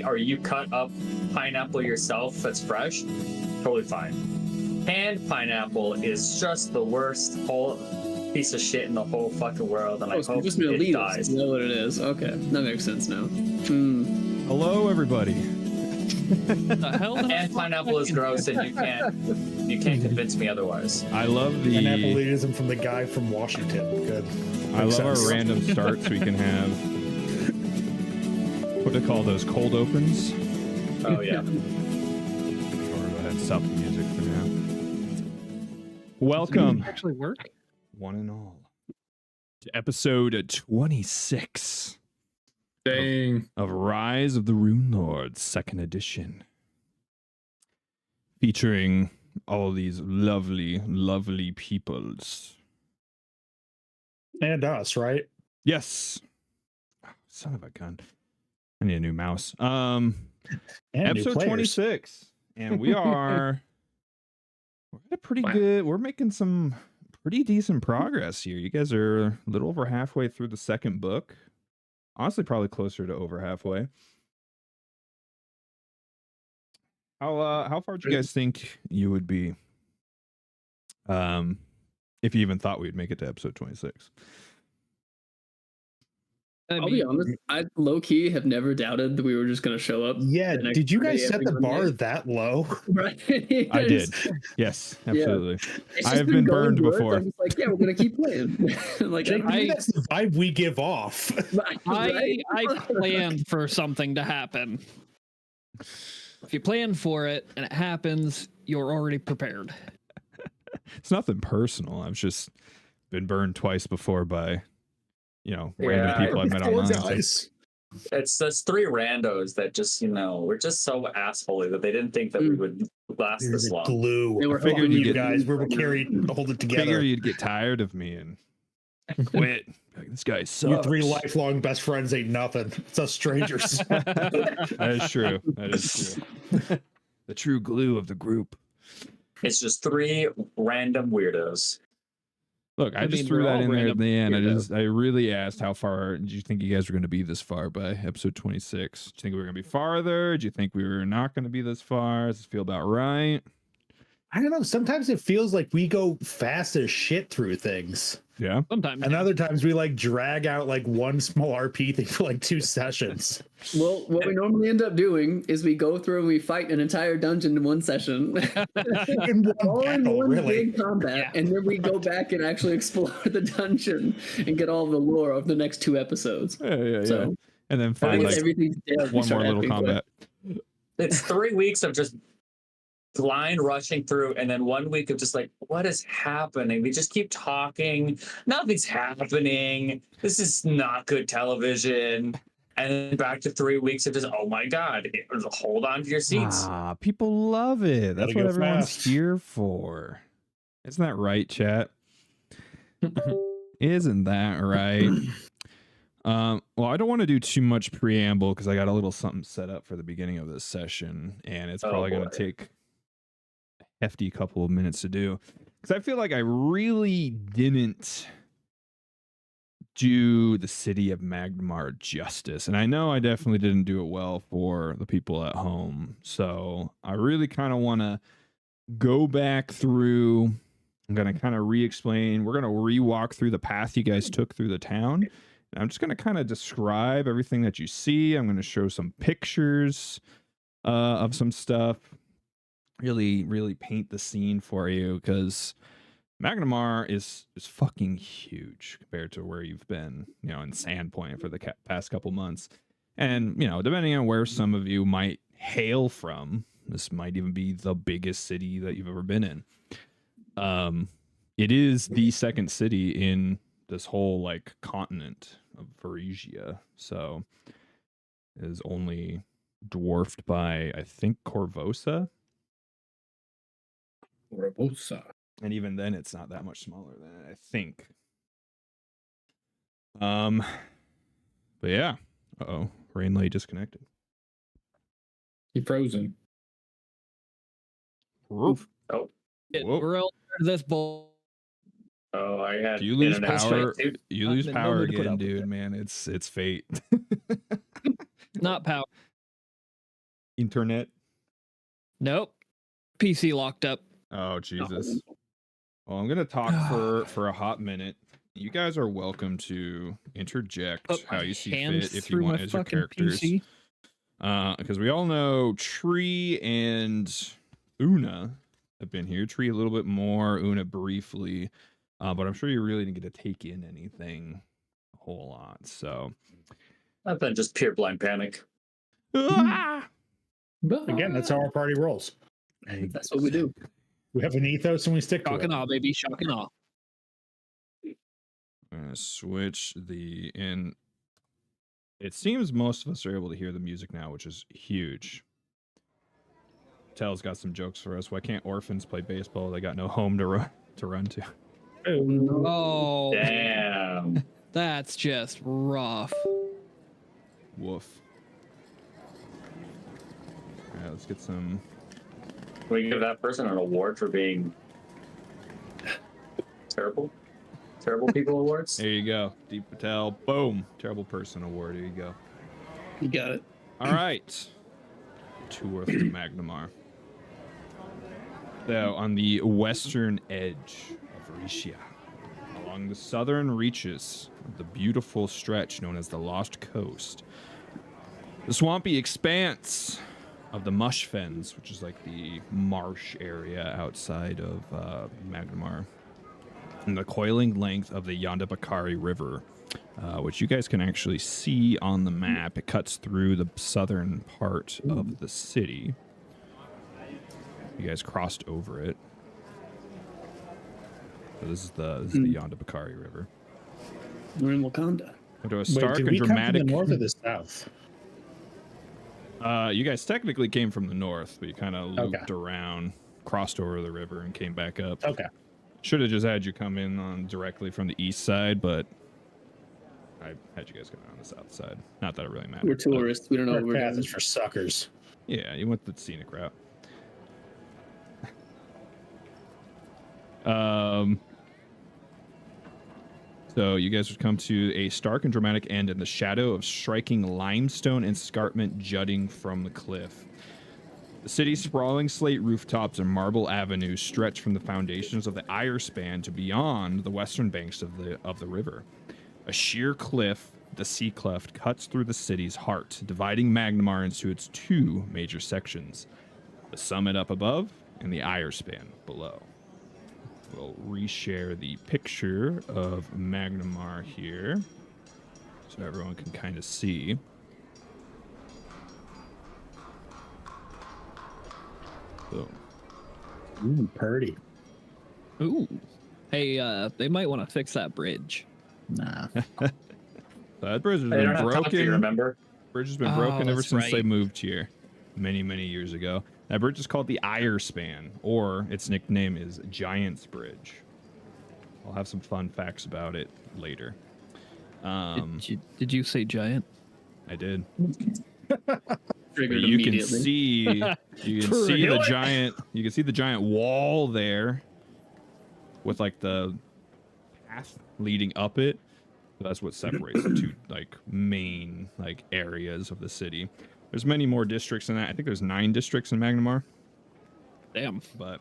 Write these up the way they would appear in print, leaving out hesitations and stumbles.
Or you cut up pineapple yourself that's fresh, totally fine. Canned pineapple is just the worst whole piece of shit in the whole fucking world, and I hope just it dies. You know what it is? Okay, that makes sense now. Hello, everybody. The hell? Canned pineapple is gross, and you can't convince me otherwise. I love the pineappleism from the guy from Washington. Good. I love our random starts we can have. What do they call those? Cold opens? Oh, yeah. Or go ahead and stop the music for now. Welcome, Actually work? one and all, to episode 26 Dang. of Rise of the Runelords, 2nd edition. Featuring all these lovely, lovely peoples. And us, right? Yes. Oh, son of a gun. I need a new mouse. And Episode 26. And we're at a pretty good, we're making some pretty decent progress here. You guys are a little over halfway through the second book. Honestly, probably closer to over halfway. How far do you guys think you would be? If you even thought we'd make it to episode 26. I'll be honest, I low-key have never doubted that we were just going to show up. Yeah, did you guys set the bar Monday. that low? Right. I did. Yes, absolutely. It's I just have been going burned good. before. I'm just like, yeah, we're going to keep playing. Like, Jake, I- that's the vibe we give off. I planned for something to happen. If you plan for it and it happens, you're already prepared. It's nothing personal. I've just been burned twice before by, random people I met online. Guys. It's those three randos that just, we're just so assholey that they didn't think that we would last You're this the long. glue. They were I figured hoping you you'd guys were carried to hold it Figure together. you'd get tired of me and quit. Like, this guy sucks. Your three lifelong best friends ain't nothing. It's us strangers. That is true. That is true. The true glue of the group. It's just three random weirdos. Look, I just threw that in there at the end. I really asked how far did you think you guys were going to be this far by episode 26? Do you think we were going to be farther? Do you think we were not going to be this far? Does this feel about right? I don't know. Sometimes it feels like we go fast as shit through things. Yeah. Sometimes. And other times we drag out one small RP thing for 2 sessions. Well, what we normally end up doing is we go through and we fight an entire dungeon in one session. In one All in battle, one really. big combat, and then we go back and actually explore the dungeon and get all the lore of the next 2 episodes. Yeah. So, And then find everything's dead. one more little combat. It's 3 weeks of just blind rushing through, and then 1 week of just like, what is happening? They just keep talking. Nothing's happening. This is not good television. And then back to 3 weeks of just, oh my God, hold on to your seats. People love it. That's what everyone's fast. here for. Isn't that right, chat? Isn't that right? Well, I don't want to do too much preamble because I got a little something set up for the beginning of this session, and it's probably going to take a hefty couple of minutes to do because I feel like I really didn't do the city of Magnimar justice, and I know I definitely didn't do it well for the people at home. So I really kind of want to go back through. I'm going to kind of re-explain. We're going to re-walk through the path you guys took through the town. And I'm just going to kind of describe everything that you see. I'm going to show some pictures of some stuff. Really, really paint the scene for you because Magnimar is fucking huge compared to where you've been, in Sandpoint for the past couple months. And, depending on where some of you might hail from, this might even be the biggest city that you've ever been in. It is the second city in this whole continent of Varesia, so it is only dwarfed by I think Corvosa, and even then it's not that much smaller than it, I think. But yeah, Rainlay disconnected. You're frozen. Oof. Oh. We're all this bull. Oh, I had. Do you lose internet power? strength, dude. You lose No power need to put again, up with dude. it. Man, it's fate. Not power. Internet. Nope. PC locked up. Oh Jesus. Well, I'm gonna talk for a hot minute. You guys are welcome to interject Put how my you see hand fit if you through want my as your fucking characters. PC. Because we all know Tree and Una have been here. Tree a little bit more, Una briefly. But I'm sure you really didn't get to take in anything a whole lot. So Not than just pure blind panic. Ah! Again, that's how our party rolls. That's what we do. We have an ethos and we stick to Shock it. and awe, baby. Shock and awe. I'm gonna switch the in. It seems most of us are able to hear the music now, which is huge. Tell's got some jokes for us. Why can't orphans play baseball? They got no home to run to. Oh, no. Oh, Damn. that's just rough. Woof. All right, let's get some. Can we give that person an award for being terrible? Terrible people awards? There you go. Deep Patel. Boom. Terrible person award. Here you go. You got it. All right. Tour through Magnimar. So, on the western edge of Varesia, along the southern reaches of the beautiful stretch known as the Lost Coast, the swampy expanse of the Mush Fens, which is like the marsh area outside of Magnimar, and the coiling length of the Yondabakari River, which you guys can actually see on the map. It cuts through the southern part of the city. You guys crossed over it. So this is the Yondabakari River. We're in Wakanda. To a Wait, stark did and we come dramatic. from the north or the south? You guys technically came from the north, but you kind of looped around, crossed over the river, and came back up. Okay. Should have just had you come in on directly from the east side, but I had you guys come on the south side. Not that it really matters. We're tourists. We don't know what Our we're path doing. is for suckers. Yeah, you went the scenic route. So you guys would come to a stark and dramatic end in the shadow of striking limestone escarpment jutting from the cliff. The city's sprawling slate rooftops and marble avenues stretch from the foundations of the Ire Span to beyond the western banks of the river. A sheer cliff, the Sea Cleft, cuts through the city's heart, dividing Magnimar into its two major sections: the summit up above and the Ire Span below. We'll reshare the picture of Magnimar here so everyone can kind of see. So Ooh, purdy. Ooh. Hey, they might want to fix that bridge. Nah. That bridge has They been don't have coffee, broken. remember? Bridge has been Oh, broken ever that's since they right. moved here many, many years ago. That bridge is called the Ire Span, or its nickname is Giant's Bridge. I'll have some fun facts about it later. Did you say giant? I did. Triggered You can immediately. see the giant. You can see the giant wall there, with like the path leading up it. So that's what separates the two like main like areas of the city. There's many more districts in that. I think there's 9 districts in Magnimar. Damn. But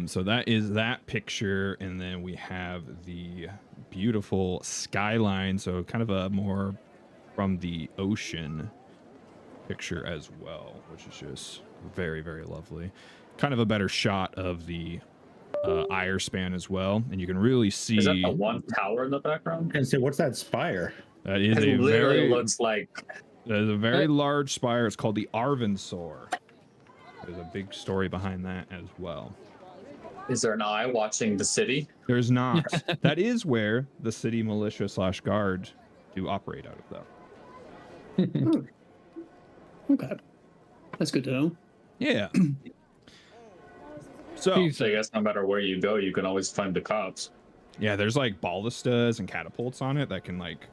so that is that picture, and then we have the beautiful skyline. So kind of a more from the ocean picture as well, which is just very, very lovely. Kind of a better shot of the Ire Span as well, and you can really see. Is that the one tower in the background? And so, what's that spire? That is It a literally very looks like. There's a very large spire. It's called the Arvinsor. There's a big story behind that as well. Is there an eye watching the city? There's not. That is where the city militia / guard do operate out of, though. Okay. That's good to know. Yeah. So I guess no matter where you go, you can always find the cops. yeah, there's like ballistas and catapults on it that can like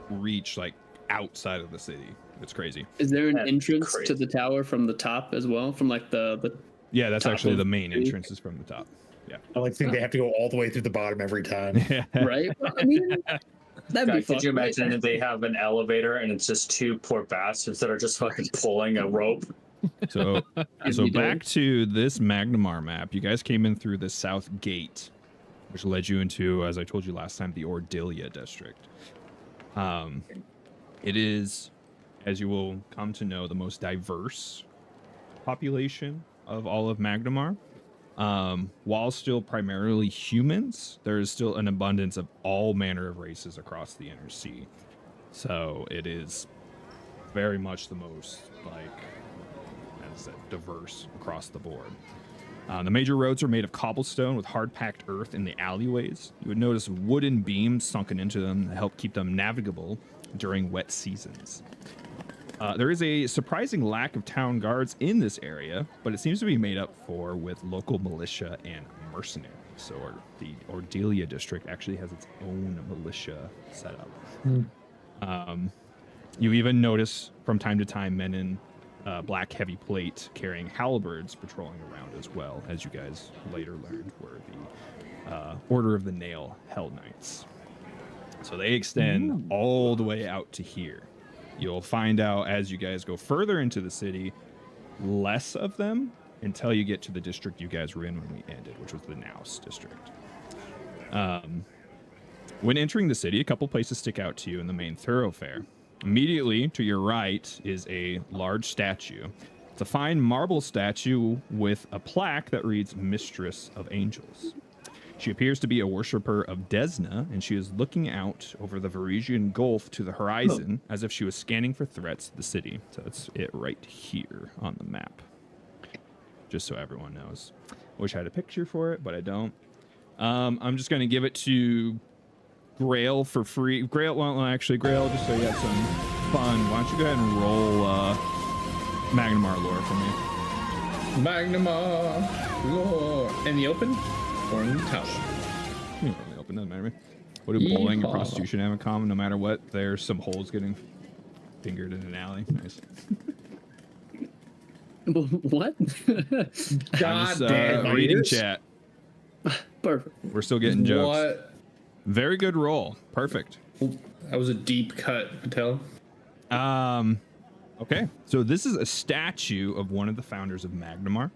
reach like outside of the city. It's crazy. Is there an That's entrance crazy. to the tower from the top as well? From like the Yeah, that's top actually of the main the city? entrance is from the top. Yeah. I like to think they have to go all the way through the bottom every time. right? I mean, that'd be Guys, fun. could you right? imagine if they have an elevator and it's just 2 poor bastards that are just fucking pulling a rope? So As so you do. back to this Magnimar map. You guys came in through the south gate, which led you into, as I told you last time, the Ordilia district. It is, as you will come to know, the most diverse population of all of Magnimar. While still primarily humans, there is still an abundance of all manner of races across the inner sea. So it is very much the most like, as I said, diverse across the board. The major roads are made of cobblestone with hard-packed earth in the alleyways. You would notice wooden beams sunken into them to help keep them navigable during wet seasons. There is a surprising lack of town guards in this area, but it seems to be made up for with local militia and mercenaries. So the Ordilia district actually has its own militia set up. You even notice from time to time men in black heavy plate carrying halberds patrolling around as well, as you guys later learned were the Order of the Nail Hell Knights. So they extend all the way out to here. You'll find out as you guys go further into the city, less of them until you get to the district you guys were in when we ended, which was the Naus district. When entering the city, a couple places stick out to you in the main thoroughfare. Immediately to your right is a large statue. It's a fine marble statue with a plaque that reads Mistress of Angels. She appears to be a worshiper of Desna, and she is looking out over the Varisian Gulf to the horizon as if she was scanning for threats to the city. So that's it right here on the map. Just so everyone knows. Wish I had a picture for it, but I don't. I'm just going to give it to Grail for free. Grail, well, actually, Grail, just so you have some fun, why don't you go ahead and roll Magnimar lore for me? Magnimar lore in the open or in the tower. You don't really open, doesn't matter to me. What do bowling and Yeehaw. prostitution have in common? No matter what, there's some holes getting fingered in an alley. Nice. What? I'm just, damn, reading Midas. chat. Perfect. We're still getting jokes. What? Very good roll. Perfect. That was a deep cut, Patel. Okay, so this is a statue of one of the founders of Magnimar.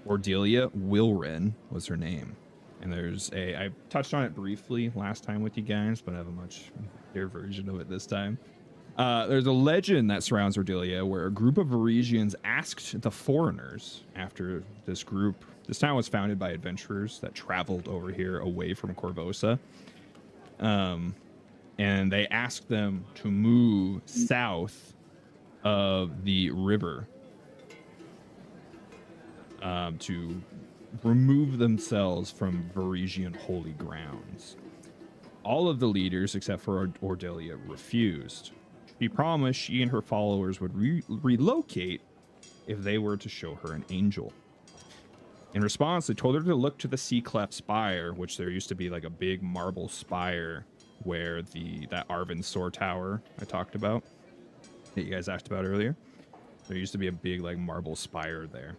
Ordilia Wilren was her name. And I touched on it briefly last time with you guys, but I have a much better version of it this time. There's a legend that surrounds Ordilia where a group of Varisians asked the foreigners after this town was founded by adventurers that traveled over here away from Corvosa. And they asked them to move south of the river. to remove themselves from Varisian holy grounds. All of the leaders, except for Ordelia, refused. She promised she and her followers would relocate if they were to show her an angel. In response, they told her to look to the sea cleft spire, which there used to be like a big marble spire where that Arvin Sword Tower I talked about, that you guys asked about earlier. There used to be a big like marble spire there.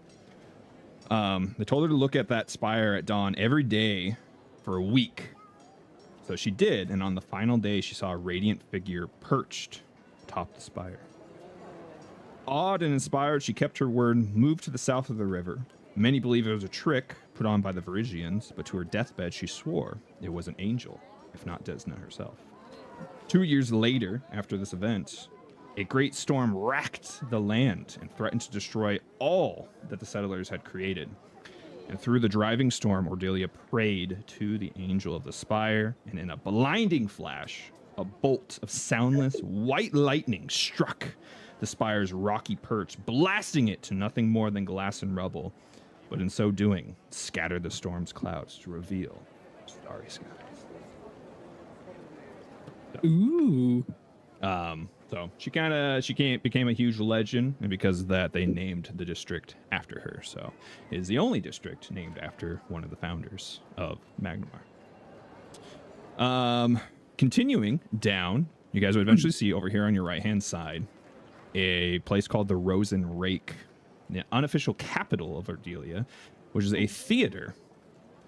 They told her to look at that spire at dawn every day for a week. So she did, and on the final day, she saw a radiant figure perched atop the spire. Awed and inspired, she kept her word, moved to the south of the river. Many believe it was a trick put on by the Varisians, but to her deathbed, she swore it was an angel, if not Desna herself. 2 years later, after this event, a great storm racked the land and threatened to destroy all that the settlers had created. And through the driving storm, Ordelia prayed to the angel of the spire, and in a blinding flash, a bolt of soundless white lightning struck the spire's rocky perch, blasting it to nothing more than glass and rubble, but in so doing, scattered the storm's clouds to reveal starry skies. Ooh. So she became a huge legend, and because of that, they named the district after her. So it is the only district named after one of the founders of Magnimar. Continuing down, you guys would eventually see over here on your right-hand side a place called the Rosen Rake, the unofficial capital of Ordelia, which is a theater.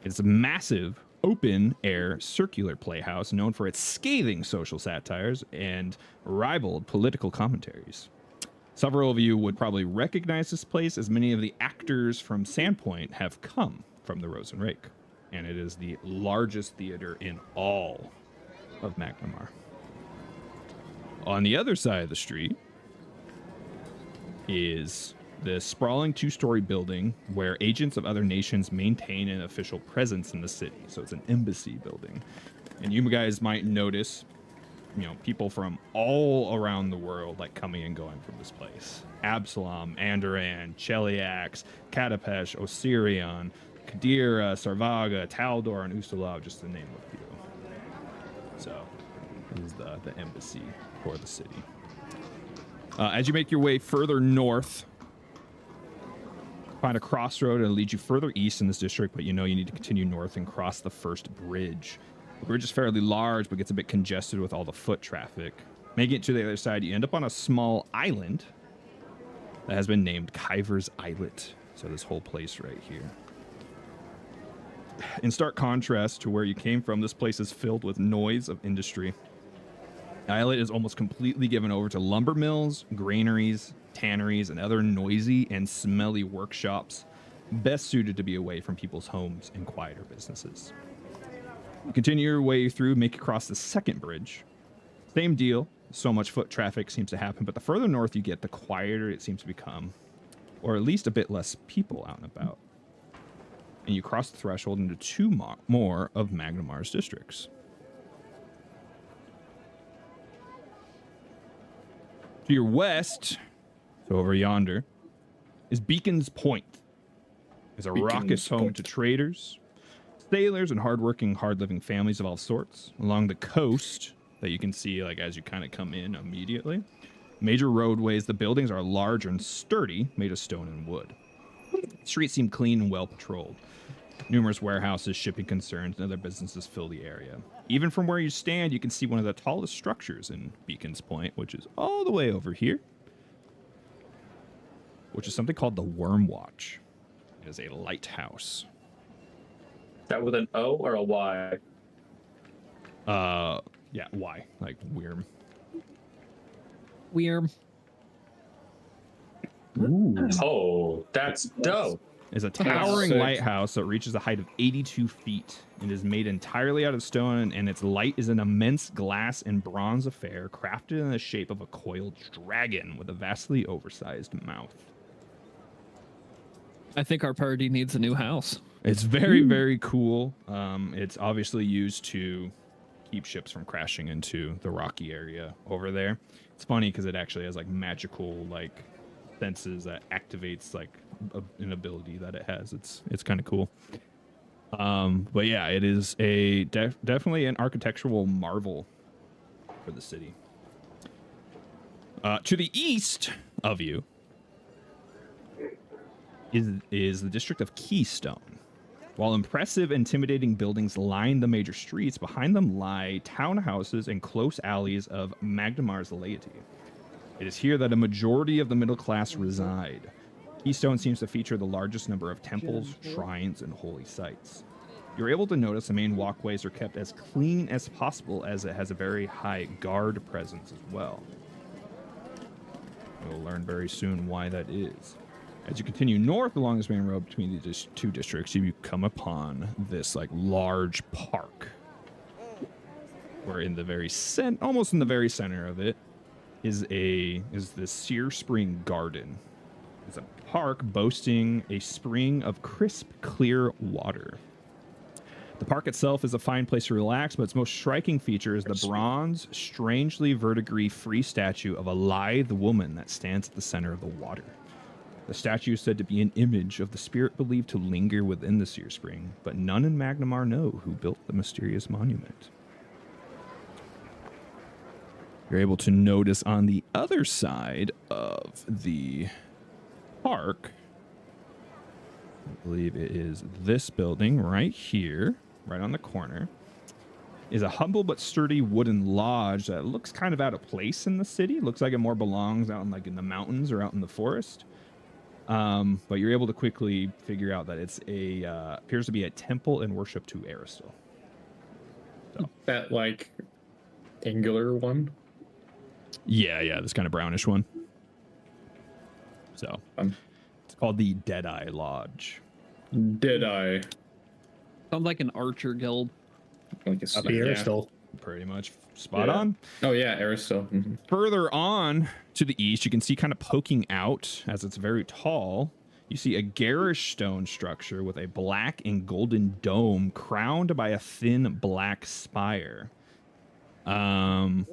It's a massive open-air circular playhouse known for its scathing social satires and ribald political commentaries. Several of you would probably recognize this place, as many of the actors from Sandpoint have come from the Rosen Rake, and it is the largest theater in all of Magnimar. On the other side of the street is the sprawling two-story building where agents of other nations maintain an official presence in the city. So it's an embassy building. And you guys might notice, people from all around the world like coming and going from this place. Absalom, Andoran, Cheliax, Katapesh, Osirion, Kadira, Sarvaga, Taldor, and Ustalav, just to name a few. So this is the embassy for the city. As you make your way further north, find a crossroad and lead you further east in this district, but you need to continue north and cross the first bridge. The bridge is fairly large, but gets a bit congested with all the foot traffic. Making it to the other side, you end up on a small island that has been named Kyver's Islet. So this whole place right here. In stark contrast to where you came from, this place is filled with noise of industry. The islet is almost completely given over to lumber mills, granaries, tanneries, and other noisy and smelly workshops, best suited to be away from people's homes and quieter businesses. You continue your way through, make it across the second bridge. Same deal, so much foot traffic seems to happen, but the further north you get, the quieter it seems to become, or at least a bit less people out and about. And you cross the threshold into two more of Magnimar's districts. To your west, so over yonder, is Beacon's Point. It's a raucous home to traders, sailors, and hardworking, hard-living families of all sorts. Along the coast, that you can see as you kind of come in immediately, major roadways, the buildings are large and sturdy, made of stone and wood. The streets seem clean and well patrolled. Numerous warehouses, shipping concerns, and other businesses fill the area. Even from where you stand, you can see one of the tallest structures in Beacon's Point, which is all the way over here, which is something called the Worm Watch. It is a lighthouse. Is that with an O or a Y? Yeah, Y, like Worm. Weird. Ooh. Oh, that's dope. Is a towering sick. lighthouse that reaches a height of 82 feet and is made entirely out of stone, and its light is an immense glass and bronze affair crafted in the shape of a coiled dragon with a vastly oversized mouth. I think our party needs a new house. It's very, very cool. It's obviously used to keep ships from crashing into the rocky area over there. It's funny because it actually has magical senses that activates like an ability that it has. It's kind of cool. But yeah, it is a definitely an architectural marvel for the city. To the east of you is the district of Keystone. While impressive, intimidating buildings line the major streets, behind them lie townhouses and close alleys of Magnimar's laity. It is here that a majority of the middle class reside. Keystone seems to feature the largest number of temples, shrines, and holy sites. You're able to notice the main walkways are kept as clean as possible, as it has a very high guard presence as well. We'll learn very soon why that is. As you continue north along this main road between these two districts, you come upon this like large park. Where in the very almost in the very center of it is the Sear Spring Garden. It's a park boasting a spring of crisp, clear water. The park itself is a fine place to relax, but its most striking feature is the bronze, strangely verdigris-free statue of a lithe woman that stands at the center of the water. The statue is said to be an image of the spirit believed to linger within the Sear Spring, but none in Magnimar know who built the mysterious monument. You're able to notice on the other side of the park, I believe it is this building right here, right on the corner, is a humble but sturdy wooden lodge that looks kind of out of place in the city. Looks like it more belongs out in the mountains or out in the forest. But you're able to quickly figure out that it's appears to be a temple and worship to Aristotle. So. That like angular one? Yeah, this kind of brownish one. So it's called the Deadeye Lodge. Deadeye. Sounds like an archer guild. Like Up here, Aristotle. Pretty much spot on. Oh yeah, Aristotle. Mm-hmm. Further on to the east, you can see kind of poking out, as it's very tall, you see a garish stone structure with a black and golden dome crowned by a thin black spire. Any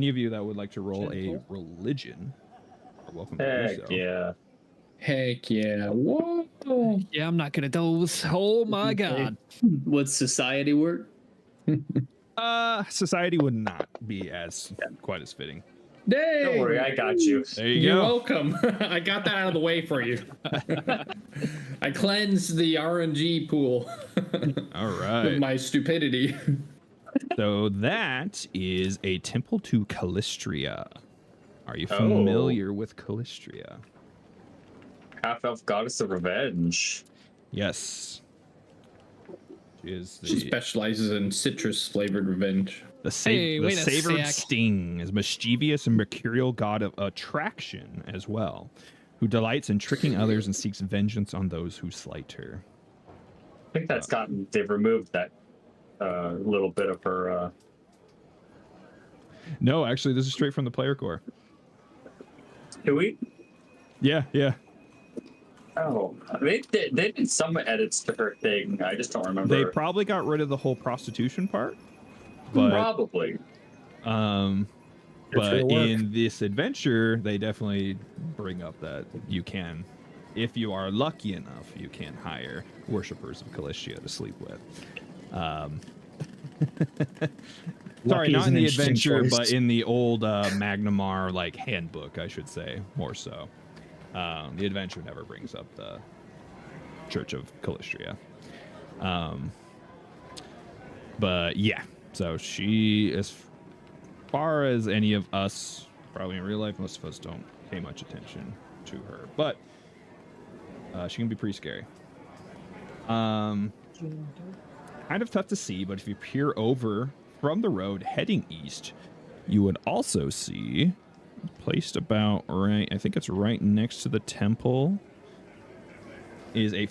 of you that would like to roll a religion are welcome to do so. Yeah. Heck yeah. Whoa. Yeah, I'm not good at those. Oh my god. Would society work? Society would not be quite as fitting. Dang. Don't worry, I got you. There you You're go. welcome. I got that out of the way for you. I cleansed the RNG pool. All right. With my stupidity. So that is a temple to Callistria. Are you familiar with Callistria? Half-elf goddess of revenge. Yes. She specializes in citrus-flavored revenge. The savored sting is mischievous and mercurial god of attraction as well, who delights in tricking others and seeks vengeance on those who slight her. I think they've removed that little bit of her. No, actually, this is straight from the player core. Do we? Yeah. Oh, they did some edits to her thing. I just don't remember. They probably got rid of the whole prostitution part. But, probably. But in this adventure, they definitely bring up that you can, if you are lucky enough, you can hire worshippers of Callistria to sleep with. Sorry, not in the adventure, but in the old Magnimar like handbook, I should say, more so. The adventure never brings up the Church of Callistria. But yeah, so she, as far as any of us, probably in real life, most of us don't pay much attention to her, but she can be pretty scary. Kind of tough to see, but if you peer over from the road heading east, you would also see, placed about right, I think it's right next to the temple, is a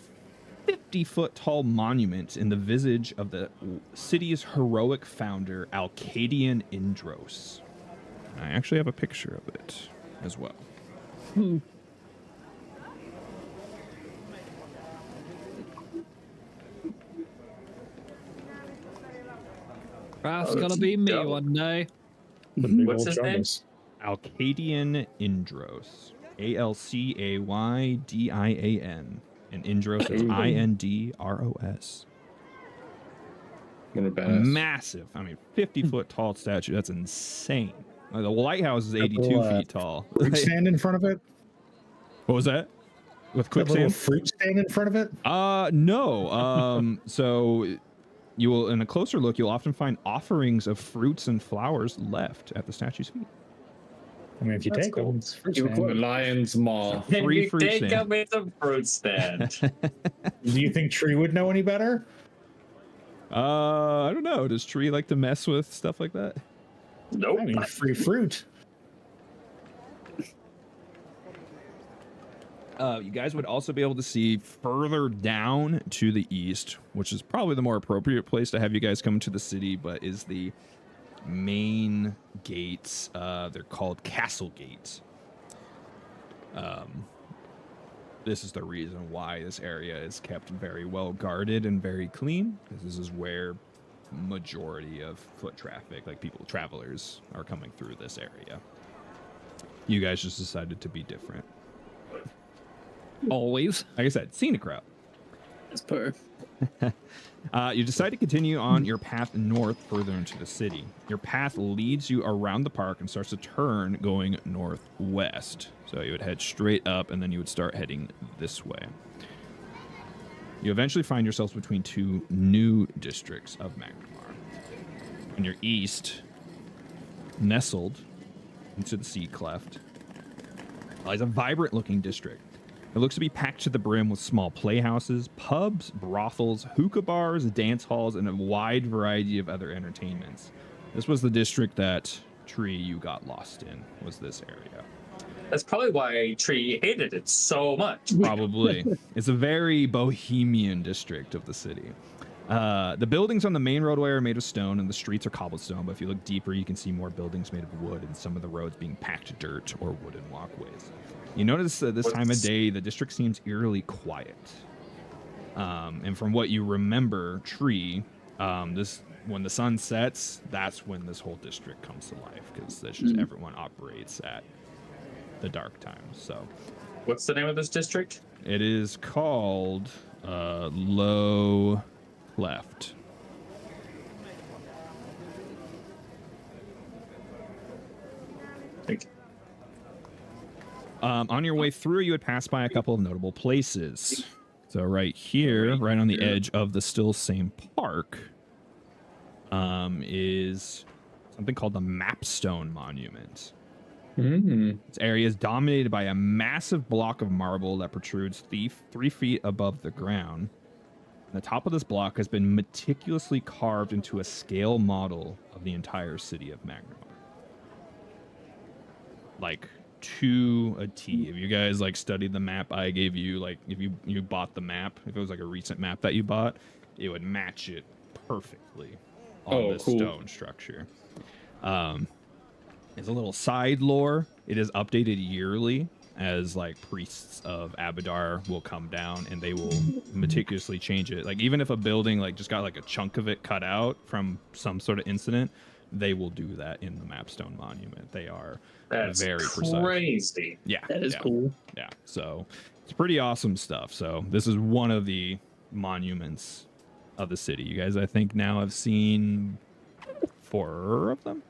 50-foot tall monument in the visage of the city's heroic founder, Alcadian Indros. I actually have a picture of it as well. That's gonna be me one day. What's his name? Alcadian Indros. Alcaydian. And Indros is Indros. More A badass. massive, 50-foot tall statue. That's insane. The lighthouse is 82 feet tall. Fruit stand in front of it. What was that? With A little quicksand? fruit stand in front of it. No. So you will, in a closer look, you'll often find offerings of fruits and flowers left at the statue's feet. I mean, if you That's take cool. them, it's fruit You stand. record- Lion's Maw. Can Free you fruit take stand. up with a fruit stand? Do you think Tree would know any better? I don't know. Does Tree like to mess with stuff like that? Nope. I mean, free fruit. You guys would also be able to see further down to the east, which is probably the more appropriate place to have you guys come to the city, but is the main gates. They're called castle gates. This is the reason why this area is kept very well guarded and very clean, because this is where majority of foot traffic, like travelers, are coming through this area. You guys just decided to be different. Always. Like I said, scenic route. That's per. You decide to continue on your path north further into the city. Your path leads you around the park and starts to turn going northwest. So you would head straight up and then you would start heading this way. You eventually find yourselves between two new districts of Magnimar. On your east, nestled into the sea cleft, lies a vibrant looking district. It looks to be packed to the brim with small playhouses, pubs, brothels, hookah bars, dance halls, and a wide variety of other entertainments. This was the district that Tree you got lost in, was this area. That's probably why Tree hated it so much. Probably. It's a very bohemian district of the city. The buildings on the main roadway are made of stone and the streets are cobblestone, but if you look deeper, you can see more buildings made of wood and some of the roads being packed dirt or wooden walkways. You notice that this time of day, the district seems eerily quiet. And from what you remember, Tree, when the sun sets, that's when this whole district comes to life, because that's just everyone operates at the dark times. So, What's the name of this district? it is called Low Cleft. Like, On your way through, you would pass by a couple of notable places. So right here, right on the edge of the still same park, is something called the Mapstone Monument. This area is dominated by a massive block of marble that protrudes 3 feet above the ground. The top of this block has been meticulously carved into a scale model of the entire city of Magnimar. Like, to a T. If you guys like studied the map I gave you, like if you bought the map, if it was like a recent map that you bought, it would match it perfectly on this stone structure. It's a little side lore. It is updated yearly as like priests of Abadar will come down and they will meticulously change it. Like even if a building like just got like a chunk of it cut out from some sort of incident, they will do that in the Mapstone Monument. They are very precise. Crazy. Yeah, That is yeah, cool. Yeah, so it's pretty awesome stuff. So this is one of the monuments of the city. You guys, I think now have seen 4 of them.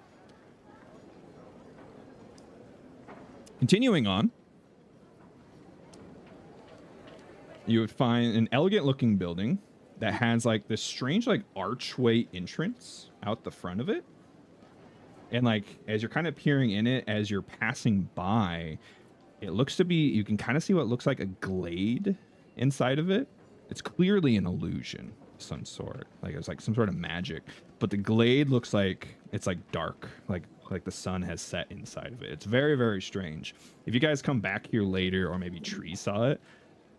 Continuing on, you would find an elegant looking building that has like this strange like archway entrance out the front of it. And like as you're kind of peering in it, as you're passing by, it looks to be, you can kind of see what looks like a glade inside of it. It's clearly an illusion of some sort. Like it's like some sort of magic. But the glade looks like it's like dark, like the sun has set inside of it. It's very, very strange. If you guys come back here later, or maybe Tree saw it,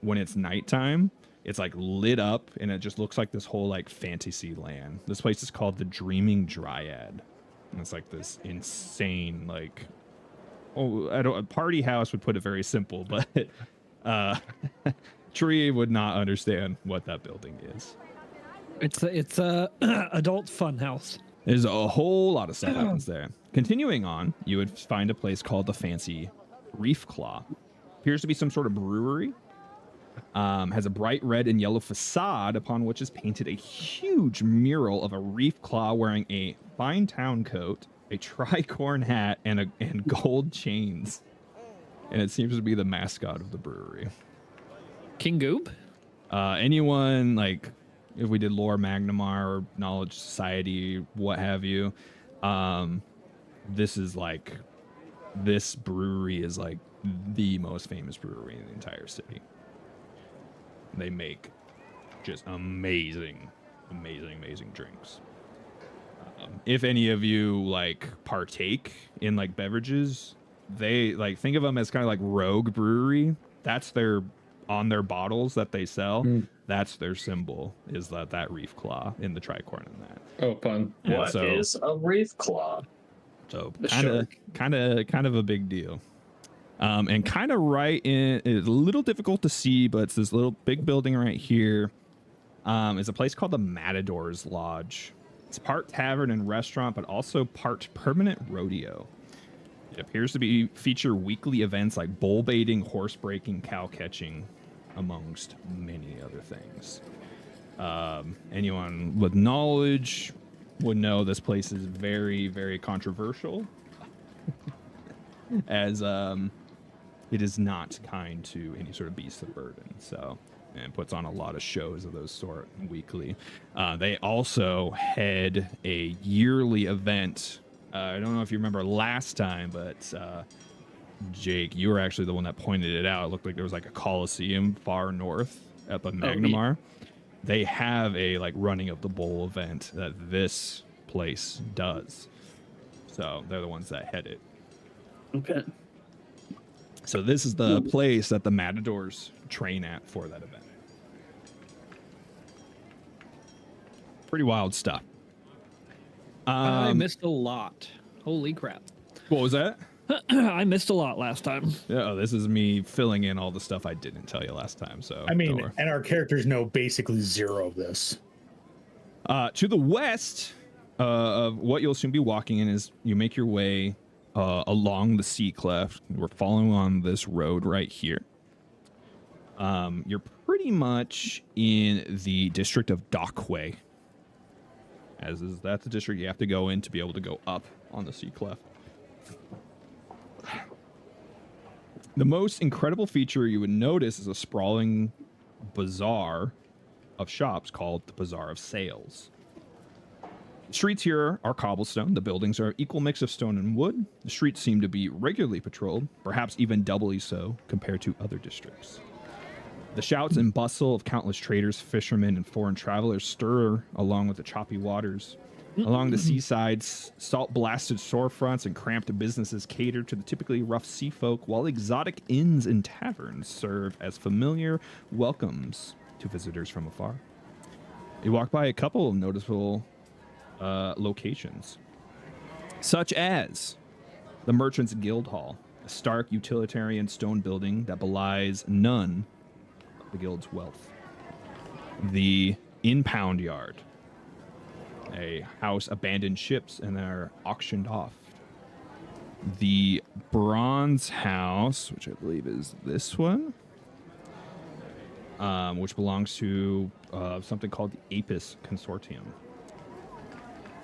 when it's nighttime, it's like lit up and it just looks like this whole like fantasy land. This place is called the Dreaming Dryad. And it's like this insane, like, a party house would put it very simple, but Tree would not understand what that building is. It's a adult fun house. There's a whole lot of stuff happens there. Continuing on, you would find a place called the Fancy Reef Claw. Appears to be some sort of brewery. Has a bright red and yellow facade upon which is painted a huge mural of a reef claw wearing a fine town coat, a tricorn hat, and gold chains. And it seems to be the mascot of the brewery. King Goob? Anyone, like, if we did lore Magnimar or Knowledge Society, what have you, this brewery is like the most famous brewery in the entire city. They make just amazing drinks. If any of you like partake in like beverages, they like think of them as kind of like Rogue Brewery. That's on their bottles that they sell. That's their symbol, is that reef claw in the tricorn in that. Oh, fun. What is a reef claw? So kind of a big deal. And kind of right in, it's a little difficult to see, but it's this little big building right here. Is a place called the Matador's Lodge. It's part tavern and restaurant, but also part permanent rodeo. It appears to feature weekly events like bull baiting, horse breaking, cow catching, amongst many other things. Anyone with knowledge would know this place is very, very controversial, as it is not kind to any sort of beast of burden. So, and puts on a lot of shows of those sort weekly. They also head a yearly event. I don't know if you remember last time, but Jake, you were actually the one that pointed it out. It looked like there was like a Coliseum far north at the Magnimar. They have a like running of the bull event that this place does. So they're the ones that head it. Okay. So this is the place that the Matadors train at for that event. Pretty wild stuff. I missed a lot. Holy crap. What was that? I missed a lot last time. Yeah, this is me filling in all the stuff I didn't tell you last time. So I mean, and our characters know basically zero of this. To the west of what you'll soon be walking in is you make your way along the sea cleft. We're following on this road right here. You're pretty much in the district of Dockway. That's the district you have to go in to be able to go up on the sea cleft. The most incredible feature you would notice is a sprawling bazaar of shops called the Bazaar of Sales. The streets here are cobblestone. The buildings are an equal mix of stone and wood. The streets seem to be regularly patrolled, perhaps even doubly so compared to other districts. The shouts and bustle of countless traders, fishermen, and foreign travelers stir along with the choppy waters. Along the seasides, salt-blasted storefronts and cramped businesses cater to the typically rough sea folk, while exotic inns and taverns serve as familiar welcomes to visitors from afar. You walk by a couple of noticeable locations, such as the Merchants Guild Hall, a stark utilitarian stone building that belies none of the guild's wealth. The Impound Yard, a house abandoned ships and they're auctioned off. The Bronze House, which I believe is this one, which belongs to something called the Apis Consortium.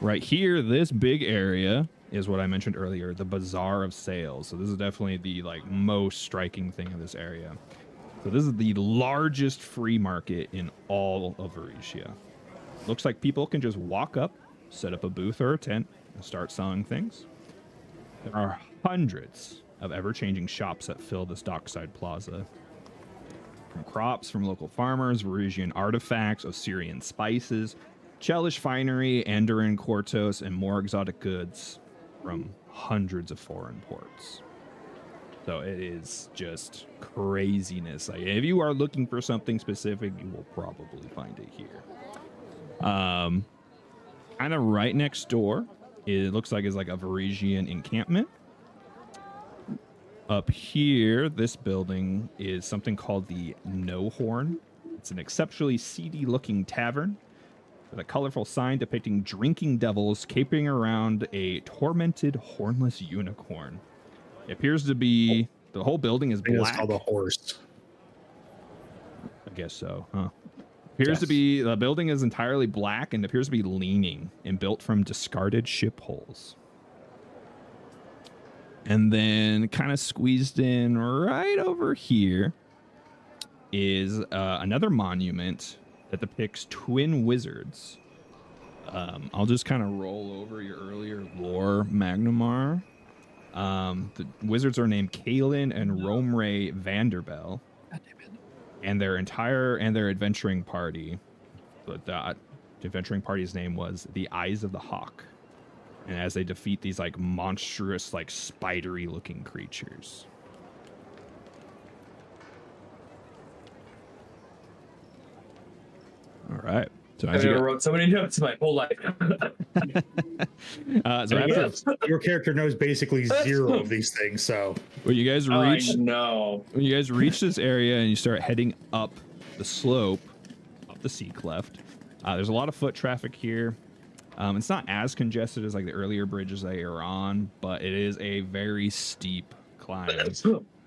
Right here, this big area is what I mentioned earlier, the Bazaar of Sales. So this is definitely the like most striking thing in this area. So this is the largest free market in all of Varesia. Looks like people can just walk up, set up a booth or a tent, and start selling things. There are hundreds of ever-changing shops that fill this dockside plaza. From crops from local farmers, Varesian artifacts, Osirian spices, Chelish finery, Andoran quartos, and more exotic goods from hundreds of foreign ports. So it is just craziness. Like, if you are looking for something specific, you will probably find it here. Kind of right next door, it looks like it's like a Varesian encampment. Up here, this building is something called the No Horn. It's an exceptionally seedy looking tavern. with a colorful sign depicting drinking devils capering around a tormented hornless unicorn. It appears to be the whole building is I think black. it's called a horse. I guess so, huh? Appears to be the building is entirely black and appears to be leaning and built from discarded ship hulls. And then kind of squeezed in right over here is another monument that depicts twin wizards. I'll just kind of roll over your earlier lore, Magnimar. The wizards are named Kalen and Romray Vanderbell. And their adventuring party. But the adventuring party's name was the Eyes of the Hawk. And as they defeat these like monstrous, like spidery looking creatures. All right. So I never wrote so many notes my whole life. So after Your character knows basically zero of these things, so when you guys reach when you guys reach this area and you start heading up the slope, up the sea cleft, there's a lot of foot traffic here. It's not as congested as like the earlier bridges that you're on, but it is a very steep climb.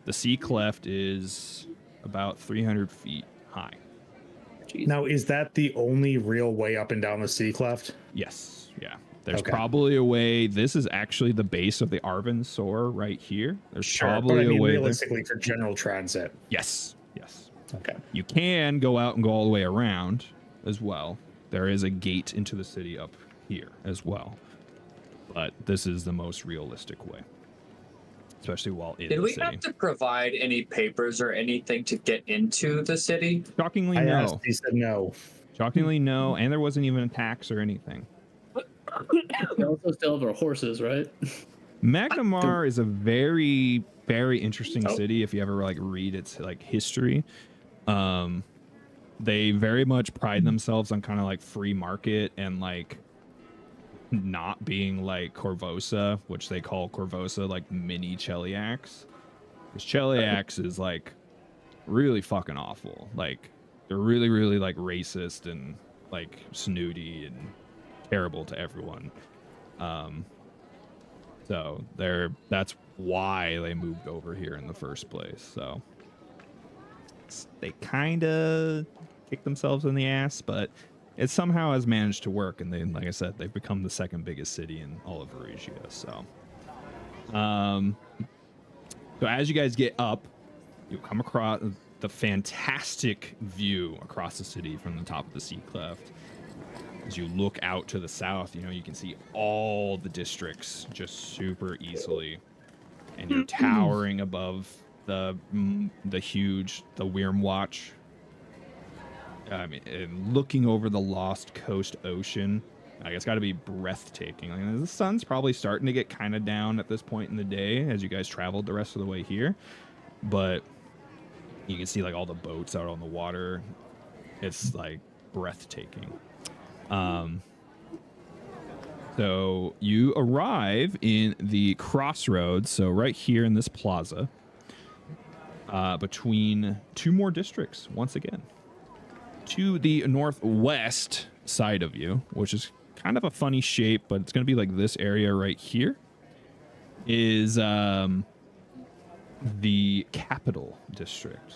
The sea cleft is about 300 feet high. now is that the only real way up and down the sea cleft? Yes. Yeah. There's Okay. probably a way. This is actually the base of the Arvin Soar right here. There's probably but I mean, a way. realistically, for general transit. Yes. Yes. Okay. You can go out and go all the way around as well. There is a gate into the city up here as well. But this is the most realistic way. Especially while in Did the we city. have to provide any papers or anything to get into the city? Shockingly, I no. asked, he said no. Shockingly, no. And there wasn't even a tax or anything. They also still have their horses, right? Magnimar is a very, very interesting Oh. city if you ever like read its like history. They very much pride themselves on kind of like free market and like not being like Corvosa, which they call Corvosa like mini Cheliax. Because Cheliax is like really fucking awful. Like they're really, really like racist and like snooty and terrible to everyone. So that's why they moved over here in the first place. So they kind of kicked themselves in the ass, but it somehow has managed to work. And they, like I said, they've become the second biggest city in all of Varegia. So, so as you guys get up, you come across the fantastic view across the city from the top of the sea cleft. As you look out to the south, you know, you can see all the districts just super easily. And you're towering above the Wyrm Watch. I mean, and looking over the Lost Coast Ocean, like, it's got to be breathtaking. Like, the sun's probably starting to get kind of down at this point in the day as you guys traveled the rest of the way here. But you can see, like, all the boats out on the water. It's, like, breathtaking. So you arrive in the crossroads, so right here in this plaza, between two more districts, once again. To the northwest side of you, which is kind of a funny shape, but it's going to be like this area right here, is the capital district.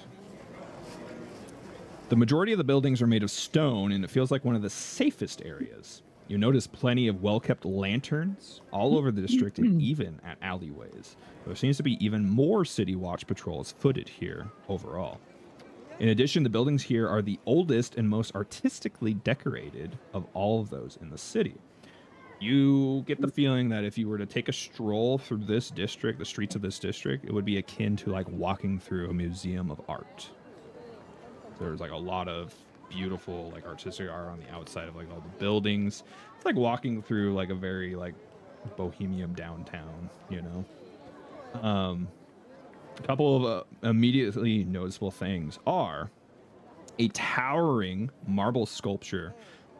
The majority of the buildings are made of stone, and it feels like one of the safest areas. You notice plenty of well-kept lanterns all over the district and even at alleyways. There seems to be even more City Watch patrols footed here overall. In addition, the buildings here are the oldest and most artistically decorated of all of those in the city. You get the feeling that if you were to take a stroll through this district, the streets of this district, it would be akin to like walking through a museum of art. There's like a lot of beautiful like artistic art on the outside of like all the buildings. It's like walking through like a very like bohemian downtown, you know. A couple of immediately noticeable things are a towering marble sculpture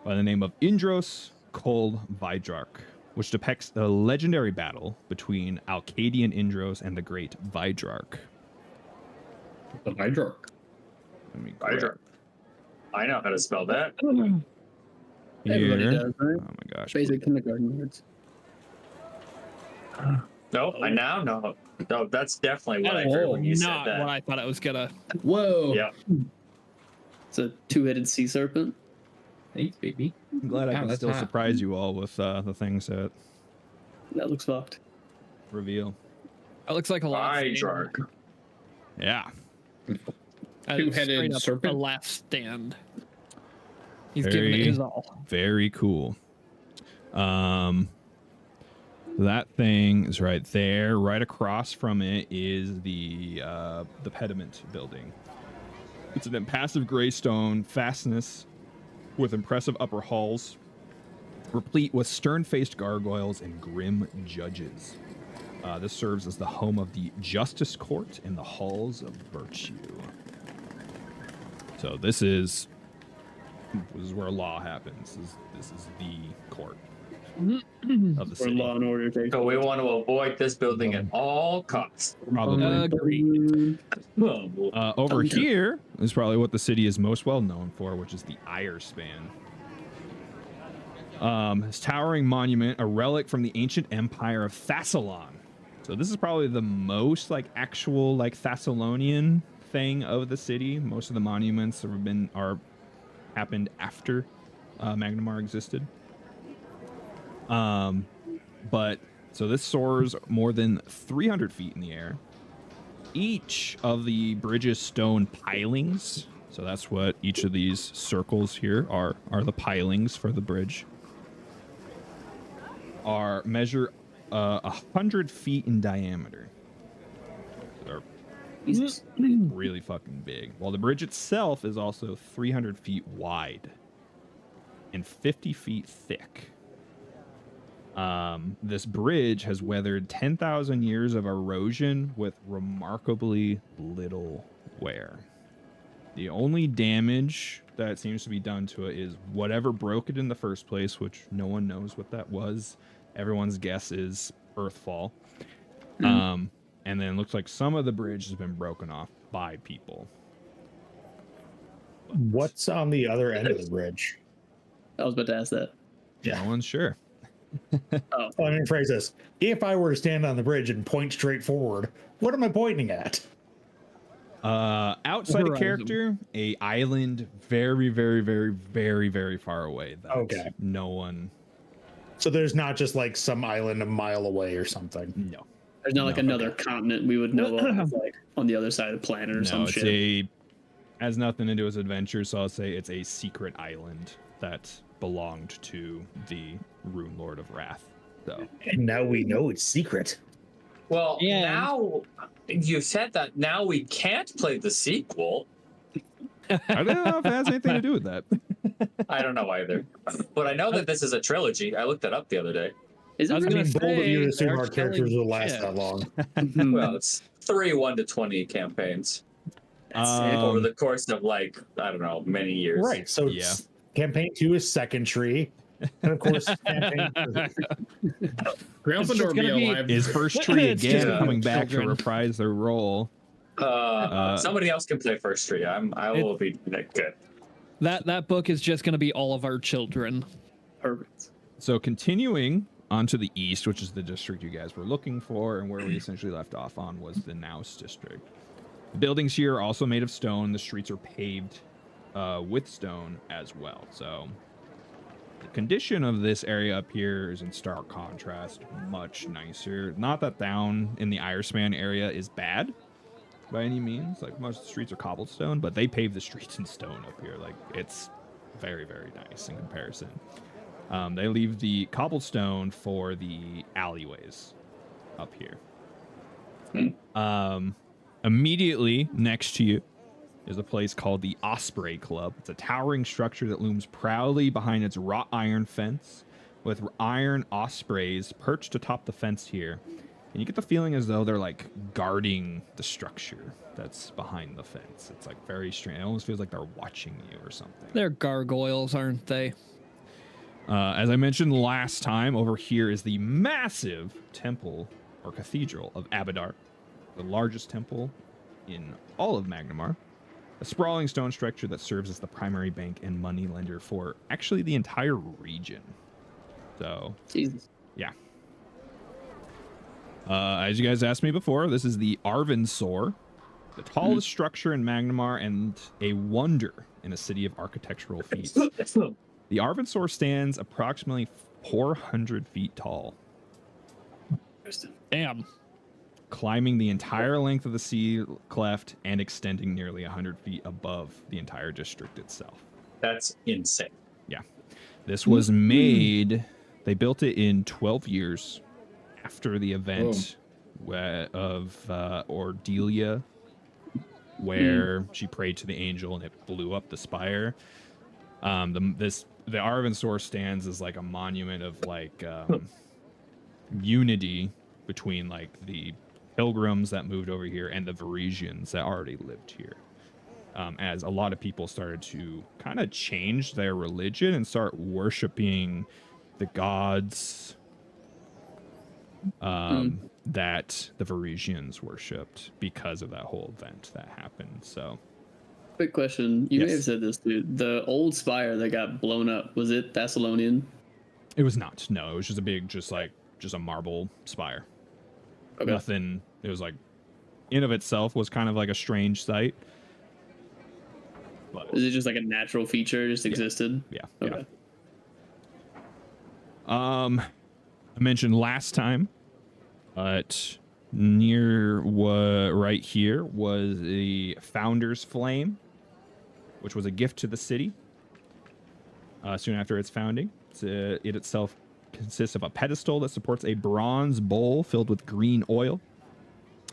by the name of Indros Kol Vidrarch, which depicts the legendary battle between Alcadian Indros and the Great Vidrarch. The Vidrarch. Let me Vidrarch. I know how to spell that. Everybody here. does, right? Oh my gosh. Basic kindergarten words. No, I now know. No, that's definitely what I heard when you said Not that. what I thought it was gonna. Whoa! Yeah. It's a two-headed sea serpent. Thanks, baby. I'm glad I Wow, can that's still hot. surprise you all with the things that That looks fucked. reveal. It looks like a last Hydrarch. Yeah. Two-headed A serpent. last stand. He's Very- giving it his all. Very cool. That thing is right there. Right across from it is the pediment building. It's an impassive gray stone fastness with impressive upper halls, replete with stern-faced gargoyles and grim judges. This serves as the home of the Justice Court and the Halls of Virtue. So this is where law happens. This is the court of the Where city. law and order takes. So we want to avoid this building at all costs. Probably. Agreed. Over Okay. here is probably what the city is most well known for, which is the Ire Span. This towering monument, a relic from the ancient empire of Thassalon. So this is probably the most like actual like Thessalonian thing of the city. Most of the monuments happened after Magnimar existed. But so this soars more than 300 feet in the air. Each of the bridge's stone pilings, so that's what each of these circles here are the pilings for the bridge, measure 100 feet in diameter. They're Jesus. really fucking big. While the bridge itself is also 300 feet wide and 50 feet thick. This bridge has weathered 10,000 years of erosion with remarkably little wear. The only damage that seems to be done to it is whatever broke it in the first place, which no one knows what that was. Everyone's guess is earthfall. And then it looks like some of the bridge has been broken off by people. What's on the other end of the bridge? I was about to ask that. No one's sure. Oh, Let me rephrase this. If I were to stand on the bridge and point straight forward, what am I pointing at? Outside of Horizon. character, a island very, very, very, very, very far away. That Okay. No one. So there's not just like some island a mile away or something. No. there's not like No. another continent we would know of, like on the other side of the planet or No, some it's shit. has nothing to do with adventure, so I'll say it's a secret island that belonged to the Runelord of Wrath. So And now we know it's secret. Well, And- now you said that now we can't play the sequel. I don't know if it has anything to do with that. I don't know either. But I know that this is a trilogy. I looked it up the other day. Is I it was I really? mean, bold of you to assume they're our characters selling will last shit. that long. Well, it's 3 1-20 campaigns That's sick. over the course of like, I don't know, many years. Right. So Yeah. campaign 2 is second tree. And of course, campaign 3. Gryffindor just will be gonna be- alive. Is First Tree It's again just coming back to children. reprise their role? Somebody else can play first tree. I will be good. That book is just going to be all of our children. Perfect. So continuing on to the east, which is the district you guys were looking for, and where we essentially left off on was the Naus district. The buildings here are also made of stone. The streets are paved with stone as well. So the condition of this area up here is in stark contrast, much nicer. Not that down in the Irespan area is bad by any means. Like most of the streets are cobblestone, but they pave the streets in stone up here. Like it's very, very nice in comparison. They leave the cobblestone for the alleyways up here. Immediately next to you is a place called the Osprey Club. It's a towering structure that looms proudly behind its wrought iron fence with iron ospreys perched atop the fence here. And you get the feeling as though they're like guarding the structure that's behind the fence. It's like very strange. It almost feels like they're watching you or something. They're gargoyles, aren't they? As I mentioned last time, over here is the massive temple or cathedral of Abadar, the largest temple in all of Magnimar. A sprawling stone structure that serves as the primary bank and money lender for actually the entire region. So, Jesus. yeah. As you guys asked me before, this is the Arvensoar, the tallest structure in Magnimar and a wonder in a city of architectural feats. The Arvensoar stands approximately 400 feet tall. Damn. Climbing the entire length of the sea cleft and extending nearly 100 feet above the entire district itself. That's insane. Yeah. This was made, they built it in 12 years after the event of Ordelia, where she prayed to the angel and it blew up the spire. The Arvensoar stands as like a monument of like unity between like the pilgrims that moved over here and the Varisians that already lived here. As a lot of people started to kind of change their religion and start worshiping the gods that the Varisians worshipped because of that whole event that happened. So, Quick question. You may Yes. have said this, dude. The old spire that got blown up, was it Thessalonian? it was not. No, it was just a big, just a marble spire. Okay. Nothing. It was like, in of itself was kind of like a strange sight. But Is it just like a natural feature, just existed? yeah, Okay. I mentioned last time, but near right here was the Founder's Flame, which was a gift to the city soon after its founding. It itself consists of a pedestal that supports a bronze bowl filled with green oil,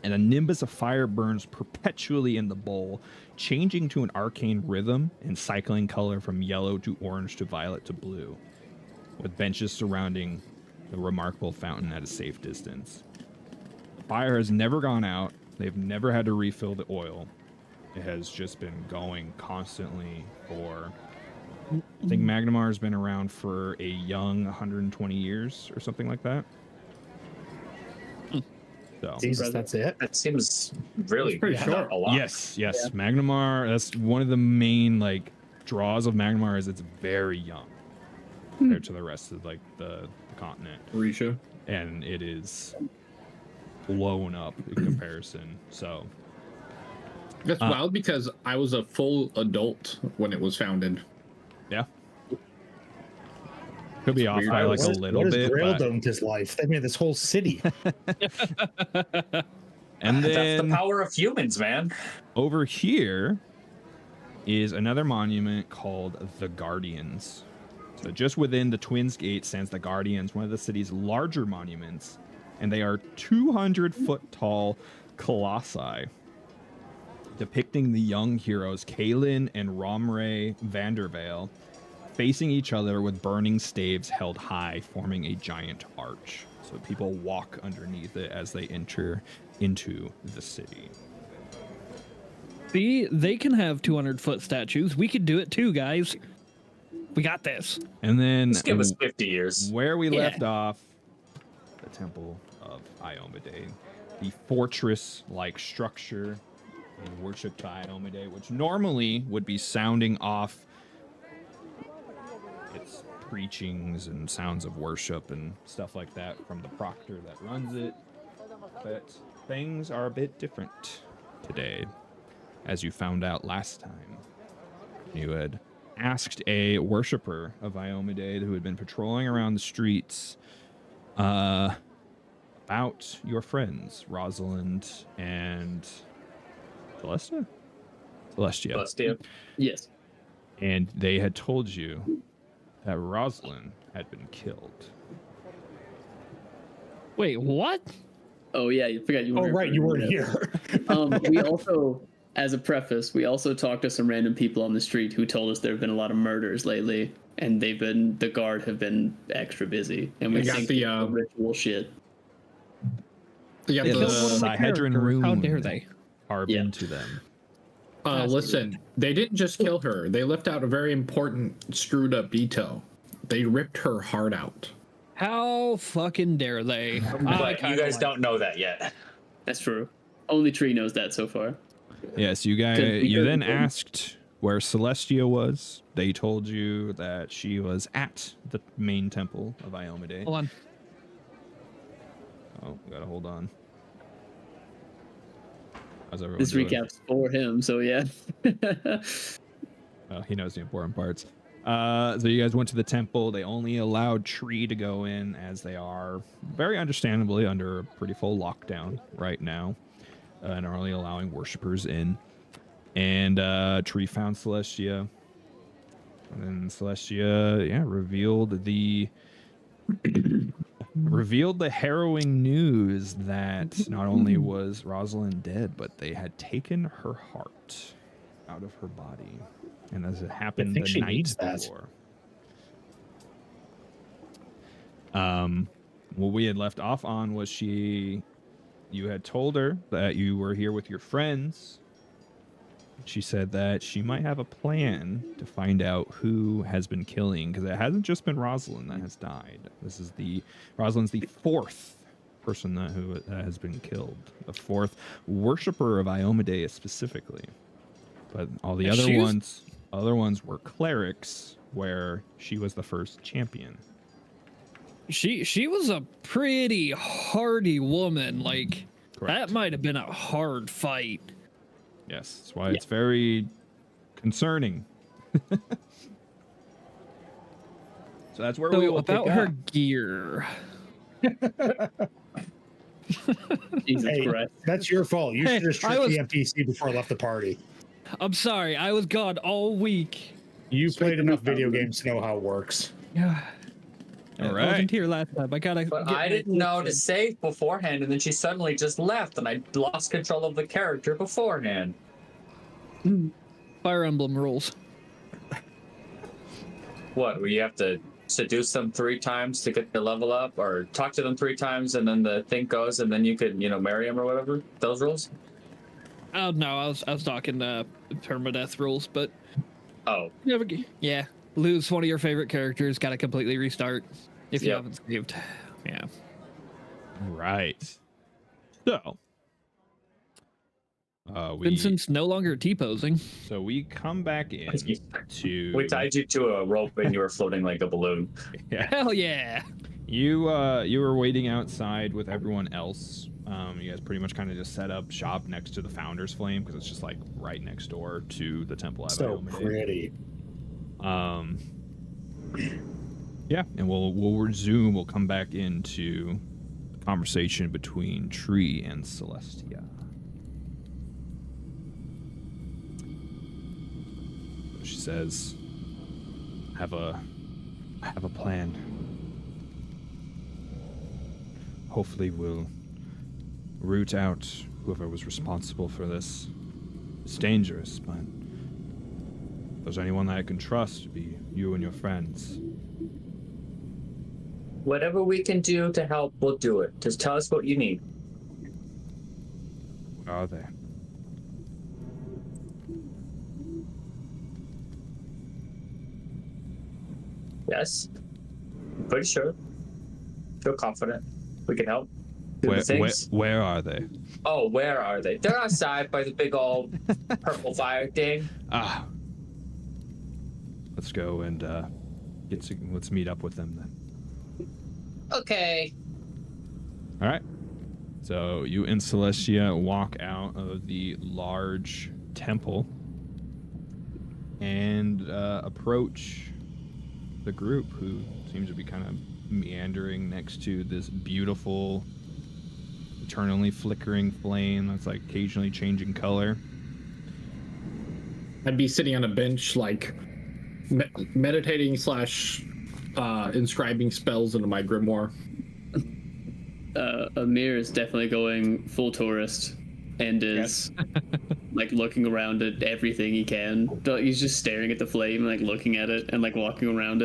and a nimbus of fire burns perpetually in the bowl, changing to an arcane rhythm and cycling color from yellow to orange to violet to blue, with benches surrounding the remarkable fountain at a safe distance. The fire has never gone out. They've never had to refill the oil. It has just been going constantly for... I think Magnimar has been around for a young 120 years or something like that. So, Jesus, that's it. That seems really pretty short. a lot. yes. Magnimar, that's one of the main like draws of Magnimar is it's very young compared to the rest of like the continent. Risha. And it is blown up in comparison. So, That's wild because I was a full adult when it was founded. yeah. Could be off weird. by like a What is- little what is bit. Grail but- Dome his life? They made this whole city. And That's then the power of humans, man. over here is another monument called the Guardians. So just within the Twins Gate stands the Guardians, one of the city's larger monuments, and they are 200-foot tall colossi depicting the young heroes Kaelin and Romray Vandervale facing each other with burning staves held high, forming a giant arch. So people walk underneath it as they enter into the city. See, they can have 200-foot statues. We could do it too, guys. We got this. And then Just give us 50 years. where we Yeah. left off, the Temple of Iomedae, the fortress-like structure and worship to Iomedae, which normally would be sounding off its preachings and sounds of worship and stuff like that from the proctor that runs it. But things are a bit different today, as you found out last time. You had asked a worshiper of Iomedae who had been patrolling around the streets about your friends, Rosalind and Celestia? Celestia. Yes. And they had told you that Rosalind had been killed. Wait, what? Oh yeah, you forgot you. Oh, weren't right, you weren't Yeah. here. We also, as a preface, we also talked to some random people on the street who told us there have been a lot of murders lately, and the guard have been extra busy, and we They got think the, it's ritual shit. You got Yeah, Killed one the of my Sihedron characters. How rune dare they? carved Yeah. into them. Listen, they didn't just kill her. They left out a very important screwed up detail. They ripped her heart out. How fucking dare they? But you guys don't know that yet. That's true. Only Tree knows that so far. Yes, you guys. You then asked where Celestia was. They told you that she was at the main temple of Iomade. Hold on. Oh, gotta hold on. How's everyone This doing? recap's for him, so yeah. Well, he knows the important parts. So you guys went to the temple. They only allowed Tree to go in, as they are very understandably under a pretty full lockdown right now, and are only allowing worshippers in. And Tree found Celestia, and then Celestia, revealed the harrowing news that not only was Rosalind dead, but they had taken her heart out of her body. And as it happened the night before. What we had left off on was you had told her that you were here with your friends. She said that she might have a plan to find out who has been killing, because it hasn't just been Rosalind that has died. Rosalind's the fourth person that has been killed, the fourth worshipper of Iomade specifically. But all the other ones were clerics, where she was the first champion. She was a pretty hardy woman. Like, Correct. that might have been a hard fight. Yes, that's why it's very concerning. So that's where we will about pick her up. gear. Jesus Christ. That's your fault. You should have stripped the NPC before I left the party. I'm sorry, I was gone all week. You played enough video games to know how it works. Yeah. All I right. wasn't here last time. I gotta. But get I my didn't know to fix save beforehand, and then she suddenly just left, and I lost control of the character beforehand. in. Fire Emblem rules. What, where you have to seduce them 3 times to get their level up, or talk to them 3 times, and then the thing goes, and then you could, marry them or whatever? Those rules? Oh no, I was talking permadeath rules, but Oh. yeah, lose one of your favorite characters, gotta completely restart if you Yep. haven't saved. Yeah. Right. So, Vincent's no longer T-posing. So we come back in to. We tied you to a rope and you were floating like a balloon. Yeah. Hell yeah. You were waiting outside with everyone else. You guys pretty much kind of just set up shop next to the Founder's Flame, because it's just like right next door to the Temple of So Iomade. pretty. Yeah, and we'll resume. We'll come back into the conversation between Tree and Celestia. She says, "Have a plan. Hopefully, we'll root out whoever was responsible for this. It's dangerous, but if there's anyone that I can trust, it'd be you and your friends." Whatever we can do to help, we'll do it. Just tell us what you need. Where are they? Yes. I'm pretty sure. Feel confident. We can help. Do Where, the things. where are they? Oh, where are they? They're outside by the big old purple fire thing. Ah. Let's go and let's meet up with them then. Okay. All right. So you and Celestia walk out of the large temple and approach the group, who seems to be kind of meandering next to this beautiful, eternally flickering flame that's like occasionally changing color. I'd be sitting on a bench, like meditating / inscribing spells into my grimoire. Amir is definitely going full tourist and is like looking around at everything he can. He's just staring at the flame, like looking at it and like walking around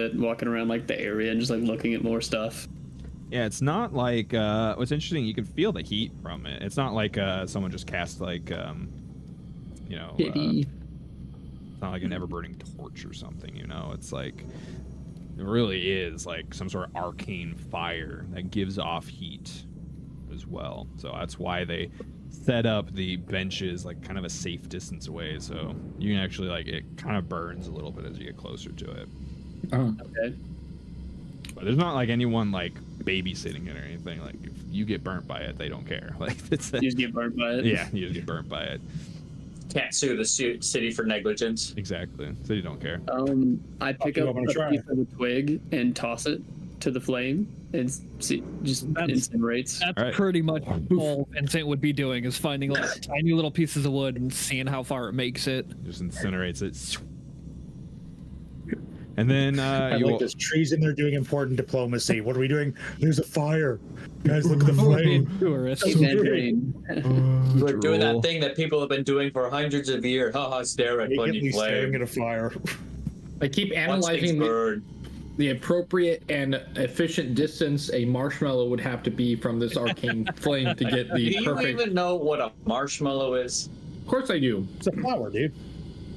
like the area and just like looking at more stuff. Yeah, it's not like what's interesting, you can feel the heat from it. It's not like someone just cast like it's not like an ever-burning torch or something, it's like it really is like some sort of arcane fire that gives off heat. as well. So that's why they set up the benches like kind of a safe distance away, so you can actually like it kind of burns a little bit as you get closer to it. Okay. But there's not like anyone like babysitting it or anything. Like if you get burnt by it, they don't care. Like it's You just get burnt by it. yeah, you just get burnt by it. Can't sue the city for negligence. Exactly. So you don't care. I pick up a piece of a twig and toss it to the flame and see, just incinerates. That's All right. pretty much all Vincent would be doing, is finding like tiny little pieces of wood and seeing how far it makes it. Just incinerates it. And then I you like will, this tree's in there doing important diplomacy. What are we doing? There's a fire. Guys, look at the flame. Tourists. We're doing that thing that people have been doing for hundreds of years. Haha, stare at bunny Immediately staring flame. at a fire. I keep Once things analyzing burn. the appropriate and efficient distance a marshmallow would have to be from this arcane flame to get Do the you perfect. even know what a marshmallow is? Of course I do. It's a flower, dude.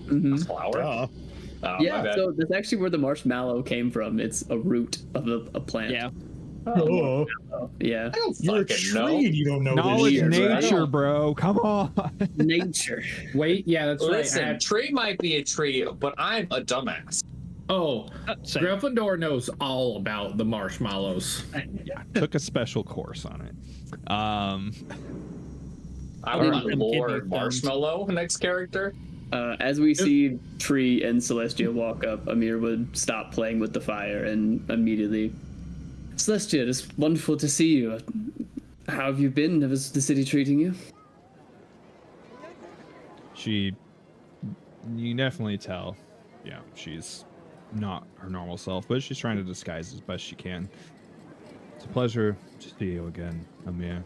Mhm. Flower? Duh. Oh, my Yeah, bad. so that's actually where the marshmallow came from. It's a root of a plant. Yeah. Oh, Yeah. I don't you're a fucking tree know. and you don't know knowledge this shit, right? nature, bro. Come on. Nature. Wait, yeah, that's right. I Listen, had- tree might be a tree, but I'm a dumbass. Oh, Same. Gryffindor knows all about the marshmallows. Took a special course on it. I Alright. want Them Lord kidney stones. Marshmallow next character. As we see Tree and Celestia walk up, Amir would stop playing with the fire and immediately, Celestia, it's wonderful to see you. How have you been? How's the city treating you? You can definitely tell. Yeah, she's not her normal self, but she's trying to disguise as best she can. It's a pleasure to see you again, Amir.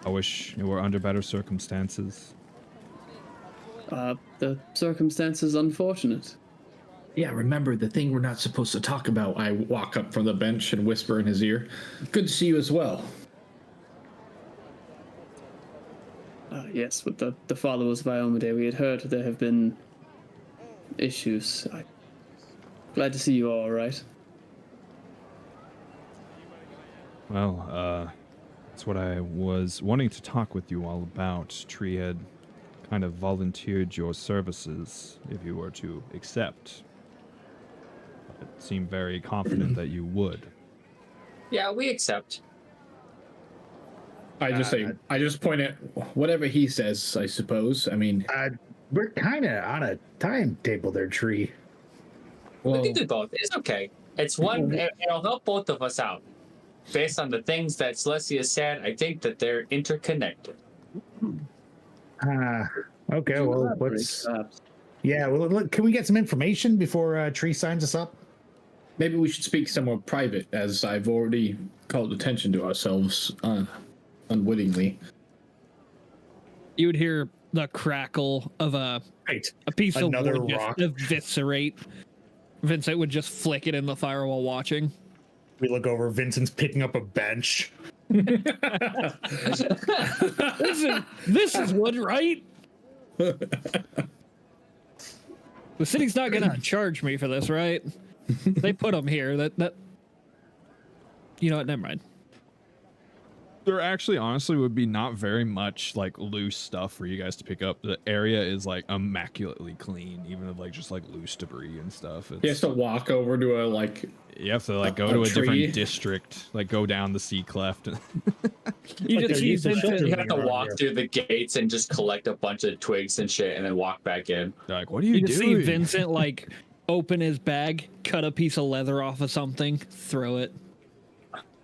I wish it were under better circumstances. The circumstances unfortunate. Yeah, remember the thing we're not supposed to talk about. I walk up from the bench and whisper in his ear. Good to see you as well. Yes, with the followers of Iomade, we had heard there have been issues. Glad to see you all right. Well, that's what I was wanting to talk with you all about. Tree had kind of volunteered your services if you were to accept. It seemed very confident that you would. Yeah, we accept. I just point at whatever he says, I suppose. I mean, We're kind of on a timetable there, Tree. well, We can do both. It's okay. It's one. It'll help both of us out. Based on the things that Celestia said, I think that they're interconnected. Okay, well, let's. Perhaps. Yeah, well, look, can we get some information before Tree signs us up? maybe we should speak somewhere private, as I've already called attention to ourselves unwittingly. You would hear the crackle of a Right. piece Another of wood rock. just eviscerate. Vincent would just flick it in the fire while watching. We look over. Vincent's picking up a bench. This is wood, right? The city's not gonna charge me for this, right? They put them here. That. You know what? Never mind. There actually honestly would be not very much like loose stuff for you guys to pick up. The area is like immaculately clean, even of like just like loose debris and stuff. He has to walk over to a like. You have to like go a to a tree. different district, like go down the sea cleft. You Like just they're see used to Vincent. You shelter. have to Around walk here. through the gates and just collect a bunch of twigs and shit, and then walk back in. They're like, what are you You just see doing? Vincent like open his bag, cut a piece of leather off of something, throw it.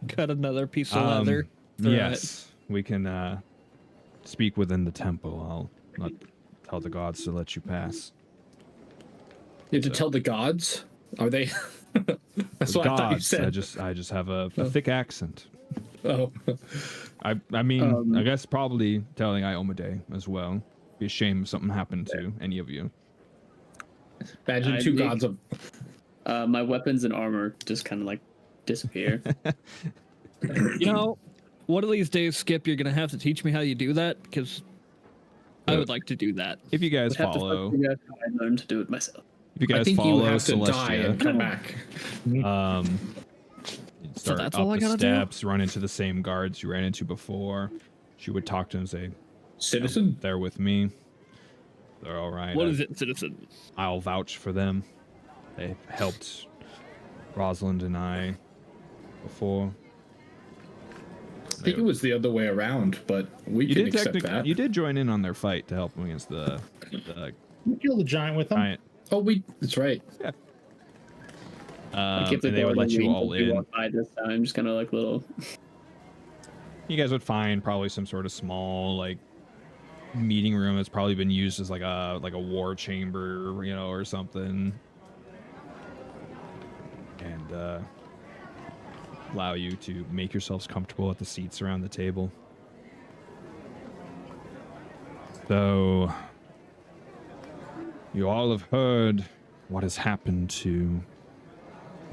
Cut another piece of leather. Throw Yes, we can speak within the temple. I'll not tell the gods to let you pass. You have to tell the gods? Are they? That's The what I thought you gods, said. I just have a thick accent. Oh. I mean, I guess probably telling Iomade as well. Be a shame if something happened to any of you. Imagine I two think- gods of. My weapons and armor just kind of like disappear. You know, one of these days, Skip, you're gonna have to teach me how you do that because I would like to do that. If you guys Would have to follow, figure out how I learned to do it myself. if you I guys think you follow have to die and Celestia, come back. start that's up all I the gotta do? steps, run into the same guards you ran into before. She would talk to him and say, Citizen? they're with me. They're all right. What is it, citizen? I'll vouch for them. They helped Rosalind and I before. I think it was the other way around, but we can accept that. You did join in on their fight to help them against the You killed the giant with them. giant. Oh, that's right. Yeah. Like if And they would let you all in. Walk by this time, just kind of like little. You guys would find probably some sort of small like meeting room that's probably been used as like a war chamber, you know, or something, and allow you to make yourselves comfortable at the seats around the table. So you all have heard what has happened to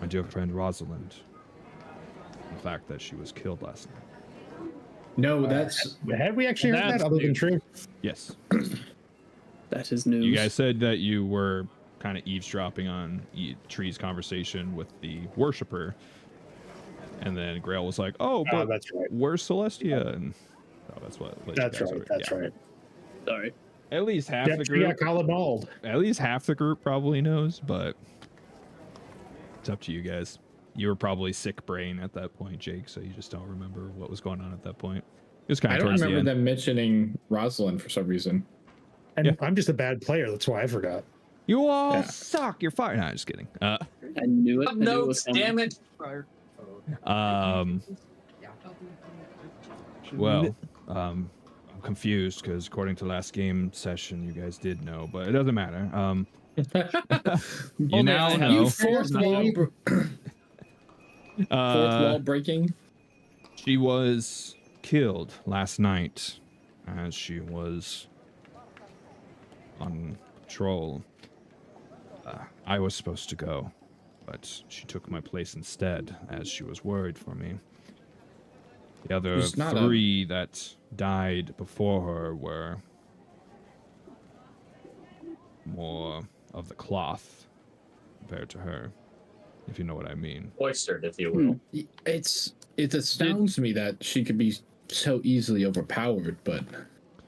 my dear friend Rosalind. The fact that she was killed last night. No, that's Have we actually heard That's that other than new. true? Yes. That is news. You guys said that you were kind of eavesdropping on Tree's conversation with the worshiper. And then Grail was like, oh, but that's right. where's Celestia? And that's what. That's right. That's right. Sorry. At least half the Yeah, group. call it bald. At least half the group probably knows, but it's up to you guys. You were probably sick brain at that point, Jake, so you just don't remember what was going on at that point. It was kind I of don't towards the remember end. them mentioning Rosalind for some reason. And Yeah. I'm just a bad player. That's why I forgot. You all Yeah. suck. You're fired. No, just kidding. I knew it. I knew it No, was coming. damn it. Well, I'm confused because according to last game session, you guys did know, but it doesn't matter. You now I have know. Fourth wall breaking. She was killed last night as she was on patrol. I was supposed to go, but she took my place instead as she was worried for me. The other It's not a- three that died before her were more of the cloth compared to her, if you know what I mean. Oystered, if you will. It astounds me that she could be so easily overpowered, but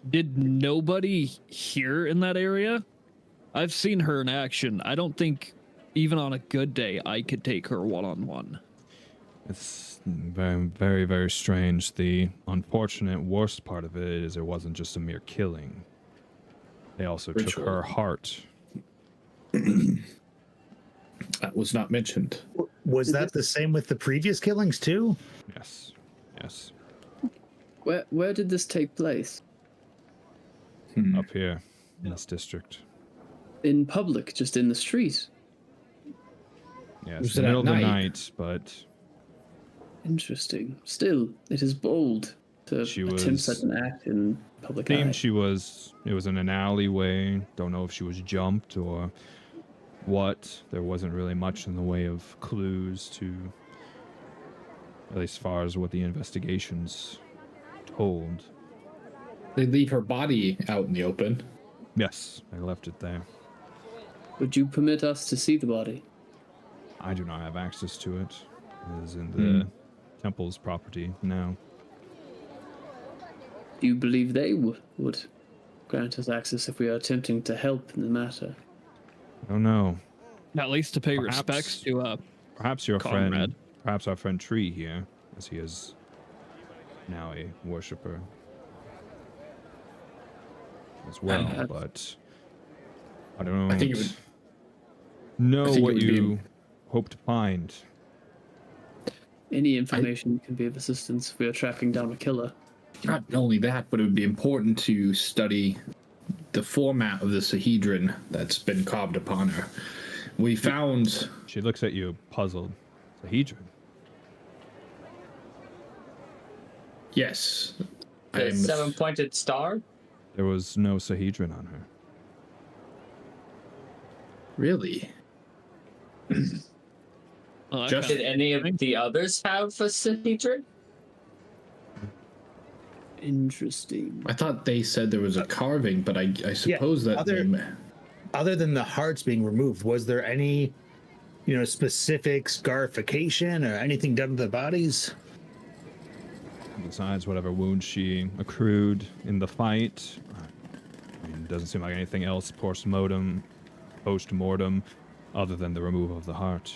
Did nobody here in that area? I've seen her in action. I don't think even on a good day I could take her one-on-one. It's very, very, very strange. The unfortunate worst part of it is it wasn't just a mere killing. They also took Ritual. her heart. that was not mentioned. Was that the same with the previous killings too? Yes. Yes. Where did this take place? Up here in this district. In public, just in the street. Yes. Was In the it middle of at the night? night, but Interesting. Still, it is bold to She attempt was- such an act in public eye. it was in an alleyway. Don't know if she was jumped or what. There wasn't really much in the way of clues to, at least as far as what the investigations told. They leave her body out in the open. Yes, I left it there. Would you permit us to see the body? I do not have access to it. It is in the temple's property now. Do you believe they would grant us access if we are attempting to help in the matter? I don't know. At least to pay Perhaps- respects to Perhaps your Comrade. friend, perhaps our friend Tree here, as he is now a worshipper as well, Uh, but I don't I think it would- know I think it what would be- you hope to find. Any information can be of assistance if we are tracking down a killer. Not only that, but it would be important to study the format of the Sahedron that's been carved upon her. We found She looks at you puzzled. Sahedron. yes. The I'm- seven-pointed star? There was no Sahedron on her. Really? Just- Did any of the others have a Sahedron? Interesting. I thought they said there was a carving, but I suppose that other- they- Other than the hearts being removed, was there any specific scarification or anything done to the bodies? Besides whatever wounds she accrued in the fight, I mean, it doesn't seem like anything else post-mortem, other than the removal of the heart.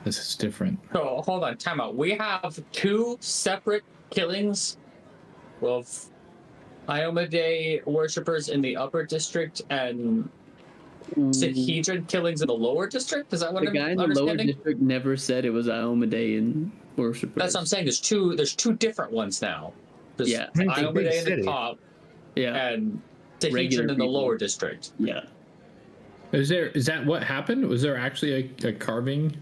This is different. So hold on, time out. We have 2 separate killings of Iomedae worshippers in the upper district and Sahedrin killings in the lower district. Is that what The I'm guy in the lower understanding? district never said it was Iomedaean worshippers. That's what I'm saying. There's two different ones now. There's Yeah. Iomedae in the top Yeah. and Regular Sahedrin in the people. lower district. Yeah. Is that what happened? Was there actually a carving?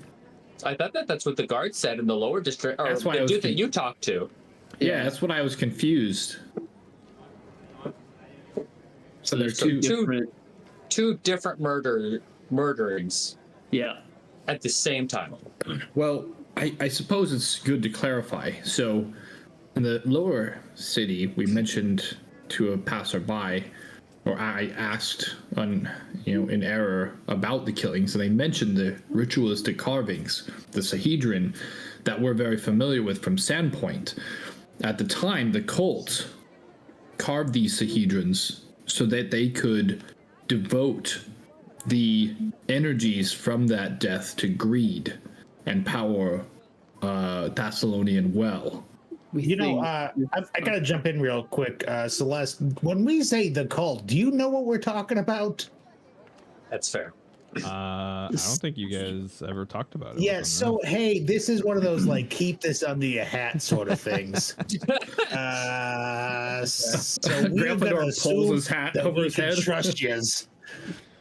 I thought that's what the guard said in the lower district, or That's why I the was dude that you talked to. Yeah, that's what I was confused. So there's two. Two different murderings Yeah. at the same time. Well, I suppose it's good to clarify. So, in the lower city, we mentioned to a passerby, or I asked in error about the killings, and they mentioned the ritualistic carvings, the Sahedrin, that we're very familiar with from Sandpoint. At the time, the cult carved these Sahedrins so that they could devote the energies from that death to greed and power Thessalonian well. I gotta jump in real quick, Celeste. When we say the cult, do you know what we're talking about? That's fair. I don't think you guys ever talked about it. Yeah, so hey, this is one of those like keep this under your hat sort of things. So we're Grandpa gonna pulls assume his hat that over we his can head. trust yous.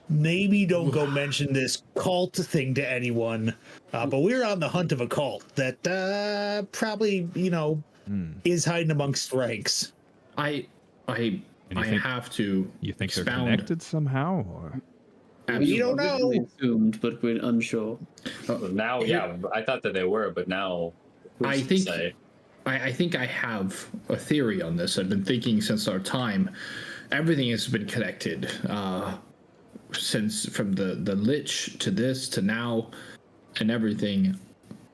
Maybe don't go mention this cult thing to anyone. But we're on the hunt of a cult that probably is hiding amongst ranks. I think- have to. You think they're expound. connected somehow? Or? We don't know. Originally assumed, but we're unsure. Now, yeah, I thought that they were, but now who's I to think say? I think I have a theory on this. I've been thinking since our time. Everything has been connected. Since from the Lich to this to now and everything.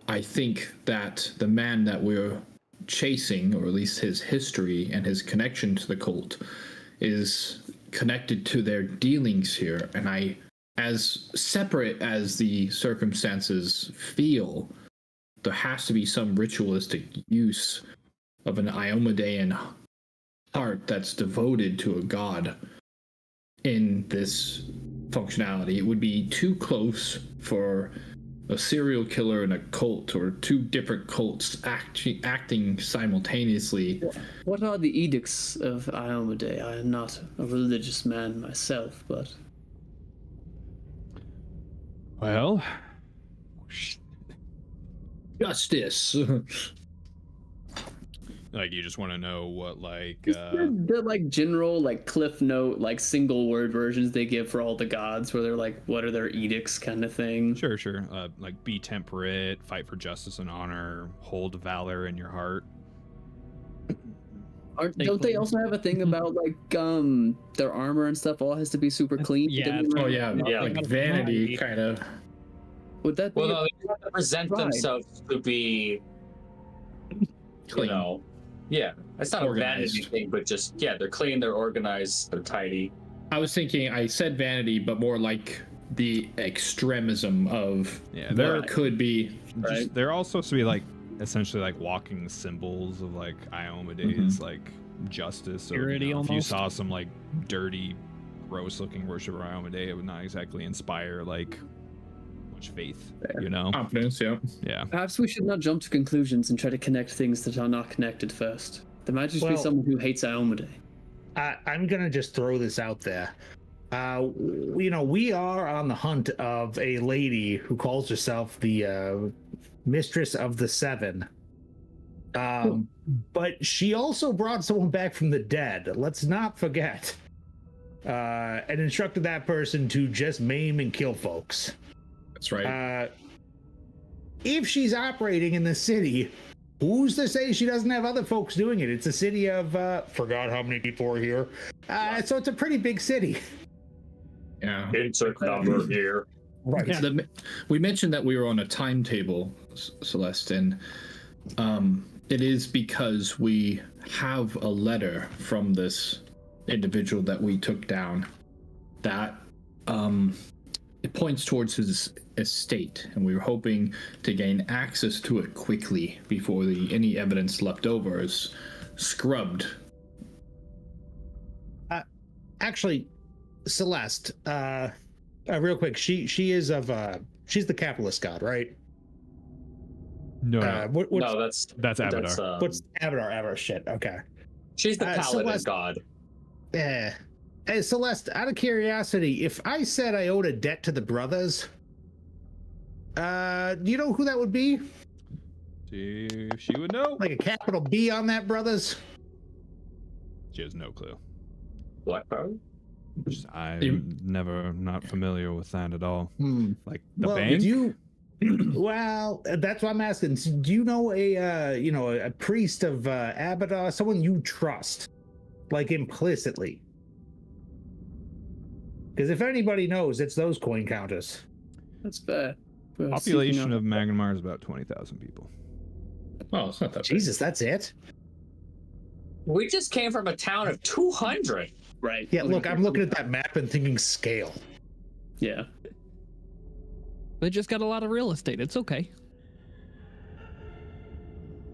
I think that the man that we're chasing, or at least his history and his connection to the cult, is connected to their dealings here. And as separate as the circumstances feel, there has to be some ritualistic use of an Iomedaean heart that's devoted to a god in this functionality. It would be too close for a serial killer and a cult, or 2 different cults acting simultaneously. What are the edicts of Iomedae? I am not a religious man myself, but Well, Justice. like you just want to know what the like general like cliff note like single word versions they give for all the gods, where they're like, what are their edicts kind of thing. Sure. Like be temperate, fight for justice and honor, hold valor in your heart. Don't they also have a thing about like their armor and stuff all has to be super clean? Yeah. Oh yeah, Yeah, like vanity kind of. Would that be Well, no, they have to present Right. themselves to be, Clean. yeah. It's not Organized. a vanity thing, but just they're clean, they're organized, they're tidy. I was thinking, I said vanity, but more like the extremism of Yeah, there they're- could be. Just, they're all supposed to be like essentially like walking symbols of like Iomedae's like justice. So, Purity if you almost. saw some like dirty, gross-looking worshiper Iomedae, it would not exactly inspire like much faith. Confidence, yeah. Yeah. Perhaps we should not jump to conclusions and try to connect things that are not connected first. There might just be Well- someone who hates Iomedae. I'm gonna just throw this out there. We are on the hunt of a lady who calls herself the Mistress of the Seven. But she also brought someone back from the dead. Let's not forget. And instructed that person to just maim and kill folks. That's right. If she's operating in the city, who's to say she doesn't have other folks doing it? It's a city of forgot how many people are here. So it's a pretty big city. Yeah. Insert number here. Right. Yeah. We mentioned that we were on a timetable, Celeste, and it is because we have a letter from this individual that we took down that it points towards his estate, and we were hoping to gain access to it quickly before any evidence left over is scrubbed. Actually, Celeste, real quick, she is of she's the capitalist god, right? No, No, that's Abadar. What's Abadar? Shit. Okay. she's the paladin Celeste- god. Yeah. Hey, Celeste, out of curiosity, if I said I owed a debt to the brothers, do you know who that would be? See if she would know. Like a capital B on that, brothers? She has no clue. What, bro? I'm not familiar with that at all. Like the Well, bank? do you? Well, that's what I'm asking. Do you know a priest of Abadar, someone you trust, like implicitly? Because if anybody knows, it's those coin counters. That's fair. We're Population seeking out- of Magnimar is about 20,000 people. Oh, it's not that bad. Jesus, that's it. We just came from a town of 200. Right. Yeah, look, I'm looking at that map and thinking scale. Yeah. They just got a lot of real estate. It's okay.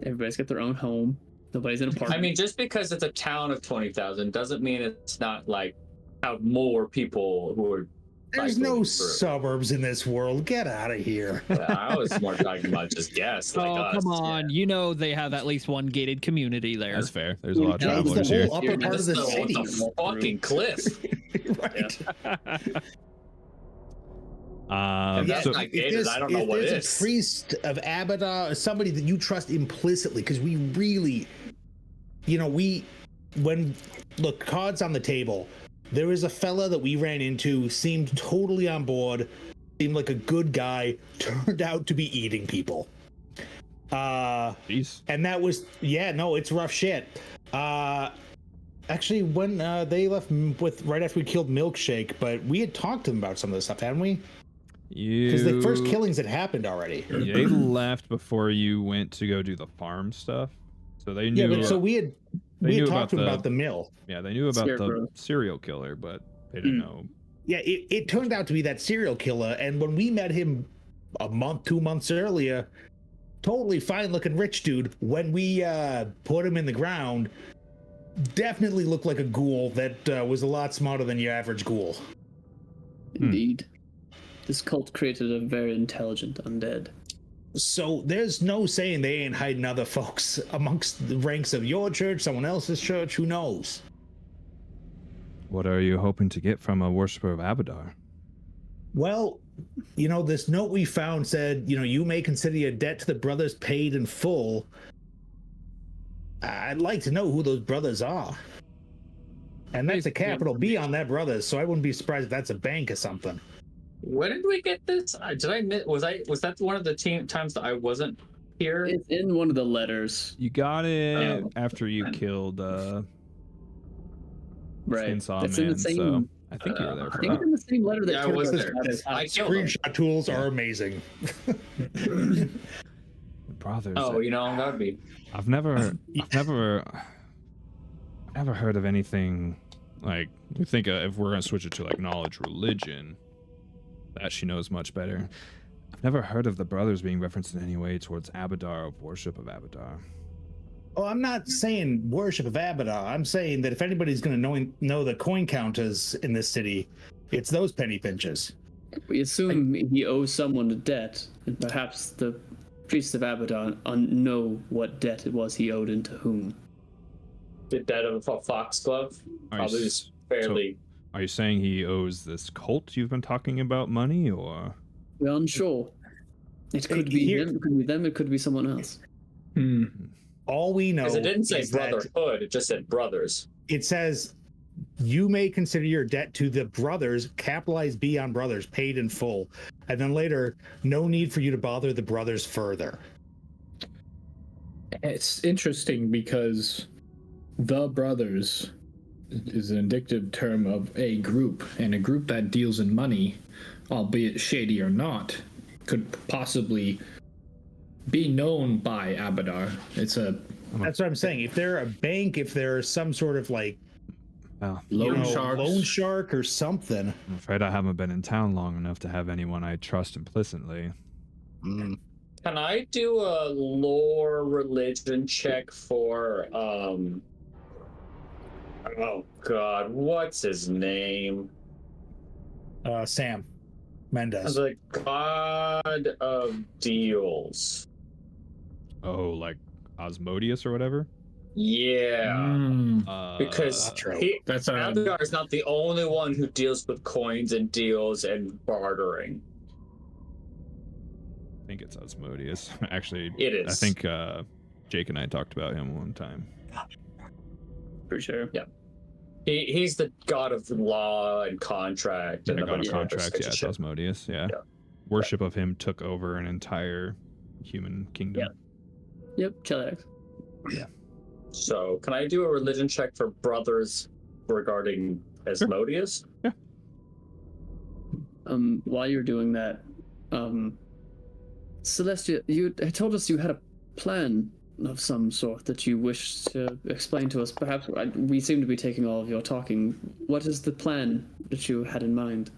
Everybody's got their own home. Nobody's in an apartment. I mean, just because it's a town of 20,000 doesn't mean it's not like have more people who are. There's cycling no through. suburbs in this world. Get out of here. I was more talking about just guests. Like Oh, us. come on. You know they have at least one gated community there. That's fair. There's a lot of Yeah, it's travelers the here. whole upper Dude, part of the this is city. the fucking cliff. Right. That's So, not gated. I don't know what there's is. a priest of Abadar, somebody that you trust implicitly, because we really, look, cards on the table. There was a fella that we ran into, seemed totally on board, seemed like a good guy, turned out to be eating people. jeez. And that was, it's rough shit. Actually, when they left right after we killed Milkshake, but we had talked to them about some of this stuff, hadn't we? Because the first killings had happened already. They left before you went to go do the farm stuff, so they knew. Yeah, but so we had talked to them about the mill. Yeah, they knew about Scarecrow. the serial killer, but they didn't know. Yeah, it turned out to be that serial killer, and when we met him a month, 2 months earlier, totally fine looking rich dude. When we put him in the ground, definitely looked like a ghoul that was a lot smarter than your average ghoul. Indeed. This cult created a very intelligent undead. So there's no saying they ain't hiding other folks amongst the ranks of your church, someone else's church, who knows? What are you hoping to get from a worshiper of Abadar? Well, this note we found said, you may consider your debt to the brothers paid in full. I'd like to know who those brothers are. And that's a capital B on that brothers, so I wouldn't be surprised if that's a bank or something. When did we get this? Did I miss? Was that one of the times that I wasn't here? It's in one of the letters. You got it Oh. after you killed Right. Chainsaw It's in Man, the same. so I think you were there I for think that. it's in the same letter that Yeah, I told was us there. about his I house. killed him. Screenshot tools are amazing. Brothers. Oh, that would be. I've never heard of anything like. We think if we're gonna switch it to like knowledge religion, that she knows much better. I've never heard of the brothers being referenced in any way towards Abadar or worship of Abadar. Oh, I'm not saying worship of Abadar. I'm saying that if anybody's going to know the coin counters in this city, it's those penny pinchers. We assume he owes someone a debt, and perhaps the priests of Abaddon know what debt it was he owed and to whom. The debt of a foxglove. Are Probably you, just fairly. are you saying he owes this cult you've been talking about money, or? We're unsure. It could be Here- them, it could be them, it could be someone else. All we know Because it didn't say is that brotherhood, it just said brothers. it says you may consider your debt to the brothers, capitalized B on brothers, paid in full. And then later, no need for you to bother the brothers further. It's interesting because the brothers is an indicative term of a group, and a group that deals in money albeit shady or not, could possibly be known by Abadar. That's what I'm saying. If they're a bank, if they're some sort of like loan shark or something. I'm afraid I haven't been in town long enough to have anyone I trust implicitly. Can I do a lore religion check for oh god, what's his name? Sam Mendes. The god of deals. Oh, like Osmodius or whatever? Yeah. Because that's Abadar is not the only one who deals with coins and deals and bartering. I think it's Osmodius. Actually, it is. I think Jake and I talked about him one time. For sure. Yeah. He's the god of law and contract. And the god of contracts, yeah, it's shit. Osmodius, yeah. Worship of him took over an entire human kingdom. Yep, Chelax. Yeah. So, can I do a religion check for brothers regarding Asmodeus? Yeah. While you're doing that, Celestia, you told us you had a plan of some sort that you wished to explain to us. Perhaps we seem to be taking all of your talking. What is the plan that you had in mind?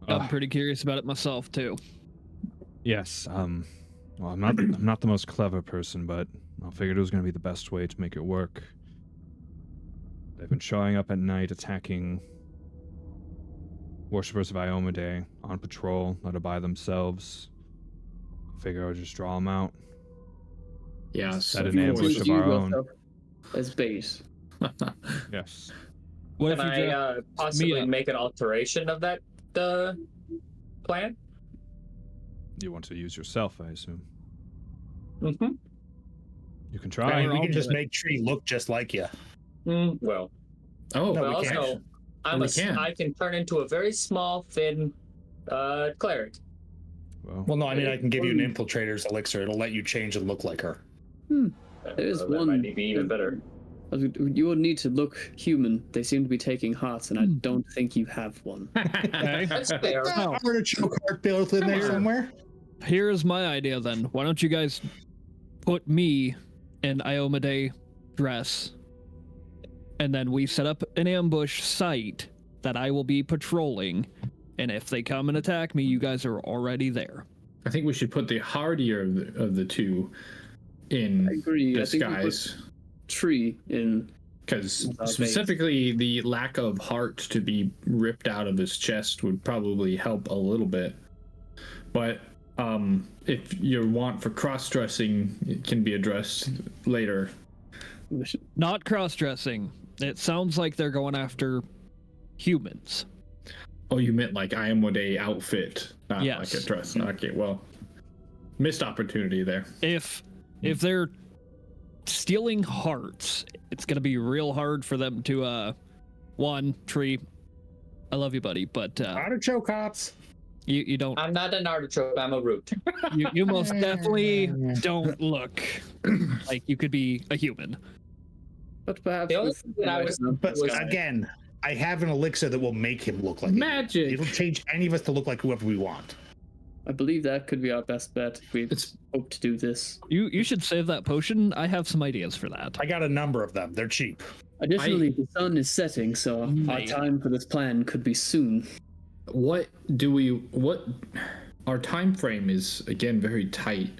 I'm pretty curious about it myself too. Yes. Well, I'm not the most clever person, but I figured it was going to be the best way to make it work. They've been showing up at night, attacking worshippers of Iomade on patrol, not by themselves. I figure I'll just draw them out. Yeah, set an ambush of our own. As bait. Yes. Can I possibly make an alteration of that plan? You want to use yourself, I assume. Mm-hmm. You can try. We can just make Tree look just like you. Well. Oh, but no, also, I can turn into a very small, thin cleric. Well, no, I mean, I can give you an infiltrator's elixir. It'll let you change and look like her. There's one. That might be even better. You will need to look human. They seem to be taking hearts, and I don't think you have one. Okay. That's fair. Artichoke heart built in there somewhere. Here's my idea then. Why don't you guys put me in Iomade dress, and then we set up an ambush site that I will be patrolling, and if they come and attack me, you guys are already there. I think we should put the hardier of the two in disguise. Tree in, because specifically the lack of heart to be ripped out of his chest would probably help a little bit. But if your want for cross-dressing, it can be addressed later. Not cross-dressing. It sounds like they're going after humans. Oh, you meant like Iomade outfit, not like a dress. Okay, well, missed opportunity there. If they're stealing hearts, it's gonna be real hard for them to Tree, I love you, buddy, but artichoke cops. You don't. I'm not an artichoke, I'm a root. You most definitely don't look like you could be a human. But perhaps the only thing that I was again, I have an elixir that will make him look like magic. It'll change any of us to look like whoever we want. I believe that could be our best bet if we hope to do this. You should save that potion. I have some ideas for that. I got a number of them. They're cheap. Additionally, the sun is setting, so our time for this plan could be soon. Our time frame is again very tight.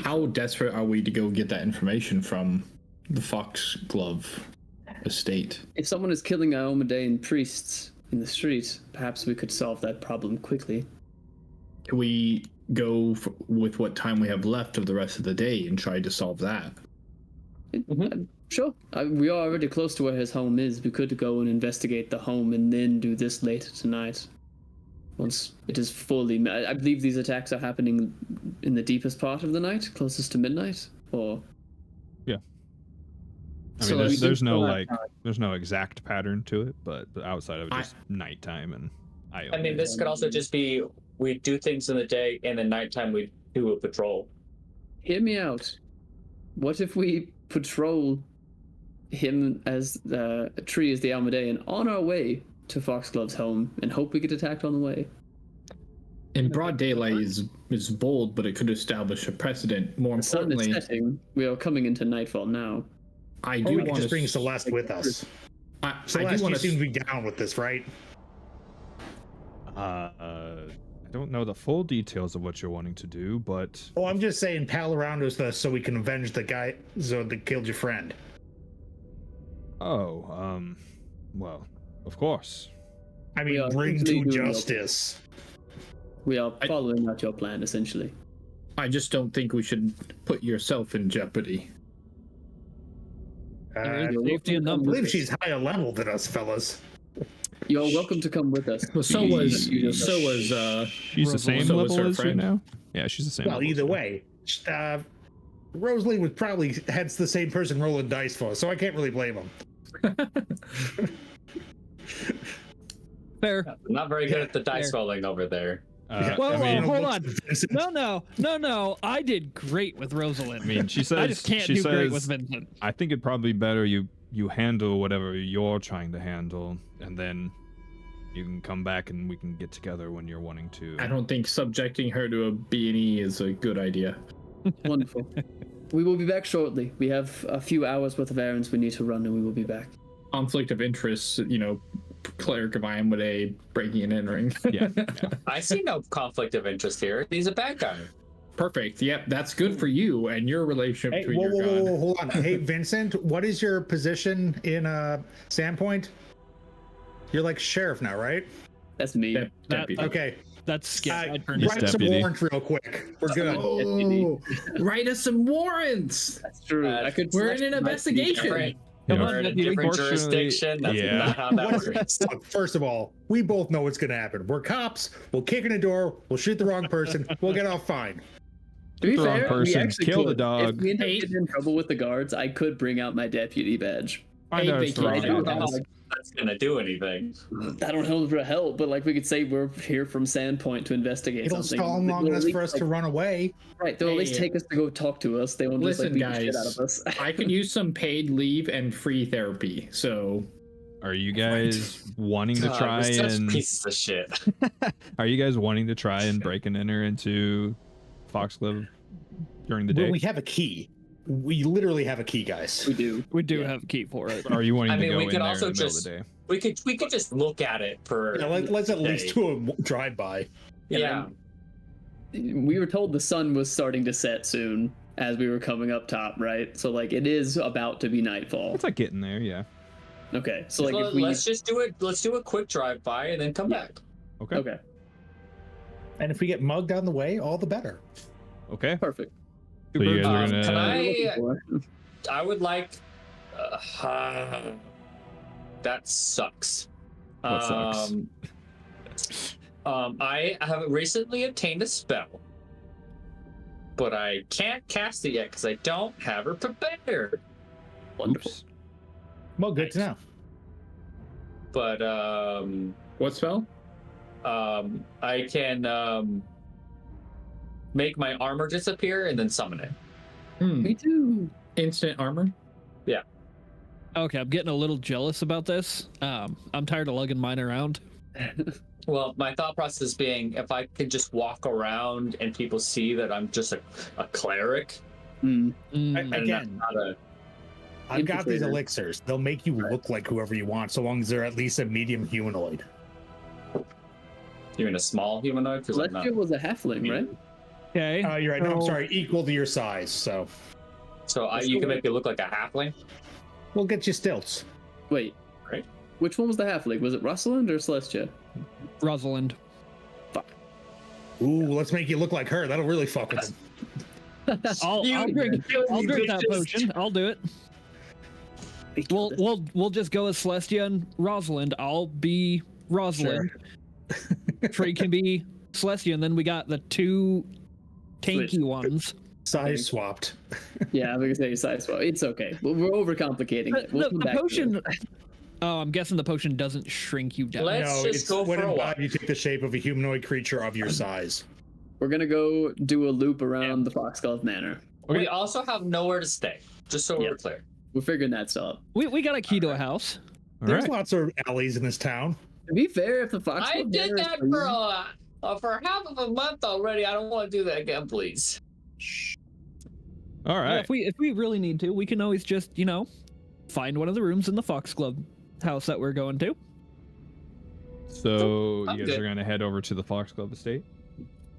How desperate are we to go get that information from the Foxglove estate? If someone is killing Iomadean priests in the street, perhaps we could solve that problem quickly. Can we go with what time we have left of the rest of the day and try to solve that? Sure. We are already close to where his home is. We could go and investigate the home and then do this later tonight. Once it is fully... I believe these attacks are happening in the deepest part of the night, closest to midnight, or... Yeah. I mean, there's no exact pattern to it, but outside of just nighttime and I mean, this could also just be we do things in the day, and then nighttime we do a patrol. Hear me out. What if we patrol him as a Tree as the Almadean on our way to Foxglove's home and hope we get attacked on the way? In broad daylight is bold, but it could establish a precedent. More The sun is importantly, setting. We are coming into nightfall now. I Or do we could want just to bring Celeste with us. I Celeste, do want you seem to to. be down with this, right? I don't know the full details of what you're wanting to do, but Oh, I'm just saying, pal around with us so we can avenge the guy that killed your friend. well, of course. I We mean, are bring simply to doing justice. We are following out your plan, essentially. I just don't think we should put yourself in jeopardy. There I is safety in numbers. believe she's higher level than us, fellas. You're welcome to come with us. Well, so was She's the same so was level her as you friend. now? Yeah, she's the same Well, level. either as you. way, Rosalie was probably hence the same person rolling dice for, so I can't really blame him. Fair. Not very good at the dice rolling over there. Whoa, I mean, hold on. No. I did great with Rosalind. I mean, she says I just can't she do great says, with Vincent. I think it'd probably be better you handle whatever you're trying to handle, and then you can come back and we can get together when you're wanting to. I don't think subjecting her to a B&E is a good idea. Wonderful. We will be back shortly. We have a few hours worth of errands we need to run, and we will be back. Conflict of interest, cleric of IMWA breaking and entering. Yeah. I see no conflict of interest here. He's a bad guy. Perfect. Yep, that's good for you and your relationship Hey, between your god. whoa, hold on. Hey, Vincent, what is your position in Sandpoint? You're like sheriff now, right? That's me. Deputy. Okay. That's Skip. I turned Yes, Write some deputy. warrants real quick. We're good. Oh, write us some warrants. That's true. I could. We're in an investigation. Different, You know, we're in a deputy. different Fortunately, jurisdiction. That's yeah. not how that works. Look, first of all, we both know what's going to happen. We're cops. We'll kick in the door. We'll shoot the wrong person. We'll get off fine. To be the wrong fair, person, we actually kill the could. dog. If we end up getting in trouble with the guards, I could bring out my deputy badge. Find out it's the Hey, wrong Vicky, guy. That's gonna do anything. I don't know for help, but like we could say we're here from Sandpoint to investigate It'll something. stall them long They'll at enough least, for us to run away. Right, they'll at least Hey. take us to go talk to us. They won't just Listen, like beat the shit out guys, of us. I could use some paid leave and free therapy. So Are you guys wanting to God, try we're such and pieces of shit. are you guys wanting to try and break and enter into Foxglove during the day? Well, we have a key. We literally have a key, guys. We do. We do Yeah. have a key for it. Or are you wanting I to mean, go we in could there also in the middle just- of the day? We could just look at it for. Yeah, let's at least day. do a drive-by. Yeah. We were told the sun was starting to set soon as we were coming up top, right? So like it is about to be nightfall. It's like getting there, yeah. Okay, so like So if we let's just do it. Let's do a quick drive by and then come back. Okay. okay, And if we get mugged on the way, all the better. Okay. perfect. So you guys are gonna Can I would like. That sucks. What sucks? I have recently obtained a spell, but I can't cast it yet because I don't have her prepared. Wonderful. Oops. Well, good to know. But what spell? I can make my armor disappear and then summon it. Me too. Instant armor. Okay, I'm getting a little jealous about this. I'm tired of lugging mine around. Well, my thought process being, if I could just walk around and people see that I'm just a cleric, Mm. and Again, not a, I've got these infiltrator. elixirs. They'll make you look like whoever you want, so long as they're at least a medium humanoid. even a small humanoid, because I'm not. Celestia was a halfling, right? Okay. You're right. No, I'm so- sorry. Equal to your size. So So you can make me look like a halfling. we'll get you stilts. Wait. Right. Which one was the halfling? Was it Rosalind or Celestia? Rosalind. Ooh, let's make you look like her. That'll really fuck with them. I'll drink that potion. I'll do it. We'll just go as Celestia and Rosalind. I'll be Rosalind. Trey can be Celestia, and then we got the two tanky Switch. ones. Size swapped. Yeah, I'm gonna say size swap. It's okay. We're overcomplicating it. We'll come The back to potion. it. Oh, I'm guessing the potion doesn't shrink you down. Let's No, just it's go when for a in walk. you take the shape of a humanoid creature of your size. We're gonna go do a loop around the Foxglove Manor. We also have nowhere to stay, just so we're clear. We're figuring that stuff. We got a key to a house. All There's right. lots of alleys in this town. To be fair, if the Foxglove I did Manor is that clean- for For half of a month already. I don't want to do that again, please. All Yeah, right. if we really need to, we can always just, you know, find one of the rooms in the Foxglove house that we're going to. So I'm you guys good. are going to head over to the Foxglove estate?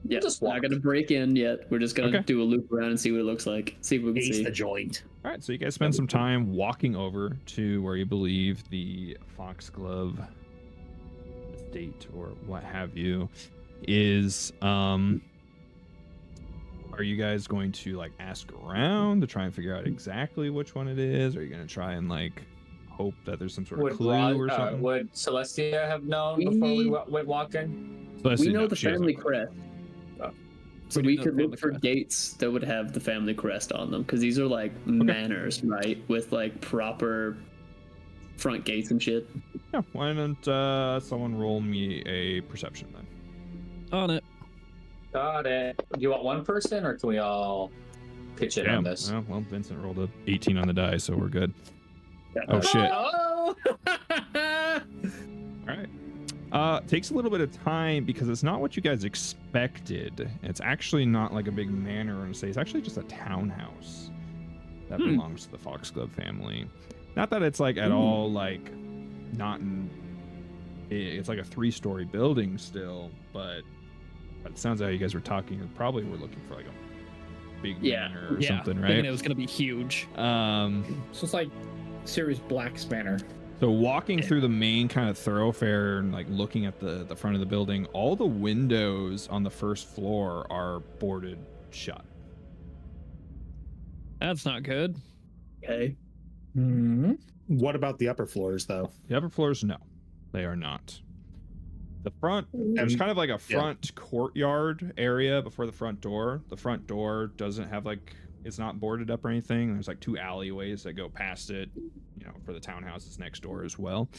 Yeah, Just we're walk. not gonna break in yet. We're just gonna Okay. do a loop around and see what it looks like. See if we can Ace see. the joint. All right, so you guys spend some time walking over to where you believe the Foxglove estate or what have you is. Are you guys going to like ask around to try and figure out exactly which one it is? Or are you going to try and like hope that there's some sort of clue or something? Would Celestia have known before we went walking? Celestia, We know no, the she doesn't family have a clue. crest. So We we do know could the look family for crest. gates that would have the family crest on them, because these are like manors, right? With like proper front gates and shit. Yeah, why don't someone roll me a perception then? On it. Got it. Do you want one person, or can we all pitch in on this? Well, Vincent rolled a 18 on the die, so we're good. Yeah. Oh shit. Oh! All right. Takes a little bit of time because it's not what you guys expected. It's actually not like a big manor or say. It's actually just a townhouse that belongs to the Foxglove family. Not that it's like at all like not in. It's like a 3-story building still, but it sounds like you guys were talking. Probably were looking for like a big manor or something, Thinking right? it was gonna be huge. So it's like Sirius Black's manor. So walking through the main kind of thoroughfare and like looking at the front of the building, all the windows on the first floor are boarded shut. That's not good. Okay. What about the upper floors, though? The upper floors, no, they are not. The front, there's kind of like a front courtyard area before the front door. The front door doesn't have like, it's not boarded up or anything. There's like 2 alleyways that go past it, you know, for the townhouses next door as well.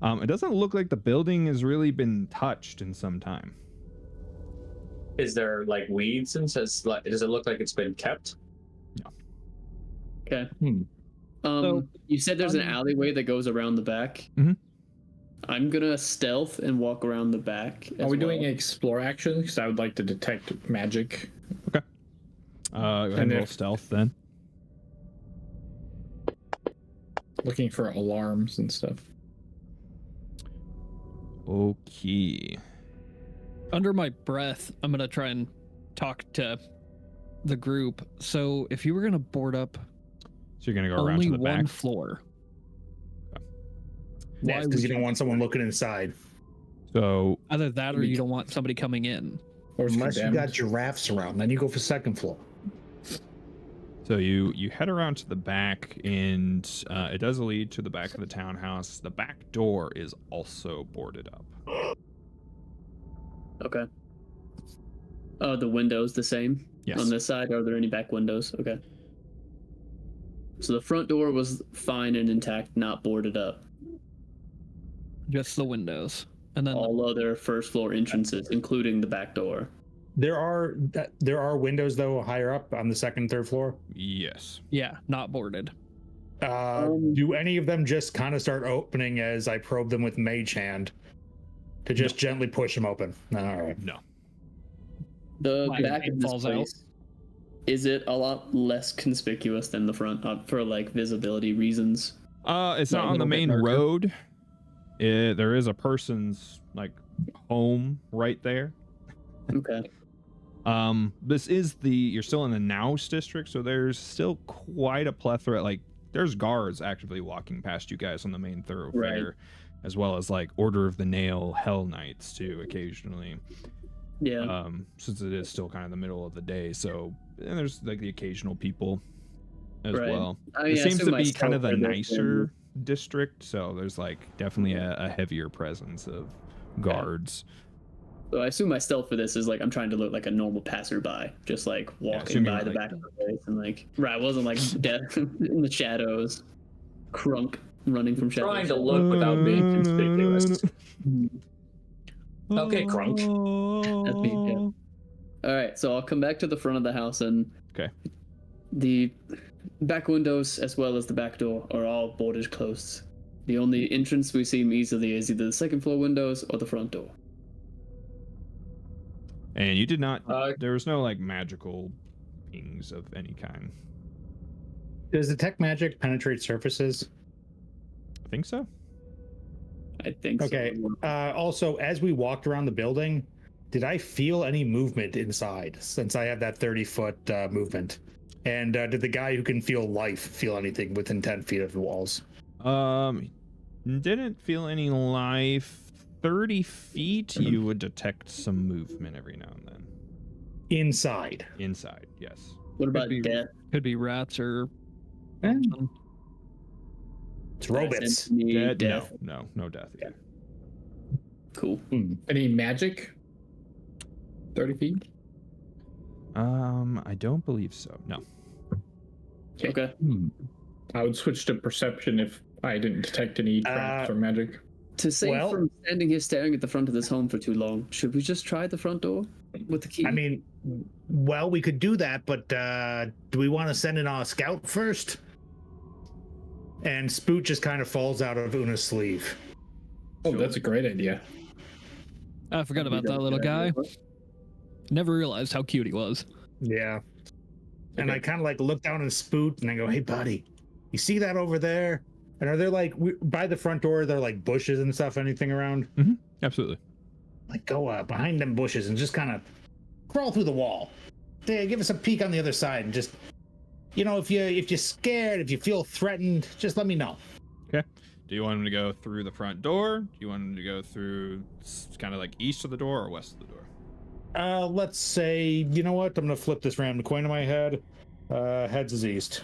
It doesn't look like the building has really been touched in some time. Is there like weeds and does it look like it's been kept? Okay. So, you said there's an alleyway that goes around the back. Mhm. I'm gonna stealth and walk around the back. Are we doing an explore action? Because I would like to detect magic. Go ahead and roll stealth then. Looking for alarms and stuff. Okay. under my breath, I'm gonna try and talk to the group. So if you were gonna board up So you're gonna go around only to the one back. floor, Yeah, because you don't want someone looking inside. So either that or you don't want somebody coming in. Or it's Unless you condemned. got giraffes around, then you go for second floor. you head around to the back, and it does lead to the back of the townhouse. The back door is also boarded up. Okay. Oh, the windows the same? Yes. On this side, are there any back windows? Okay. So the front door was fine and intact, not boarded up. Just the windows. And then All other first floor entrances, including the back door. There are windows though higher up on the second and third floor. Yes. yeah, not boarded. Do any of them just kind of start opening as I probe them with Mage Hand to just gently push them open? All right. No. The My back brain of this falls out. place, is it a lot less conspicuous than the front for like visibility reasons? It's Like not a on the little bit main darker. road. There is a person's like home right there. Okay. This is you're still in the Naus district, so there's still quite a plethora. Like there's guards actively walking past you guys on the main thoroughfare, as well as like Order of the Nail Hell Knights too occasionally. Yeah. Since it is still kind of the middle of the day, so and there's like the occasional people as Right. well. I It seems assume to I be kind of the stealth right there. nicer district, so there's like definitely a heavier presence of guards. So I assume my stealth for this is like I'm trying to look like a normal passerby, just like walking assuming by you're, the like- back of the place and like I wasn't like dead in the shadows, crunk running from shadows. Trying to look without being conspicuous. Okay, Crunk. That's me, yeah. All right, so I'll come back to the front of the house, and Okay. the back windows as well as the back door are all boarded closed. The only entrance we see easily is either the second floor windows or the front door. And you did not. Uh, There was no like magical pings of any kind. Does detect magic penetrate surfaces? I think so. I think Okay. so. Also, as we walked around the building, did I feel any movement inside since I have that 30-foot movement? And did the guy who can feel life feel anything within 10 feet of the walls? Didn't feel any life. 30 feet, you would detect some movement every now and then. Inside. Inside, yes. What about be- death? Could be rats or It's robots. Dead? Death. No death. Yeah. Cool. Any magic? 30 feet? I don't believe so. No. Okay. I would switch to perception if I didn't detect any traps or magic. To save Well- from standing here staring at the front of this home for too long, should we just try the front door with the key? I mean, well, we could do that, but do we want to send in our scout first? And Spoot just kind of falls out of Una's sleeve. Oh, that's a great idea. I forgot about that little guy. Never realized how cute he was. Yeah. And I kind of like look down at Spoot and I go, hey, buddy, you see that over there? And are there like, by the front door, there are like bushes and stuff, anything around? Absolutely. Like go behind them bushes and just kind of crawl through the wall. Yeah, give us a peek on the other side and just, you know, if you're scared, if you feel threatened, just let me know. Okay. Do you want him to go through the front door? Do you want him to go through kind of like east of the door or west of the door? Let's say, you know what? I'm gonna flip this random coin in my head. Heads is east.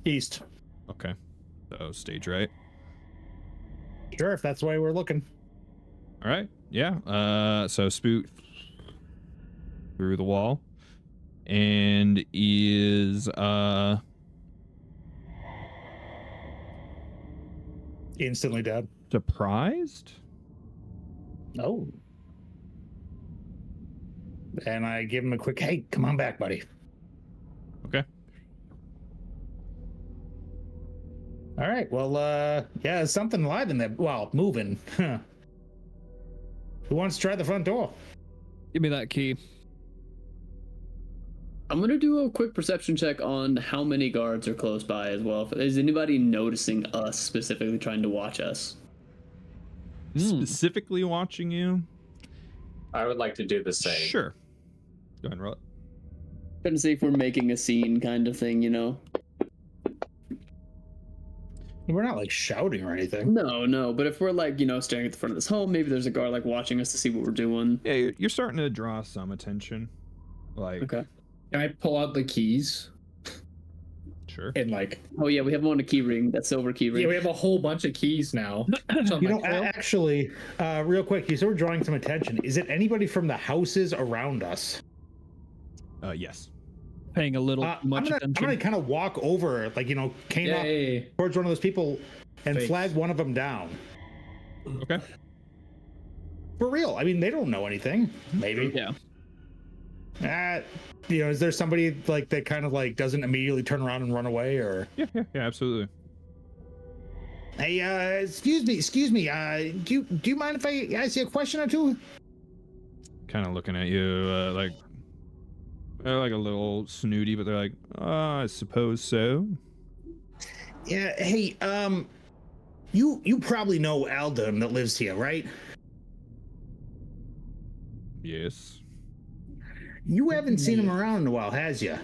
East. Okay. So stage right. Sure, if that's the way we're looking. All right. Yeah. So Spoot through the wall and is Instantly dead. surprised. Oh. And I give him a quick, hey, come on back, buddy. Okay. All right. Well, yeah, there's something alive in there. Well, moving. Huh. Who wants to try the front door? Give me that key. I'm gonna do a quick perception check on how many guards are close by as well. Is anybody noticing us specifically trying to watch us? Specifically watching you. I would like to do the same. Sure. Go ahead and roll it. Trying to see if we're making a scene kind of thing, you know? We're not like shouting or anything. No, but if we're like, you know, staring at the front of this home, maybe there's a guard like watching us to see what we're doing. Yeah, you're starting to draw some attention. Like, Okay. Can I pull out the keys sure. and like? Oh yeah, we have them on a key ring, that silver key ring. Yeah, we have a whole bunch of keys now. So I'm You know, like, well, actually, real quick, you sort of drawing some attention. Is it anybody from the houses around us? Yes. Paying a little much I'm attention. gonna kind of walk over, like, you know, cane up yay. towards one of those people and Thanks. flag one of them down. Okay. For real. I mean, they don't know anything. Maybe. Yeah. You know, is there somebody like that kind of like doesn't immediately turn around and run away, or? Yeah, absolutely. Hey, excuse me. Do you mind if I ask you a question or two? Kind of looking at you, like they're like a little snooty, but they're like, I suppose so. Yeah. Hey, you probably know Aldon that lives here, right? Yes. You haven't seen him around in a while, has you?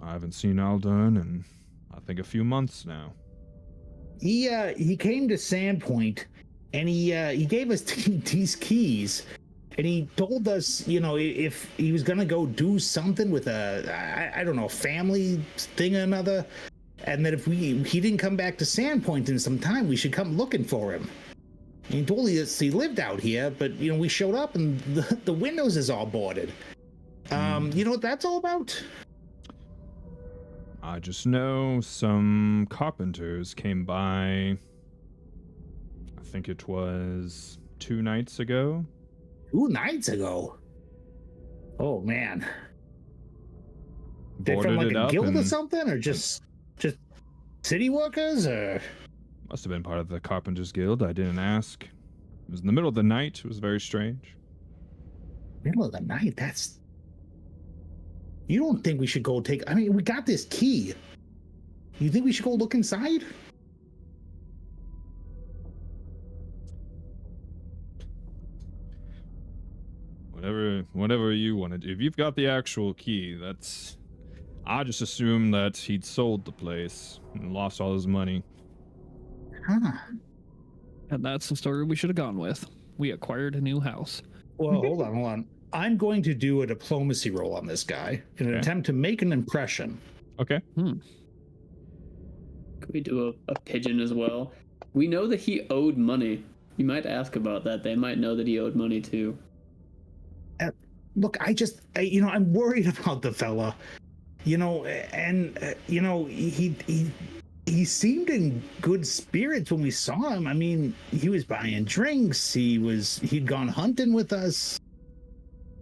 I haven't seen Aldon in, I think, a few months now. He came to Sandpoint, and he gave us these keys, and he told us, you know, if he was gonna go do something with I don't know, family thing or another, and that if he didn't come back to Sandpoint in some time, we should come looking for him. And he told us he lived out here, but you know, we showed up and the windows is all boarded. You know what that's all about? I just know some carpenters came by, I think it was 2 nights ago. 2 nights ago. Oh man. They from Boarded like it a up guild or and something, or just city workers, or? must have been part of the Carpenters Guild. I didn't ask. It was in the middle of the night. It was very strange. Middle of the night. That's. You don't think we should go take? I mean, we got this key. You think we should go look inside? Whatever you want to do. If you've got the actual key, that's. I just assumed that he'd sold the place and lost all his money. Huh. And that's the story we should have gone with. We acquired a new house. Well, hold on. I'm going to do a diplomacy roll on this guy in an attempt to make an impression. Okay. Could we do a pigeon as well? We know that he owed money. You might ask about that. They might know that he owed money too. Look, I'm worried about the fella, and he seemed in good spirits when we saw him. I mean, he was buying drinks. He'd gone hunting with us.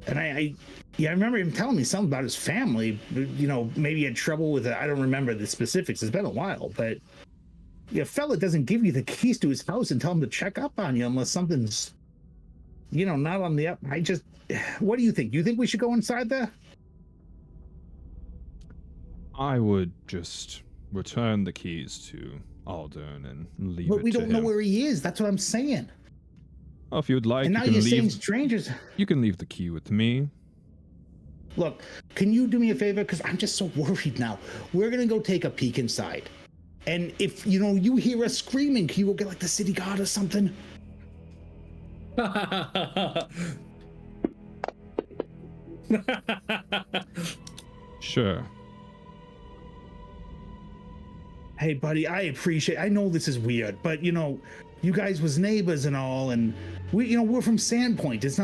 And I remember him telling me something about his family, maybe he had trouble with it. I don't remember the specifics. It's been a while, but a fella doesn't give you the keys to his house and tell him to check up on you unless something's, not on the up. What do you think? You think we should go inside there? I would just return the keys to Alden and leave it to him. But we don't know where he is. That's what I'm saying. Oh, if you would like, And now you you're can saying leave. strangers. You can leave the key with me. Look, can you do me a favor? Because I'm just so worried now. We're gonna go take a peek inside, and if you hear us screaming, can you go get like the city guard or something? Sure. Hey, buddy, I know this is weird, but you guys was neighbors and all, and we're from Sandpoint. It's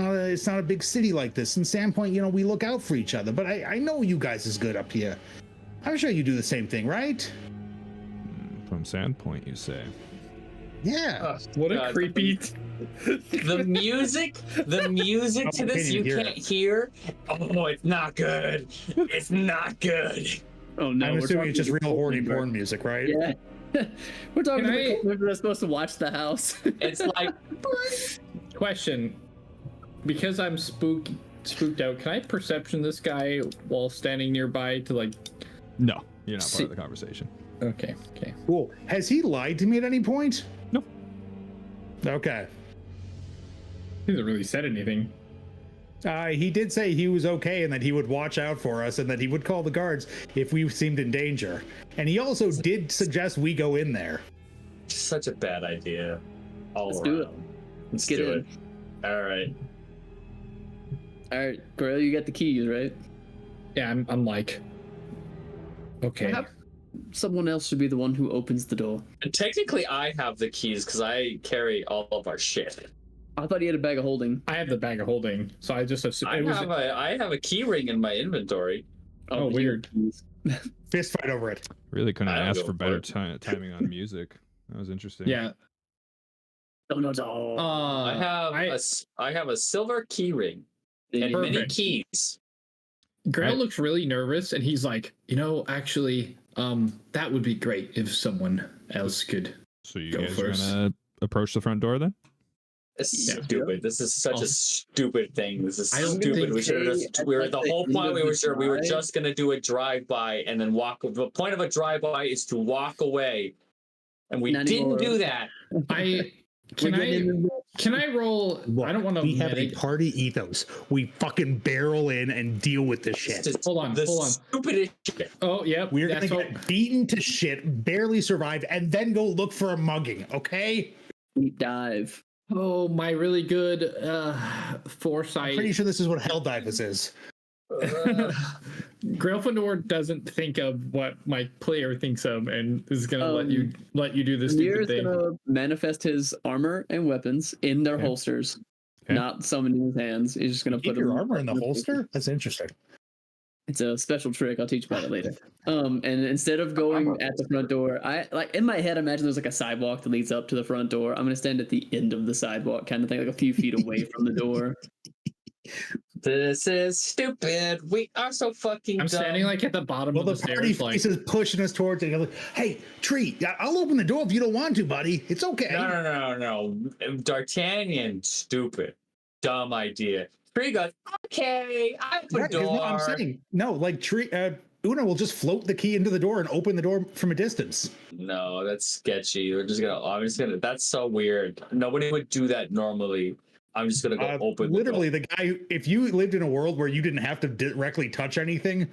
not a big city like this. In Sandpoint, we look out for each other. But I know you guys is good up here. I'm sure you do the same thing, right? From Sandpoint, you say? Yeah. What a God. creepy. The music to this you can't hear. Oh, it's not good. It's not good. Oh no! I'm we're assuming it's just talking real to horny Goldberg. porn music, right? Yeah. We're talking Can to I- the cult member that's supposed to watch the house. It's like Question. Because I'm spooked out, can I perception this guy while standing nearby to like... No, you're not part See- of the conversation. Okay. Cool. Has he lied to me at any point? No. Okay. He hasn't really said anything. He did say he was okay and that he would watch out for us and that he would call the guards if we seemed in danger. And he also did suggest we go in there. such a bad idea. Let's do it. Let's get do in. it. All right. All right, Gorilla, you got the keys, right? Yeah, I'm like... Okay. Perhaps someone else should be the one who opens the door. And technically, I have the keys because I carry all of our shit. I thought he had a bag of holding. I have the bag of holding, so I just assume I have a key ring in my inventory. Oh, but you weird. have keys. Fist fight over it. Really couldn't I don't ask go for for better it. timing on music. That was interesting. Yeah. No. I have a silver key ring and many Perfect. keys. Grail Right. looks really nervous, and he's like, actually, that would be great if someone else could. So you Go guys first. are gonna approach the front door then? This is Yeah. stupid. This is such a stupid thing. This is I don't stupid. think We should have just. We were the whole point. We were drive. just gonna do a drive by and then walk. The point of a drive by is to walk away, and we Not didn't anymore. do that. Can I roll? Look, I don't want to. we have a party ethos. We fucking barrel in and deal with this It's shit. just Hold on, the hold on. stupidest shit. Oh, yeah. We're that's gonna all- get beaten to shit, barely survive, and then go look for a mugging, okay? Deep dive. Oh, my really good foresight. Pretty sure this is what Helldivers is. Gryffindor doesn't think of what my player thinks of, and is gonna let you do this Lear's stupid thing. gonna manifest his armor and weapons in their Okay. holsters, Okay. not summoning his hands. He's just gonna Keep put your them armor in the holster? That's interesting. It's a special trick. I'll teach you about it later. And instead of going at the front door, I like in my head imagine there's like a sidewalk that leads up to the front door. I'm gonna stand at the end of the sidewalk, kind of thing, like a few feet away from the door. This is stupid. We are so fucking I'm dumb. standing like at the bottom Well, of the the party stairs, like face is pushing us towards it. You're like, hey, Tree, I'll open the door if you don't want to, buddy. It's okay. No. D'Artagnan, stupid. Dumb idea. Tree goes, okay, I open Right, 'cause door. no, I'm saying no. Like Una will just float the key into the door and open the door from a distance. No, that's sketchy. I'm just gonna. That's so weird. Nobody would do that normally. I'm just gonna go open. Literally, the guy. If you lived in a world where you didn't have to directly touch anything,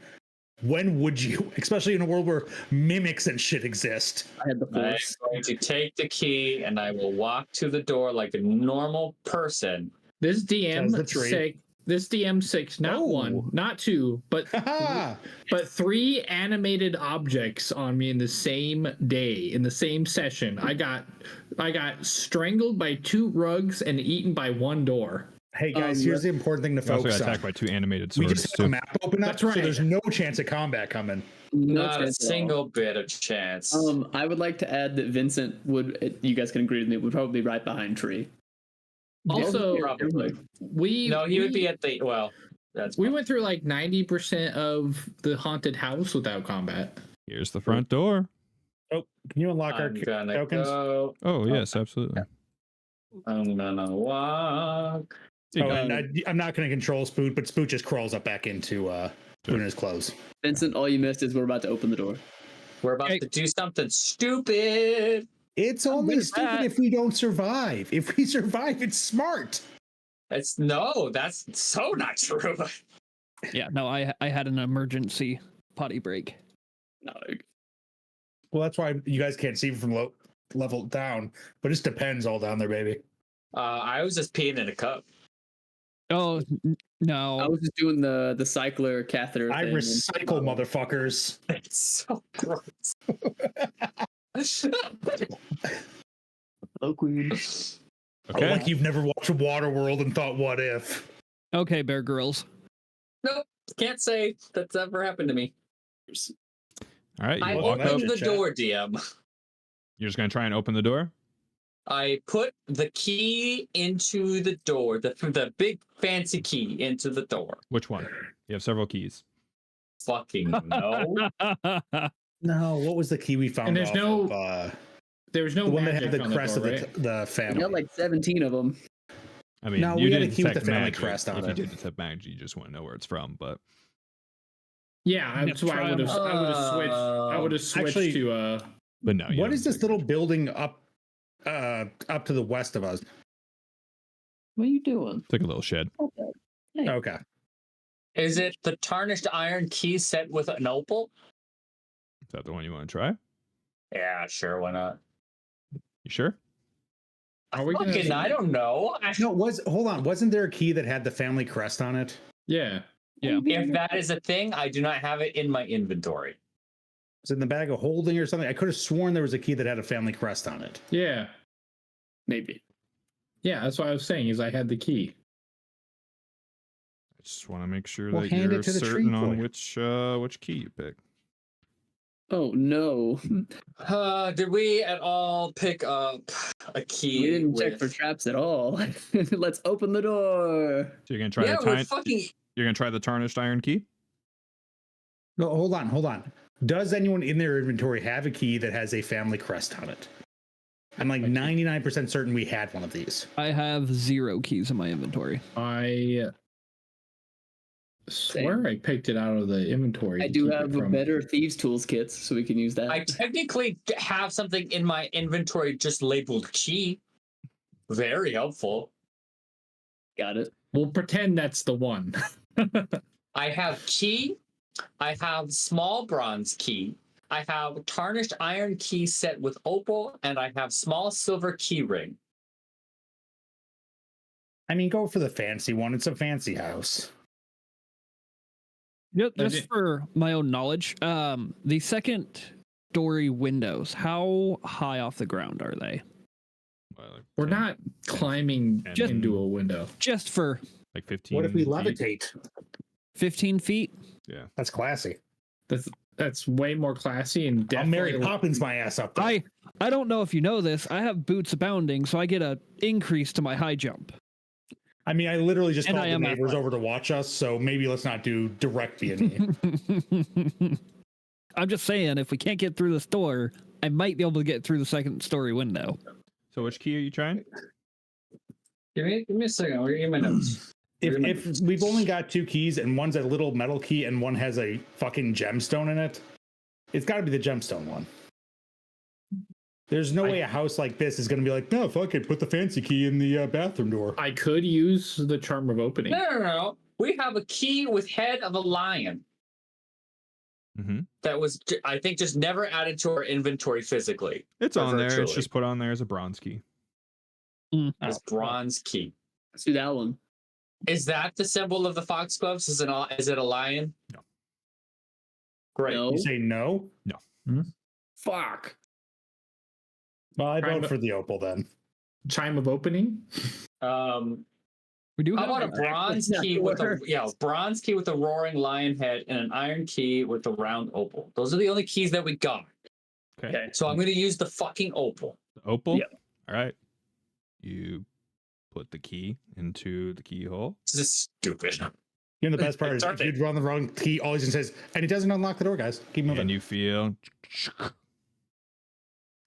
when would you? Especially in a world where mimics and shit exist. I had the I'm force. going to take the key and I will walk to the door like a normal person. This Says the tree. DM6, this DM6, not Oh. one, not two, but Haha. but 3 animated objects on me in the same day, in the same session. I got strangled by 2 rugs and eaten by 1 door. Hey guys, here's the important thing to You also focus got on. attacked by 2 animated We swords. just have a map open up, That's right. so there's no chance of combat coming. No Not a chance at all. single bit of chance. I would like to add that Vincent would. You guys can agree with me. Would probably be right behind Tree. Also, Probably. we No, he would be at the. Well, that's. we went through like 90% of the haunted house without combat. Here's the front door. Oh, can you unlock our I'm gonna tokens? go. Oh, yes, absolutely. I'm gonna walk. There you Oh, go. and I'm not going to control Spoot, but Spoot just crawls up back into Una's clothes. Vincent, all you missed is we're about to open the door. We're about Hey. to do something stupid. It's only with stupid that. if we don't survive. If we survive, it's smart. That's so not true. Yeah, no, I had an emergency potty break. No, Well, that's why you guys can't see from level down, but it just depends all down there, baby. I was just peeing in a cup. Oh I no. was just doing the cycler catheter. I thing recycle, motherfuckers. It's so gross. Hello, Queen. Okay. Like you've never watched Waterworld and thought, what if? Okay, Bear Girls. Nope, can't say that's ever happened to me. All right. I You walk up. opened the Chat. door, DM. You're just going to try and open the door? I put the key into the door, the big fancy key into the door. Which one? You have several keys. Fucking no. No, what was the key we found? And there's off no of, There was no the one that magic had the on crest door, of right? the I family. got like 17 of them. I mean, No, you we had a didn't key with detect the family magic. crest on If it. you did detect magic, you just want to know where it's from. But Yeah, that's why I would have switched. I would have switched Actually- to but no. you What don't is this detect little magic. building up to the west of us? What are you doing? It's like a little shed. Okay. Is it the tarnished iron key set with an opal? Is that the one you want to try? Yeah, sure, why not? You sure? Are we gonna- Fucking, I don't know. No, hold on. Wasn't there a key that had the family crest on it? yeah. Yeah. If that is a thing, I do not have it in my inventory. Was it in the bag of holding or something? I could have sworn there was a key that had a family crest on it. Yeah. Maybe. Yeah, that's what I was saying. Is I had the key. I just want to make sure Well, that hand you're it to the tree certain on boy. which key you pick. Oh no. Did we at all pick up a key? We didn't check for with- traps at all. Let's open the door. So you're gonna try Yeah, the we're fucking. You're gonna try the tarnished iron key. No, hold on. Does anyone in their inventory have a key that has a family crest on it? I'm like 99% certain we had one of these. I have 0 keys in my inventory. I swear I picked it out of the inventory. I to do keep it have from- better thieves tools kits, so we can use that. I technically have something in my inventory just labeled key. Very helpful. Got it. We'll pretend that's the one. I have key. I have small bronze key. I have tarnished iron key set with opal, and I have small silver key ring. I mean, go for the fancy one. It's a fancy house. Yep, I just did- for my own knowledge, the second story windows, how high off the ground are they? Well, like We're 10, not climbing Just- into a window. Just for like 15. What if we feet. levitate? 15 feet? Yeah. That's classy. That's way more classy and I'll definitely. Mary Poppins my ass up there. I don't know if you know this. I have boots abounding, so I get a increase to my high jump. I mean, I literally just And called I the am neighbors athletic. over to watch us, so maybe let's not do direct B&E. I'm just saying, if we can't get through this door, I might be able to get through the second story window. So which key are you trying? Give me a second. I'll get my notes. if we've only got 2 keys and one's a little metal key and one has a fucking gemstone in it, it's got to be the gemstone one. There's no way a house like this is going to be like, no, fuck it, put the fancy key in the bathroom door. I could use the charm of opening. No. We have a key with head of a lion. Mm-hmm. That was, I think, just never added to our inventory physically. It's on there. It's virtually. just put on there as a bronze key. As bronze key. Let's do that one. Is that the symbol of the foxgloves? Is it a lion? No. Great. No. You say no? No. Fuck. Well, I Prime- vote for the opal then. Chime of opening. We do How have about a an bronze key with a bronze key with a roaring lion head and an iron key with a round opal? Those are the only keys that we got. Okay. So I'm going to use the fucking opal. The opal? Yep. All right. You put the key into the keyhole. This is stupid. You know, the best part is Darn if it. you'd run the wrong key, all he says, and it doesn't unlock the door, guys. Keep moving. And you feel.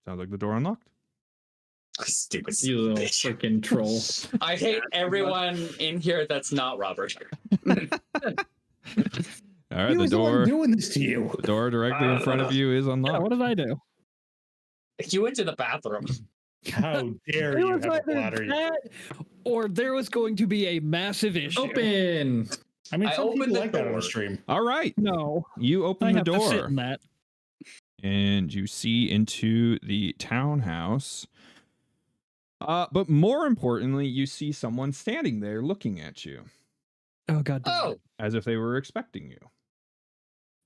Sounds like the door unlocked. Stupid. You little bitch. freaking troll. I hate everyone in here that's not Robert. All right. He The was the one door. doing this to you. The door directly in front of you is Yeah, unlocked. what did I do? You went to the bathroom. How dare It you was have a either bladder? that or there was going to be a massive issue. Open. I mean, I some opened people the like that on door. the stream. All right. No, You I open the have to sit door in that. and you see into the townhouse. But more importantly, you see someone standing there looking at you Oh god. damn Oh, it. as if they were expecting you.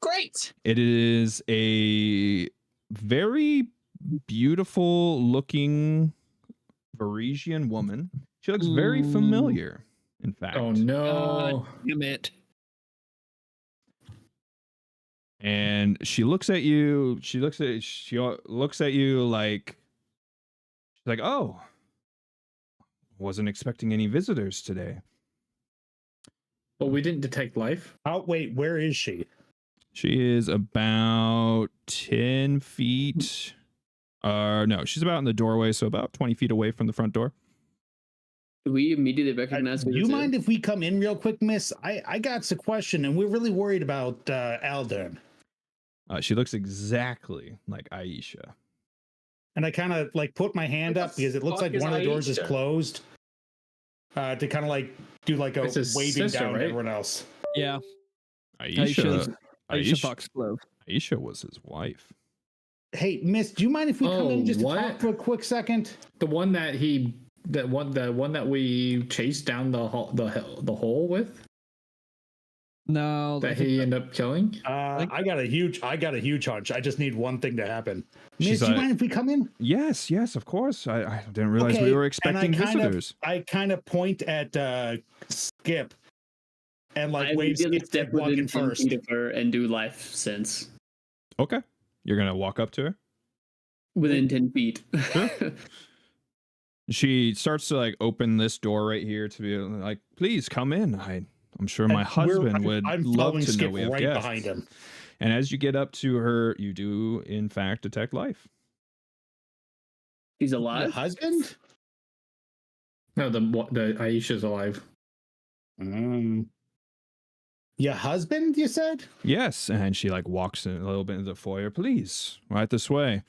great. It is a very beautiful looking Parisian woman. She looks very Ooh. familiar, in fact. Oh no. Damn it. And she looks at you. She looks at you like she's like, "Oh, wasn't expecting any visitors today." Well, we didn't detect life. Oh, wait, where is she? She is about 10 feet. No, she's about in the doorway, so about 20 feet away from the front door. Do we immediately recognize Do who you this mind is? if we come in real quick, miss? I got a question, and we're really worried about Aldern. She looks exactly like Aisha. And I kind of like put my hand What up the because it looks fuck like is one of the doors is Aisha? closed. To kind of like do like a It's his waving sister, down to right? everyone else. Yeah. Aisha Aisha Foxglove. Aisha was his wife. Hey, miss, do you mind if we come in Oh, just to what? talk for a quick second? The one that the one that we chased down the hole with, No, I that think he ended up killing. I got a huge hunch. I just need one thing to happen. She's Miss, do you like- mind if we come in? Yes, of course. I didn't realize Okay, we were and expecting visitors. I kind of point at Skip and like I wave immediately Skip step to walk within in 10 first. feet of her and do life sense Okay. You're going to walk up to her? within 10 feet. Sure. She starts to like open this door right here to be like, please come in. I'm sure my husband would I'm love following to know Skip we have right guests. behind him. And as you get up to her, you do in fact detect life. He's The alive? husband? No, the Aisha's alive. Your husband, you said? Yes, and she like walks in a little bit into the foyer. Please, right this way.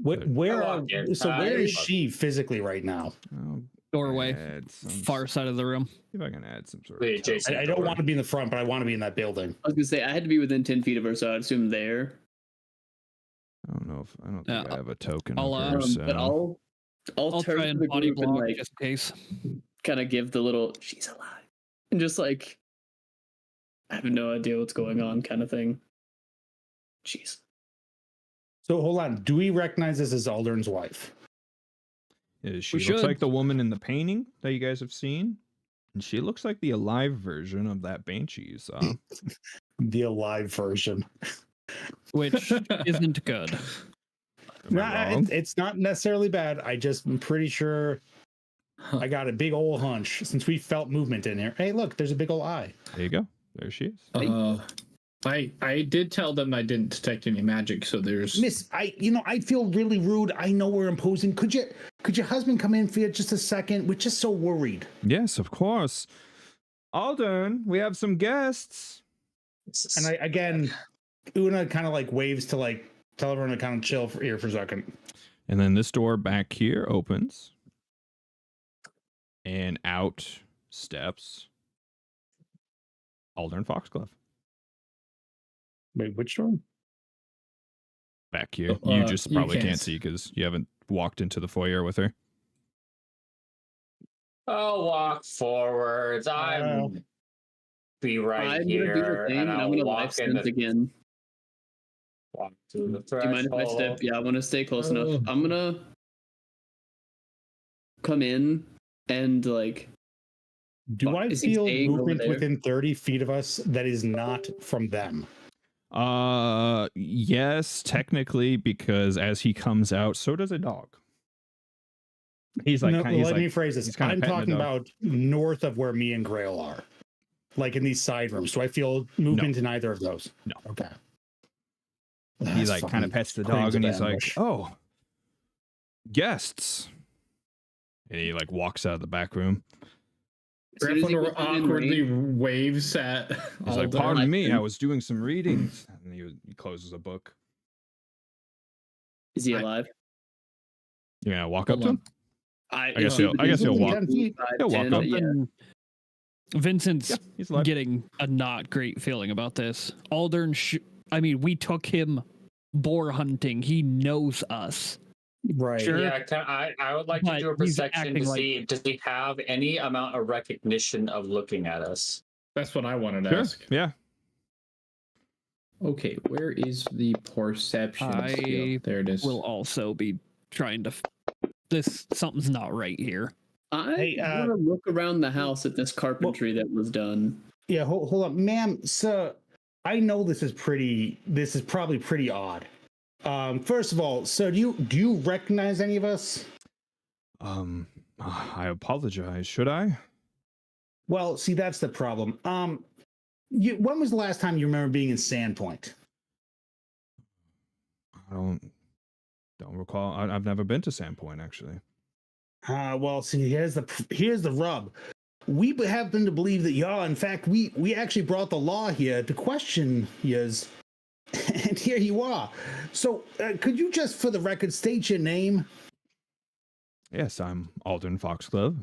Where I are walk in. so where is I- she physically right now? I'll doorway. add some- Far side of the room. See if I can add some sort Wait, of. Jason. I don't want to be in the front, but I want to be in that building. I was gonna say I had to be within 10 feet of her, so I'd assume there. I don't know if I don't think Yeah, I have a token. I'll, of her, But so. I'll I'll turn try to and the body group and block like just in case. kind of give the little "she's alive" and just like I have no idea what's going on kind of thing. Jeez. So hold on. Do we recognize this as Aldern's wife? She We looks should. like the woman in the painting that you guys have seen, and she looks like the alive version of that banshee you saw. The alive version. Which isn't good. Am I wrong? It's not necessarily bad. I'm pretty sure I got a big old hunch since we felt movement in here. Hey, look, there's a big old eye. There you go. There she is. I did tell them I didn't detect any magic, so there's Miss, I feel really rude. I know we're imposing. Could your husband come in for just a second? We're just so worried. Yes, of course. Alden, we have some guests. And Una kind of like waves to like tell everyone to kind of chill here for a second. And then this door back here opens. And out steps Aldern Foxglove. Wait, which door? Back here. You just probably can't can't see because you haven't walked into the foyer with her. I'll walk forwards. I'm be right I'm here, gonna do the thing, and I'll I'm gonna walk life in sense again. walk through the Do you mind if I threshold. step? Yeah, I want to stay close enough. I'm gonna come in and like. Do I Is he feel staying over movement there? within 30 feet of us that is not from them? Yes, technically, because as he comes out, so does a dog. He's like, No, he's let like, me phrase this. he's kinda I'm petting the talking dog. about north of where me and Grail are, like in these side rooms. Do I feel movement in either of those? No. Okay. He That's like kind fucking of pets the cranes dog and of he's like, ambush. oh, guests. And he like walks out of the back room. As soon as he Grandfather gets within awkwardly range- waves at. He's like, Alden. pardon me, I Alden. was doing some readings. And he closes a book. Is he alive? You're gonna walk up Hold to on. him? I guess he'll walk. 10 feet. He'll walk up. Yeah. Vincent's Yeah, he's alive. getting a not great feeling about this. Aldern, we took him boar hunting. He knows us. Right. Sure. Yeah, I would like to But do a he's perception acting to like- see does he have any amount of recognition of looking at us. That's what I wanted to Sure. ask. Yeah. Okay, where is the perception I skill? There it is. Will also be trying to. Something's not right here. I Hey, want to look around the house at this carpentry that was done. Yeah, hold up, ma'am. So I know this is probably pretty odd. First of all, so do you recognize any of us? I apologize. Should I? Well, see, that's the problem. When was the last time you remember being in Sandpoint? I don't recall. I've never been to Sandpoint actually. Well, see, here's the rub. We happen to believe that y'all, in fact, we actually brought the law here to question yous, and here you are. So, could you just, for the record, state your name? Yes, I'm Aldern Foxglove.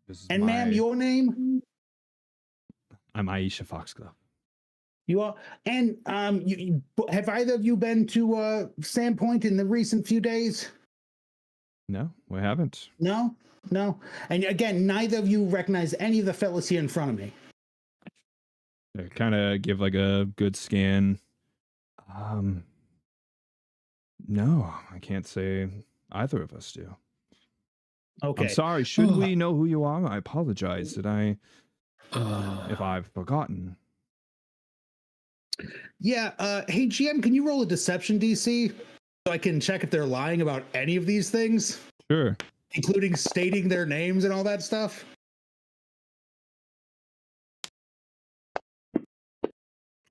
This is And ma'am, your name? I'm Aisha Foxglove. You are, and have either of you been to Sandpoint in the recent few days? No, we haven't. No. And again, neither of you recognize any of the fellas here in front of me. I kind of give like a good scan. No, I can't say either of us do. Okay. I'm sorry. Should we know who you are? I apologize. Did I? If I've forgotten. Yeah. Hey, GM, can you roll a deception DC so I can check if they're lying about any of these things, Sure. including stating their names and all that stuff?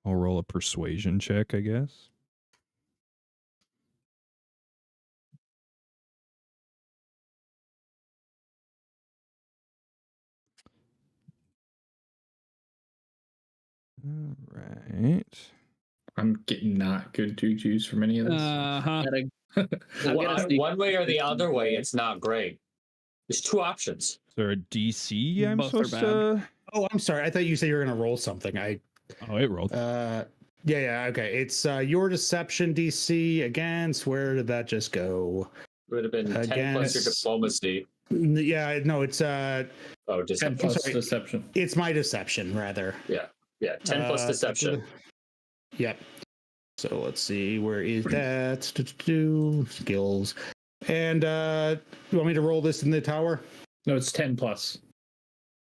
I'll roll a persuasion check, I guess. All right. I'm getting not good juju's from any of this. One way or the other way, it's not great. There's two options. Is there a DC I'm Both are supposed to? Oh, I'm sorry. I thought you said you were going to roll something. Oh, it rolled. Yeah. Okay. It's your deception DC against. Where did that just go? It would have been 10 plus your diplomacy. Yeah. No, it's 10 deception. plus sorry. deception. It's my deception rather. Yeah, 10 plus deception. Yep. So let's see, where is that? Skills. And you want me to roll this in the tower? No, it's 10 plus.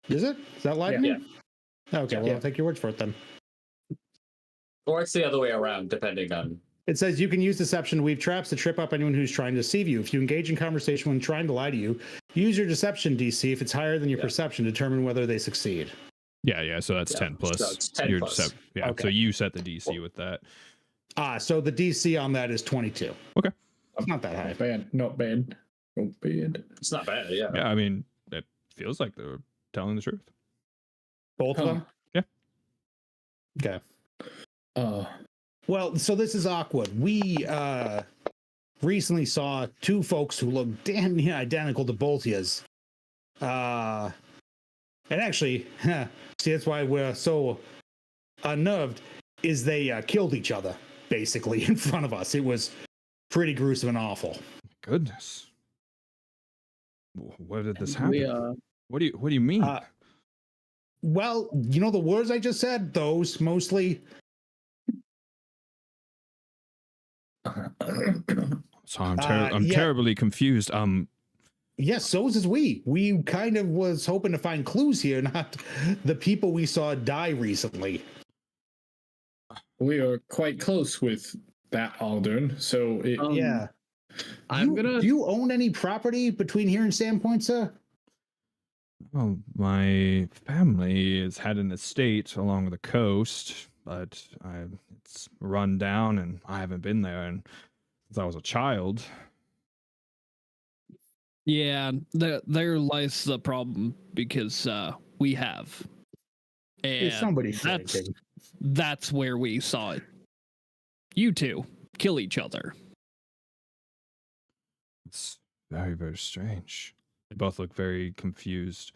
Is it? Is that live? Yeah. Okay, well, I'll take your word for it then. Or it's the other way around, depending on. It says you can use deception to weave traps to trip up anyone who's trying to deceive you. If you engage in conversation when trying to lie to you, use your deception DC. If it's higher than your perception, determine whether they succeed. Yeah. So that's 10 plus. So it's 10 your plus. Yeah. Okay. So you set the DC with that. So the DC on that is 22. Okay. It's not that high. Not bad. Not bad. Not bad. It's not bad, yeah. Yeah. I mean, it feels like they're telling the truth. Both of them? Yeah. Okay. Oh. Well, so this is awkward. We recently saw two folks who look damn near identical to both yous. And actually, see, that's why we're so unnerved, is they killed each other, basically, in front of us. It was pretty gruesome and awful. Goodness. Where did this happen? We What do you mean? Well, you know the words I just said? Those, mostly. So I'm terribly confused. Yes, so is we. We kind of was hoping to find clues here, not the people we saw die recently. We are quite close with that Aldern, so Yeah. Do Do you own any property between here and Sandpoint, sir? Well, my family has had an estate along the coast, but it's run down, and I haven't been there since I was a child. Yeah, there lies the problem because we have. And Is somebody thinking? that's where we saw it. You two kill each other. It's very, very strange. They both look very confused.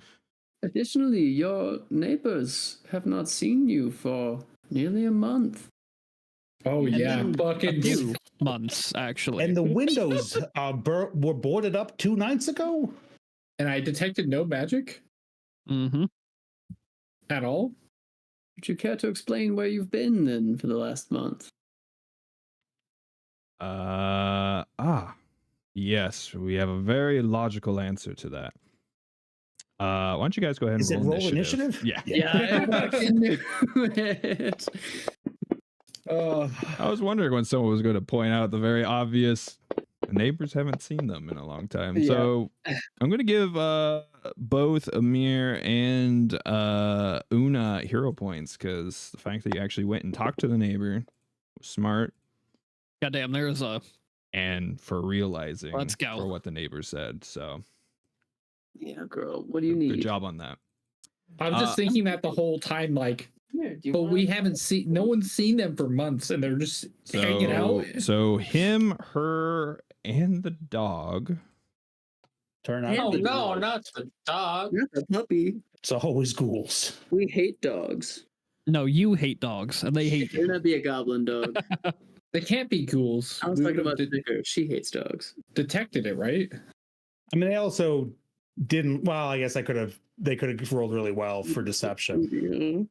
Additionally, your neighbors have not seen you for nearly a month. oh And yeah, then fucking a few months actually. And the windows were boarded up 2 nights ago? And I detected no magic Mm-hmm. at all. Would you care to explain where you've been then for the last month? Yes, we have a very logical answer to that. Why don't you guys go ahead and Is it roll initiative? Yeah. Yeah, I fucking knew it. I was wondering when someone was going to point out the very obvious. The neighbors haven't seen them in a long time. Yeah. So I'm going to give both Amir and Una hero points because the fact that you actually went and talked to the neighbor was smart. Goddamn, there's a And for realizing Let's go. for what the neighbor said. So Yeah, girl, what do you need? good job on that. I was just thinking that the whole time, like, Here, do you but want- we haven't seen, no one's seen them for months, and they're just hanging out. So him, her, and the dog. Turn out. Yeah. Oh the no, dog. not the dog. Not the puppy. It's always ghouls. We hate dogs. no. You hate dogs, and they hate Better you. not be a goblin dog. They can't be ghouls. I was We talking would've about Snicker. She hates dogs. detected it, right? I mean, they also didn't. Well, I guess they could have rolled really well for deception.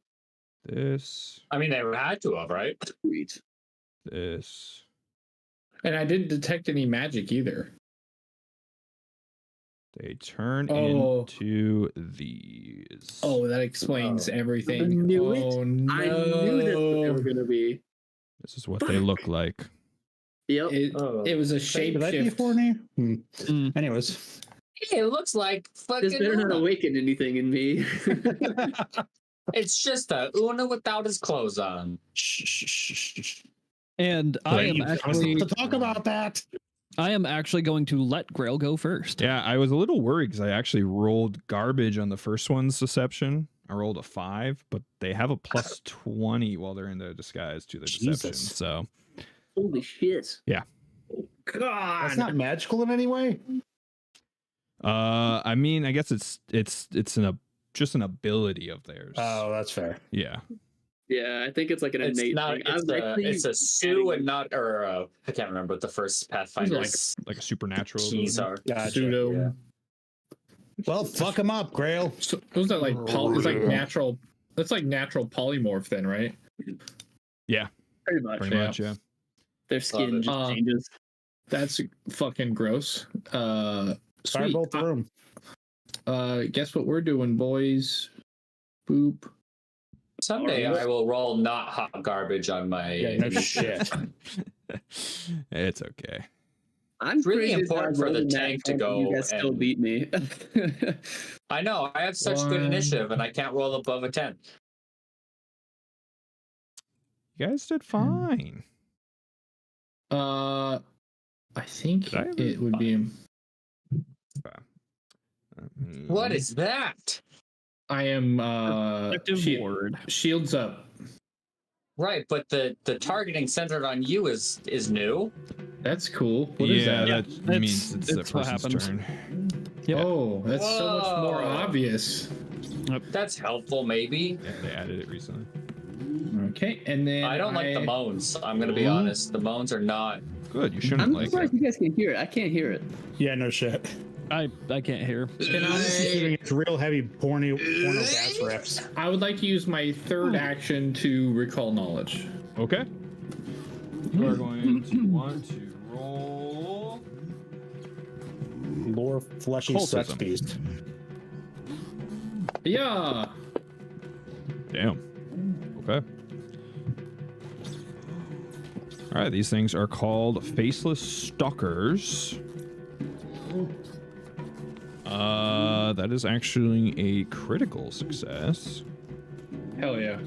Yeah. This, I mean, they had to have, right? Sweet. this. And I didn't detect any magic either. They turn Oh. into these. Oh, that explains everything. I knew it. Oh, no. I knew that's what they were gonna be. This is what they look like. Yep. It was a shape Could that be a shift. four name? Mm. Anyways, It looks like This fucking better not Una. awaken anything in me. It's just a Una without his clothes on. And I am actually to talk about that. going to let Grail go first. Yeah, I was a little worried because I actually rolled garbage on the first one's deception. I rolled a 5, but they have a plus 20 while they're in their disguise to the deception. Jesus. So Holy shit. Yeah. God. That's not magical in any way. I mean, I guess it's just an ability of theirs. Oh, that's fair. Yeah. Yeah, I think it's like an It's innate not. thing. I was It's a, actually it's a Sue and not, or I can't remember what the first Pathfinder's Like a supernatural keys ability. are. Gotcha. Pseudo. Yeah. Well, fuck him up, Grail. So, was that like it's like natural? That's like natural polymorph, then, right? pretty much. Pretty much, yeah. Their skin it. just changes. That's fucking gross. Sweet. Firebolt the room. Guess what we're doing, boys? Boop. Someday I will roll not hot garbage on my. Yeah, no shit. It's okay. I'm It's really pretty important good for at the rolling that tank to and go You guys still and- beat me. I know I have such good One. initiative, and I can't roll above a 10. You guys did fine. I think Did I ever- it would be. What is that? I am Protective ward. shields up. Right, but the targeting centered on you is new. That's cool. What is that? that Yeah, means it's the it's what person's happens. turn. Yeah. Oh, that's so much more Whoa. obvious. That's helpful, maybe. Yeah, they added it recently. Okay, and then I don't like the moans. I'm gonna be honest. The moans are not. Good, you shouldn't I'm like surprised it. you guys can hear it. I can't hear it. Yeah, no shit. I can't hear. It's real heavy porno gas rips. I would like to use my third action to recall knowledge. Okay. You are going to want to roll. Lore fleshy Cultism. sex beast. Yeah. Damn. Okay. All right, these things are called faceless stalkers. That is actually a critical success. Hell yeah.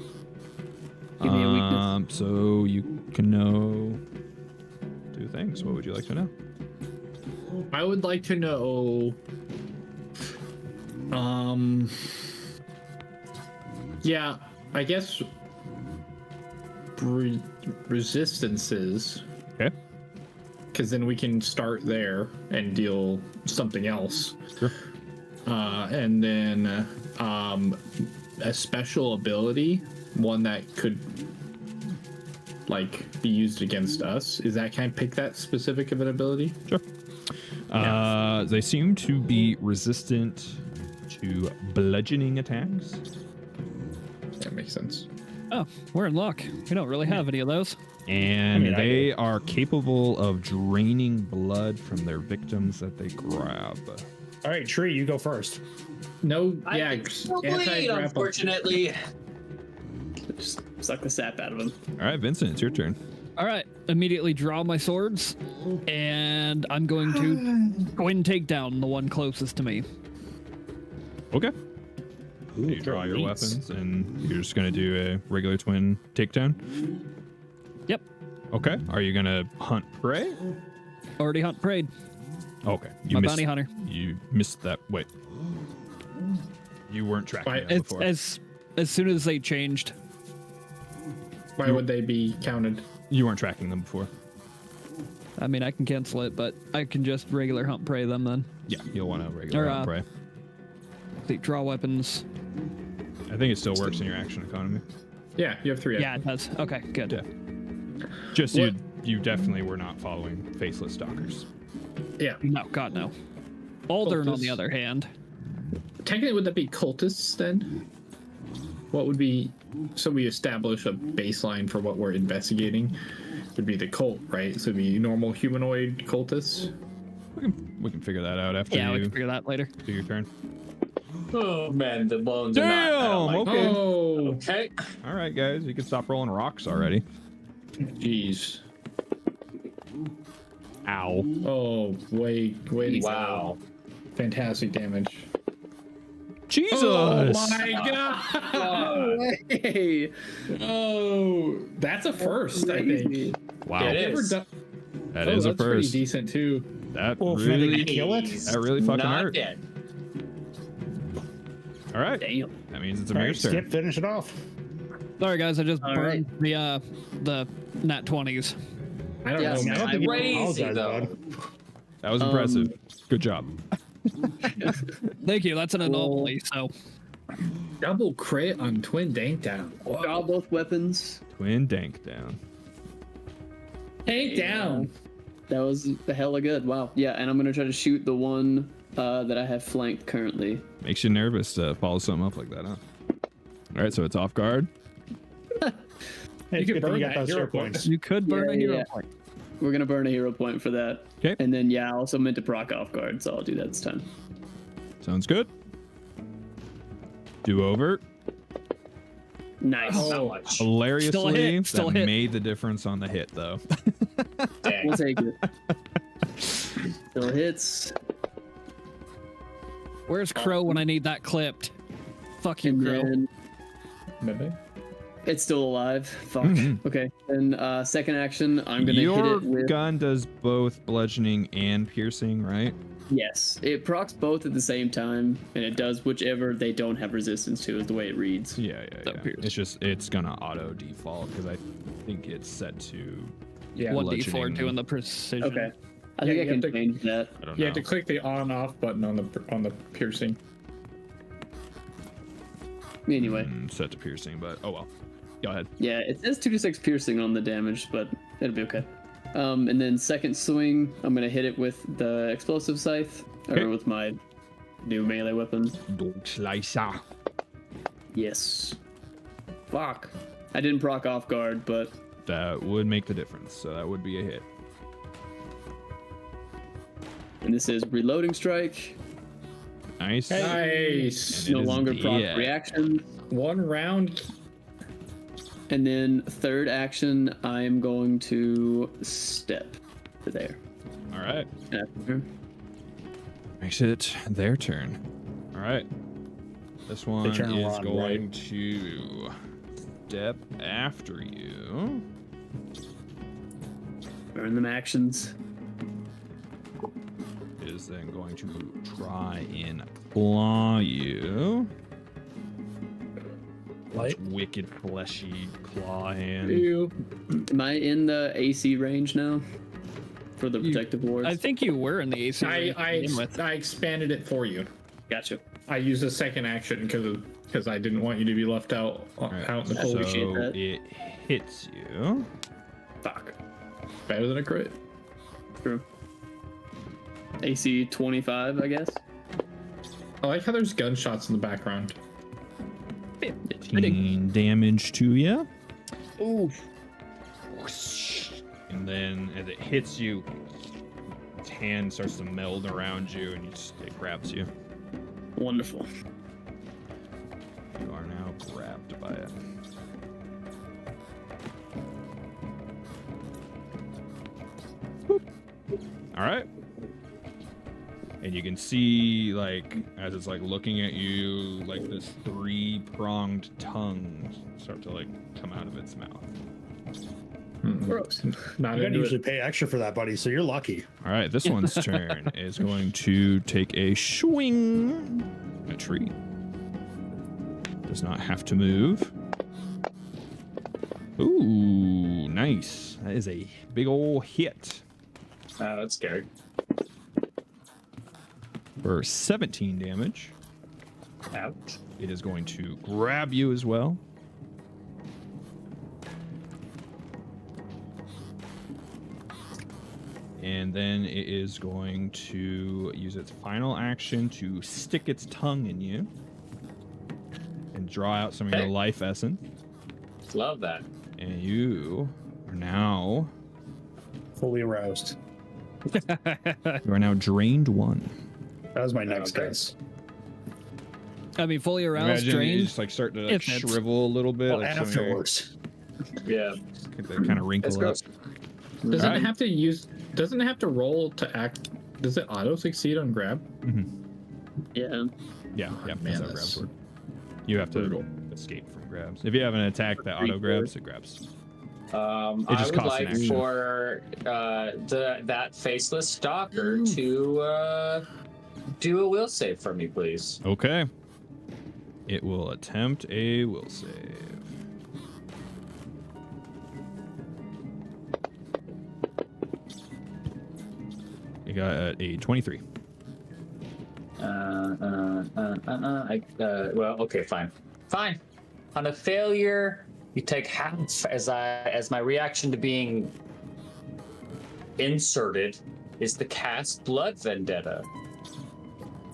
Give me a weakness. So you can know two things. What would you like to know? I would like to know. Yeah, I guess resistances. Okay. Because then we can start there and deal something else. Sure. And then a special ability, one that could like be used against us. Is that, can I pick that specific of an ability? Sure. They seem to be resistant to bludgeoning attacks. That makes sense. Oh, we're in luck. We don't really have any of those. And I mean, I they are capable of draining blood from their victims that they grab. All right, Tree, you go first. No, I yeah, can still bleed, anti-grapple. unfortunately. Just suck the sap out of him. All right, Vincent, it's your turn. All right, immediately draw my swords, and I'm going to go and take down the one closest to me. Okay. You draw your weapons, and you're just going to do a regular twin takedown? Yep, Okay. Are you going to hunt prey? already hunt prayed. Okay. My bounty hunter. You missed that. Wait. You weren't tracking that As, before. as soon as they changed. Why would they be counted? You weren't tracking them before. I mean, I can cancel it, but I can just regular hunt prey them then. Yeah, you'll want to regular hunt prey. See, draw weapons. I think it still works in your action economy. Yeah, you have 3 Yeah, it does. Okay, good. Yeah. Just What- you definitely were not following faceless stalkers. Yeah. No, God, no. Aldern, on the Cultists. other hand. Technically, would that be cultists then? What would be, so we establish a baseline for what we're investigating? Would be the cult, right? So it'd be normal humanoid cultists. We can figure that out after Yeah, we you can figure that later. do your turn. Oh man, the moans are not. I don't Damn, like okay. them. Oh, Okay. All right, guys, you can stop rolling rocks already. jeez. Ow. Oh, wait. Wow. Fantastic damage. Jesus. Oh my god! Hey, Oh, that's a first, I think. Wow. It Ever is. done- That oh, is a that's pretty first. decent too. That Well, if they really, kill it? He's that really fucking not hurt. dead. All right. damn. That means it's All right, Amir's turn. Skip, finish it off. Sorry, guys, I just All burned the nat 20s. I don't Yeah, know, I man. don't think you Crazy, apologize, though. bud. That was impressive. Good job. Thank you. That's an anomaly. So Double crit on twin dank down. Draw both weapons. Twin dank down. Tank down. That was the hella good. Wow. Yeah, and I'm gonna try to shoot the one that I have flanked currently. Makes you nervous to follow something up like that, huh? All right, so it's off guard. Hey, You good can thing burn you got that those hero hero points. you could burn a hero Yeah. point. We're gonna burn a hero point for that. 'Kay. And then I also meant to proc off guard, so I'll do that this time. Sounds good. Do over. Nice. Not much. Hilariously, Still a that hit. made the difference on the hit, though. Dang. We'll take it. Still hits. Where's Crow when I need that clipped? Fuck you, And Crow. then Maybe. it's still alive. Fuck. Mhm. Okay. Then second action, I'm gonna hit Your it with. gun does both bludgeoning and piercing, right? Yes, it procs both at the same time, and it does whichever they don't have resistance to, is the way it reads. Yeah. It's gonna auto default because I think it's set to 1d4 bludgeoning. doing the precision. Okay. I think I you can have to- change that. I don't You know. have to click the on/off button on the piercing. Anyway, Set to piercing, but oh well. Go ahead. yeah, it says 2d6 piercing on the damage, but it'll be okay. And then second swing, I'm gonna hit it with the explosive scythe, Okay. or with my new melee weapon. Dog slicer. Yes. Fuck. I didn't proc off guard, but That would make the difference. So that would be a hit. and this is reloading strike. Nice. Nice. And No it is longer proc dead. reaction. 1 round. And then third action, I'm going to step to there. All right. After. Makes it their turn. All right. This one turn is around, going to step after you. Burn them actions. It is then going to try and claw you. Like, Wicked fleshy claw hand. Ew. Am I in the AC range now? For the protective wards? I think you were in the AC. I expanded it for you. Gotcha. I used a second action because I didn't want you to be left out Alright, out in the I cold. appreciate so that. it hits you. Fuck. Better than a crit. True. AC 25, I guess. I like how there's gunshots in the background. 15 damage to you. Ooh. And then as it hits you, its hand starts to meld around you and it grabs you. Wonderful. You are now grabbed by it. Boop. All right. And you can see, like, as it's like looking at you, like this 3-pronged tongue start to like come out of its mouth. Gross. Not you don't into usually it. pay extra for that, buddy, so you're lucky. All right, this one's turn is going to take a swing at a tree. Does not have to move. Ooh, nice. That is a big ol' hit That's scary. for 17 damage. Ouch. It is going to grab you as well. And then it is going to use its final action to stick its tongue in you and draw out some of your Okay. life essence. Love that. And you are now Fully aroused. drained 1. That was my next Okay. guess. I mean, fully aroused, Imagine you drained. just like start to like If it's- shrivel a little bit. Well, like some of your- afterwards. Yeah. They kind of wrinkle That's up. gross. Doesn't Alright. it have to use? Doesn't it have to roll to act? Does it auto succeed on grab? Yeah. Yeah, Oh, yeah, man, that's how that's grabs work. You have to brutal. escape from grabs. If you have an attack that auto grabs, it grabs. I just would costs an like action. for that faceless stalker to do a will save for me, please. Okay. It will attempt a will save. You got a 23. Well, okay, fine. Fine. On a failure, you take half as my reaction to being inserted is to cast Blood Vendetta.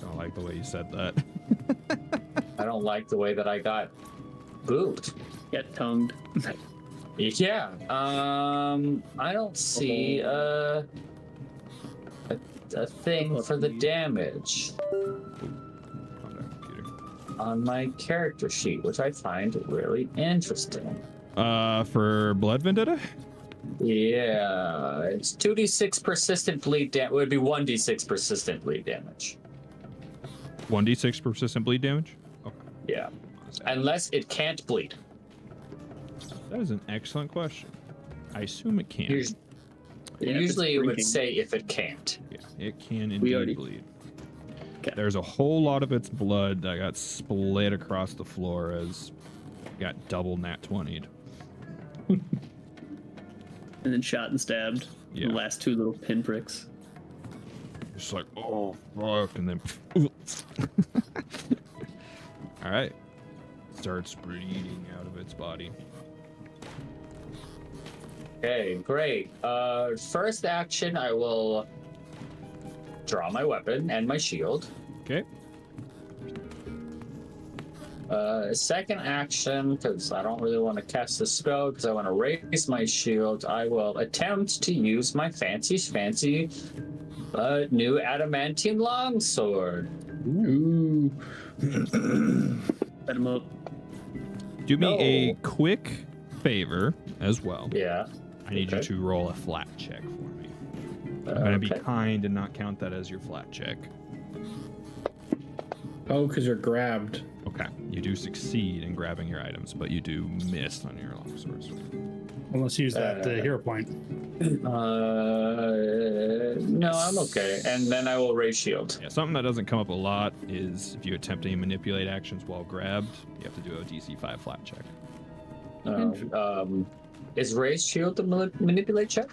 Don't like the way you said that. I don't like the way that I got booped. Get tongued. Yeah. I don't see a thing for the damage Calm down, computer. on my character sheet, which I find really interesting. For Blood Vendetta? Yeah, it's 2d6 persistent bleed damage. It would be 1d6 persistent bleed damage. 1d6 persistent bleed damage? Okay. Yeah, unless it can't bleed. That is an excellent question. I assume it can. Usually it would say if it can't. Yeah, it can We indeed already- bleed. There's a whole lot of its blood that got split across the floor as it got double nat 20'd. And then shot and stabbed. Yeah. The last 2 little pinpricks. Just like, oh fuck, and then all right, starts bleeding out of its body. Okay, great. First action, I will draw my weapon and my shield. Okay. Second action, because I don't really want to cast a spell, because I want to raise my shield, I will attempt to use my fancy new adamantium longsword. Ooh. Set him up. Do me No. a quick favor as well. Yeah. I need you Okay. to roll a flat check for me. I'm gonna be Okay. kind and not count that as your flat check. Oh, because you're grabbed. Okay, you do succeed in grabbing your items, but you do miss on your longsword. Well, let's use that hero point. No, I'm okay. And then I will raise shield. Yeah, something that doesn't come up a lot is if you attempt any manipulate actions while grabbed, you have to do a DC 5 flat check. Is raise shield the manipulate check?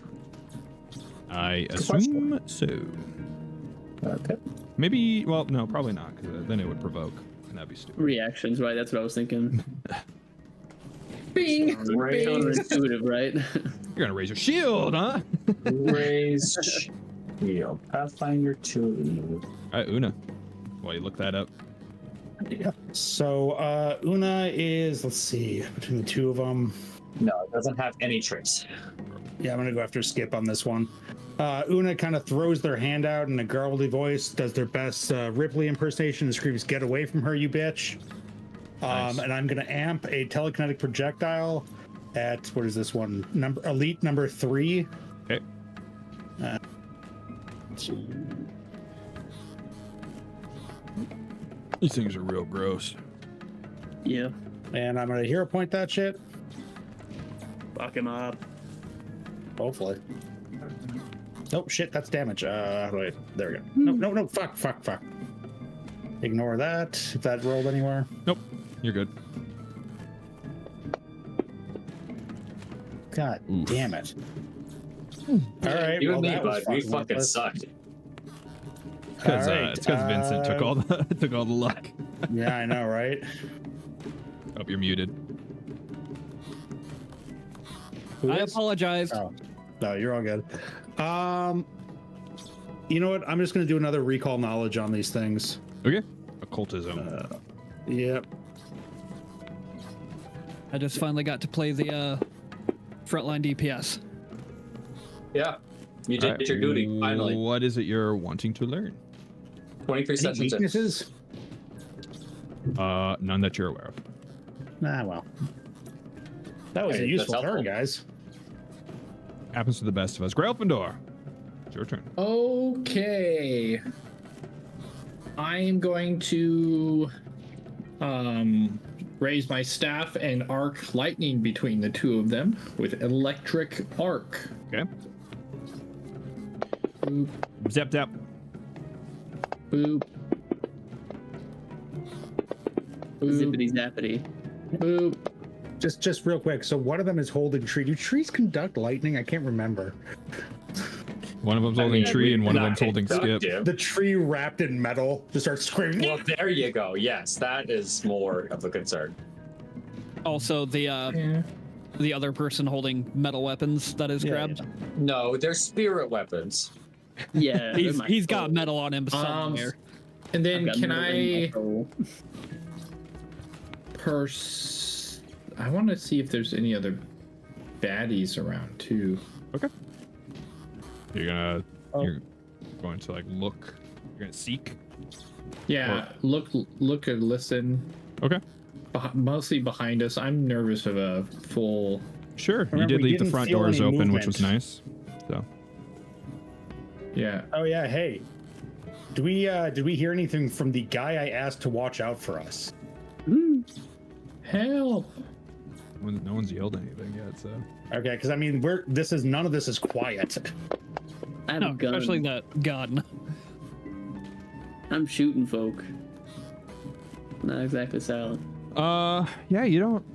I Good question. assume so. Okay. Maybe, well, no, probably not, because then it would provoke, and that'd be stupid. Reactions, right? That's what I was thinking. Bing! Raise, Counterintuitive, right? You're gonna raise your shield, huh? raise shield. Pathfinder 2. All right, Una, while you look that up. So Una is, let's see, between the two of them. No, it doesn't have any trace. Yeah, I'm gonna go after Skip on this one. Una kind of throws their hand out in a garbledy voice, does their best Ripley impersonation, and screams, "Get away from her, you bitch!" Nice. And I'm gonna amp a telekinetic projectile at, what is this one? Elite number 3. Okay. These things are real gross. Yeah. And I'm gonna hero point that shit. Fuck him up. Hopefully. Oh shit, that's damage. Wait, there we go. No, fuck. Ignore that, if that rolled anywhere. Nope, you're good. God Oof. damn it. All right, You well, and me, that was bud, we fucking fucking worthless. sucked. Because All right, it's because Vincent took all the luck. Yeah, I know, right? Oh, you're muted. Who I is? apologize. Oh, no, you're all good. You know what? I'm just gonna do another recall knowledge on these things. Okay. Occultism. Yep. I just finally got to play the frontline DPS. Yeah. You did All right, your duty, finally. What is it you're wanting to learn? 23 Any sessions in. weaknesses? None that you're aware of. Nah, well. That was Hey, a useful that's turn, helpful. guys. Happens to the best of us. Graelfindor, it's your turn. Okay. I'm going to raise my staff and arc lightning between the two of them with electric arc. Okay. Boop, Zap zap. boop. Boop, Zippity zappity. boop. Just real quick. So one of them is holding tree. Do trees conduct lightning? I can't remember. One of them's holding mean, tree and one of not them's holding skip. productive. The tree wrapped in metal just starts screaming. Well, there you go. Yes, that is more of a concern. Also, the other person holding metal weapons that is Yeah, grabbed. No, they're spirit weapons. Yeah. He's got metal on him somewhere. And then I've got can metal in my I soul. I want to see if there's any other baddies around too. Okay. You're Oh. you're going to like look. You're gonna seek. Yeah, look and listen. Okay. Mostly behind us. I'm nervous of a full. Sure. You Remember, did we leave the didn't front feel doors any open, which was movement. nice. So Yeah. Oh yeah, hey. Did we hear anything from the guy I asked to watch out for us? Help. no one's yelled anything yet. So Okay, because I mean none of this is quiet. I have No, a gun. especially that gun. I'm shooting folk. Not exactly silent. Yeah, you don't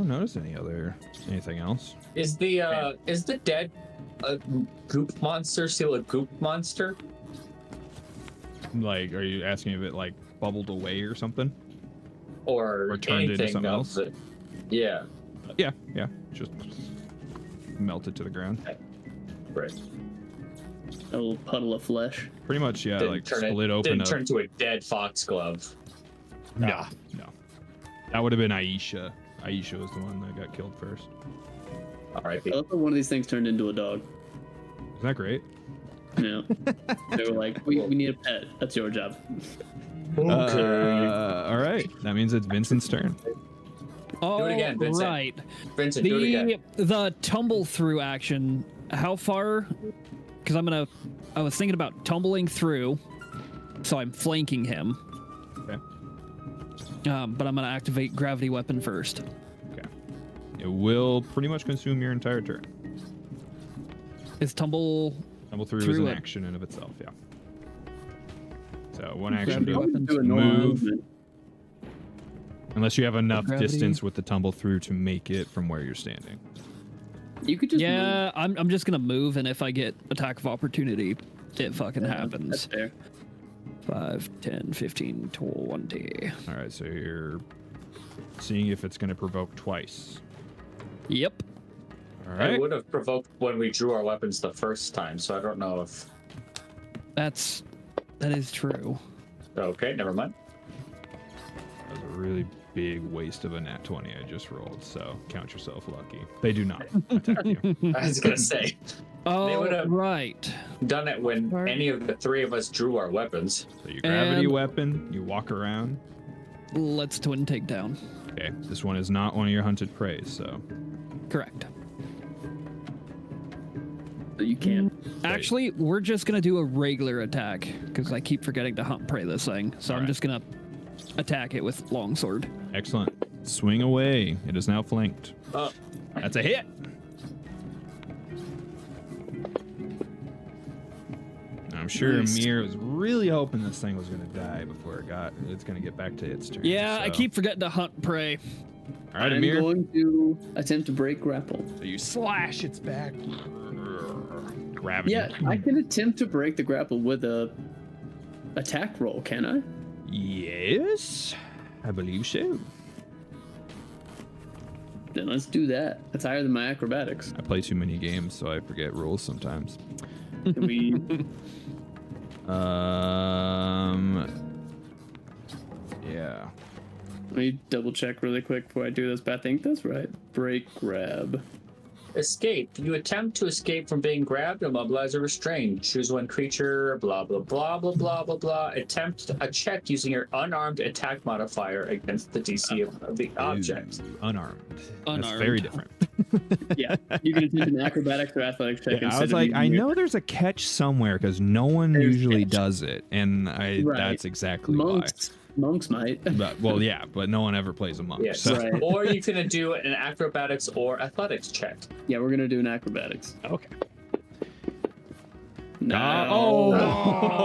notice anything else. Is the dead goop monster still a goop monster? Like, are you asking if it like bubbled away or something? Or turned into anything something else? else? Yeah. Yeah, just melted to the ground. Right. A little puddle of flesh. Pretty much, yeah. Didn't Like turn split it, open didn't up. turn to a dead foxglove. No. That would have been Aisha. Aisha was the one that got killed first. All right. I love that one of these things turned into a dog. Isn't that great? Yeah. They were like, we need a pet. That's your job. Okay. All right. That means it's Vincent's turn. Oh, Do it again, Vincent. right. Vincent, do it again. The tumble through action. How far? Because I was thinking about tumbling through, so I'm flanking him. Okay. But I'm gonna activate gravity weapon first. Okay. It will pretty much consume your entire turn. Is tumble Through is an action in of itself, yeah. So one action Gravity to weapons. Do a normal move, movement. unless you have enough Gravity. distance with the tumble through to make it from where you're standing. You could just Yeah, I'm just gonna move, and if I get attack of opportunity, it fucking move. That's happens. fair. 5, 10, 15, 20. All right, so you're seeing if it's going to provoke twice. Yep. All It right. would have provoked when we drew our weapons the first time, so I don't know if. That is true. Okay, never mind. That was a really big waste of a nat 20 I just rolled, so count yourself lucky. They do not attack you. I was gonna say, Oh, would've- right. done it when Right. any of the three of us drew our weapons. So you gravity And- weapon, you walk around. Let's twin takedown. Okay, this one is not one of your hunted prey, so Correct. So you can't. Actually, we're just gonna do a regular attack because I keep forgetting to hunt prey this thing. So I'm Alright. just gonna attack it with longsword. excellent. Swing away. It is now flanked. Oh, That's a hit. I'm sure Nice. Amir was really hoping this thing was going to die before it's going to get back to its turn. Yeah, I so- keep forgetting to hunt prey. All right, I'm Amir. going to attempt to break grapple. So you slash its back. Gravity. Yeah, I can attempt to break the grapple with a attack roll, can I? Yes, I believe so. Then let's do that. That's higher than my acrobatics. I play too many games, so I forget rules sometimes. Can we? Yeah. Let me double check really quick before I do this, but I think that's right. Break grab. escape. You attempt to escape from being grabbed, immobilized, or restrained. Choose one creature, blah, blah, blah, blah, blah, blah, blah. Attempt a check using your unarmed attack modifier against the DC of the object. Unarmed. That's Unarmed. very different. Yeah, you can attempt an acrobatics or athletics check. Yeah, I instead was of like, using I your- know there's a catch somewhere because no one There's usually catch. does it, and Right. that's exactly monks might. why. But well, yeah, but no one ever plays a monk. Yes. So. Right. Or you can do an acrobatics or athletics check. Yeah, we're gonna do an acrobatics. Okay. No.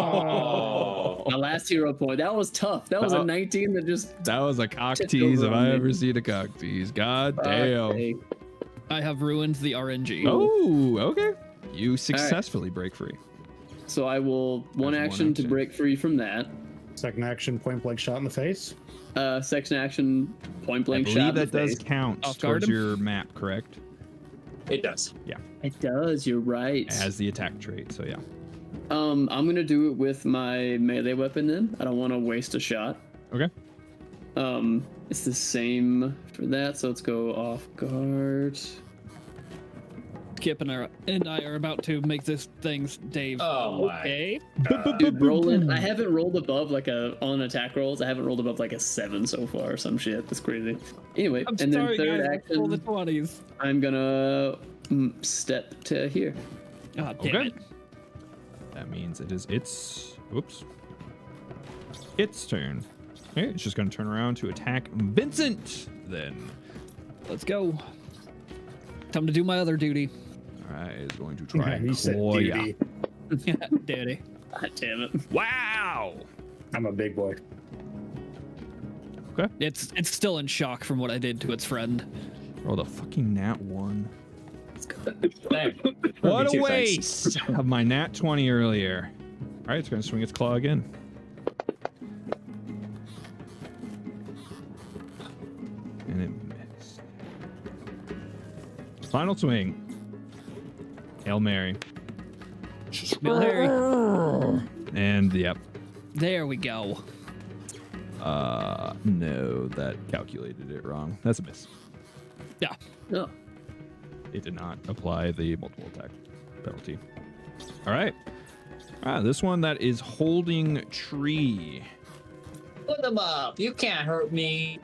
Oh. My last hero point. That was tough. That was a 19 that just. That was a cock Tipped tease over if on I me. ever seen a cock tease. God damn. Okay. I have ruined the RNG. Oh, okay. You successfully break free. So I will one That's action to action. break free from that. Second action, point blank shot in the face. Section action, point I blank believe shot. in that the does face. count Off guard towards him? your map, correct? It does. It does. You're right. As the attack trait, so yeah. I'm gonna do it with my melee weapon then. I don't want to waste a shot. Okay. It's the same for that, so let's go off guard. Skip and I are about to make this thing's Dave. Oh my. Okay. Dude, rolling. I haven't rolled above like on attack rolls. I haven't rolled above like a 7 so far. Some shit. That's crazy. Anyway, I'm and then sorry, third guys. Roll the action, 20s. I'm gonna step to here. God damn Okay. it. That means it is its turn. Okay, it's just gonna turn around to attack Vincent then. Let's go. Time to do my other duty. Alright, it's going to try and You said claw ya. duty. Daddy. God damn it. Wow. I'm a big boy. Okay. It's still in shock from what I did to its friend. Roll the fucking nat 1. Dang. What Me a too, thanks. waste of my nat 20 earlier. All right, it's going to swing its claw again. And it missed. Final swing. Hail Mary. Hail Mary. And yep. There we go. No, that calculated it wrong. That's a miss. Yeah. No. It did not apply the multiple attack penalty. All right. This one that is holding tree. Put them up. You can't hurt me.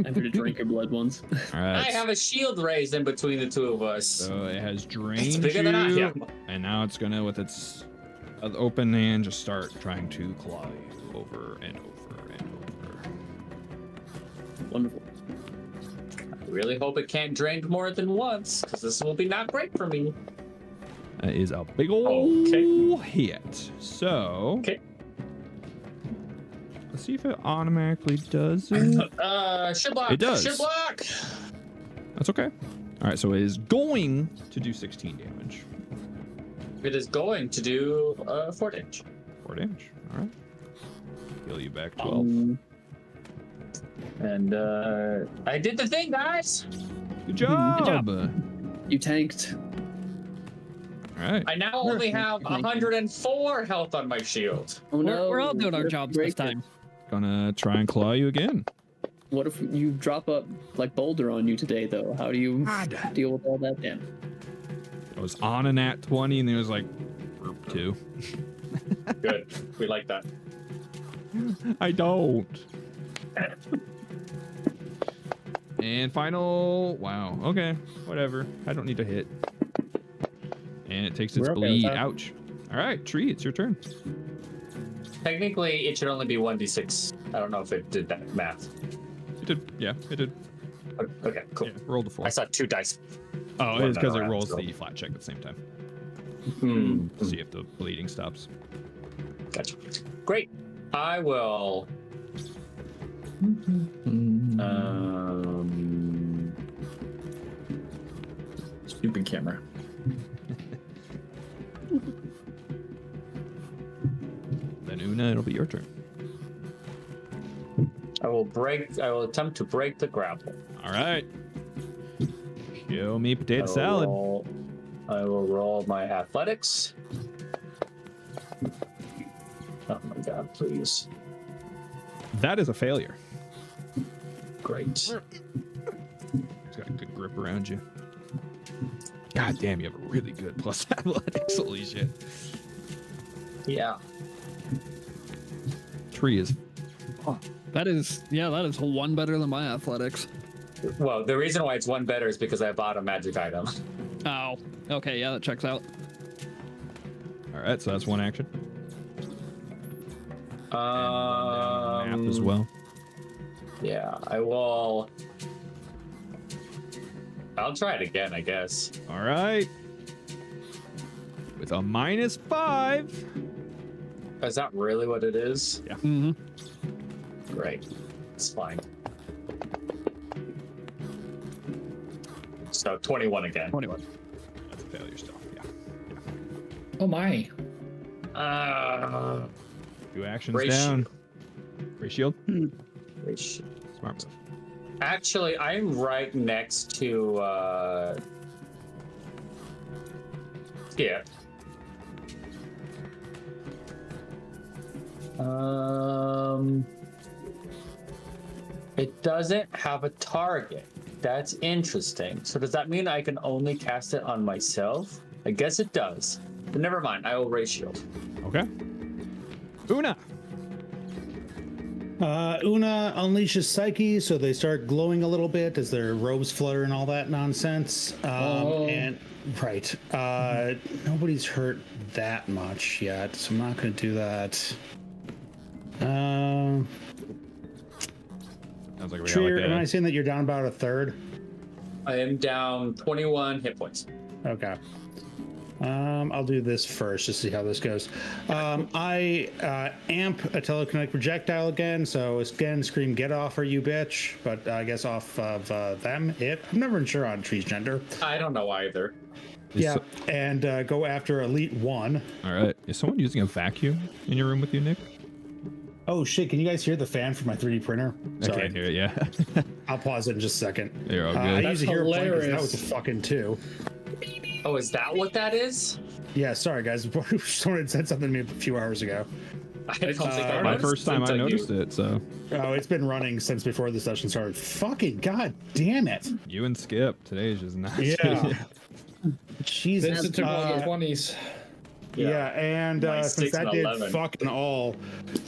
I'm here to drink your blood once. All right. I have a shield raised in between the two of us. So it has drained It's bigger than I you, am. and now it's gonna, with its open hand, just start trying to claw you over and over and over. Wonderful. I really hope it can't drain more than once, because this will be not great for me. That is a big ol' Okay. hit. So Okay. let's see if it automatically does it. Should block. It does. Should block. That's okay. All right, so it is going to do 16 damage. It is going to do 4 damage. 4 damage. All right. Heal you back 12. And I did the thing, guys. Good job. Good job. You tanked. All right. I now only have 104 health on my shield. Oh no. We're all doing our jobs this Break it. time. Gonna try and claw you again. What if you drop a like boulder on you today though? How do you deal with all that damage? I was on a nat 20 and it was like, 2. Good. We like that. I don't. And final. Wow. Okay. Whatever. I don't need to hit. And it takes its We're okay with bleed. that. Ouch. All right, Tree, it's your turn. Technically, it should only be 1d6. I don't know if it did that math. It did. Yeah, it did. Okay, cool. Yeah, rolled a 4. I saw 2 dice. Oh, One it's because it around, rolls so- the flat check at the same time Hmm. to see if the bleeding stops. Gotcha. Great. I will. Stupid camera. Then Una, it'll be your turn. I will attempt to break the grapple. All right. Show me potato salad. I will roll my athletics. Oh my god, please. That is a failure. Great. It's got a good grip around you. God damn, you have a really good plus athletics. Holy shit. Yeah. Tree is. That is 1 better than my athletics. Well, the reason why it's 1 better is because I bought a magic item. Oh, okay, yeah, that checks out. All right, so that's 1 action. Map as well. Yeah, I will. I'll try it again, I guess. All right. With a -5. Is that really what it is? Yeah. Mm-hmm. Great. It's fine. So 21 again. 21. That's a failure still. Yeah. Oh my. 2 actions Great down. Great shield. Great shit. Smart move. Actually, I'm right next to yeah. It doesn't have a target. That's interesting. So does that mean I can only cast it on myself? I guess it does. But never mind. I will raise shield. Okay. Una. Una unleashes Psyche, so they start glowing a little bit as their robes flutter and all that nonsense. And right, nobody's hurt that much yet, so I'm not going to do that. Sounds like we got Trier, like am I a, saying that you're down about a third? I am down 21 hit points. Okay. I'll do this first, just to see how this goes. I amp a telekinetic projectile again, so again, scream, get off her, you bitch. But I guess off of them, it. I'm never sure on Tree's gender. I don't know either. Yeah, and go after Elite 1. All right. Is someone using a vacuum in your room with you, Nick? Oh shit, can you guys hear the fan from my 3D printer? I can't hear it, yeah. I'll pause it in just a second. You're all good. I use a hero point because that hilarious. was a fucking 2. Oh, is that what that is? Yeah, sorry guys. Someone had said something to me a few hours ago. I don't think I My noticed first time I until you- noticed it, so. Oh, it's been running since before the session started. Fucking god damn it. You and Skip, today is just not. Yeah. Jesus. Vincent took all the 20s. Yeah, and Like since 6 that and did 11. fucking all,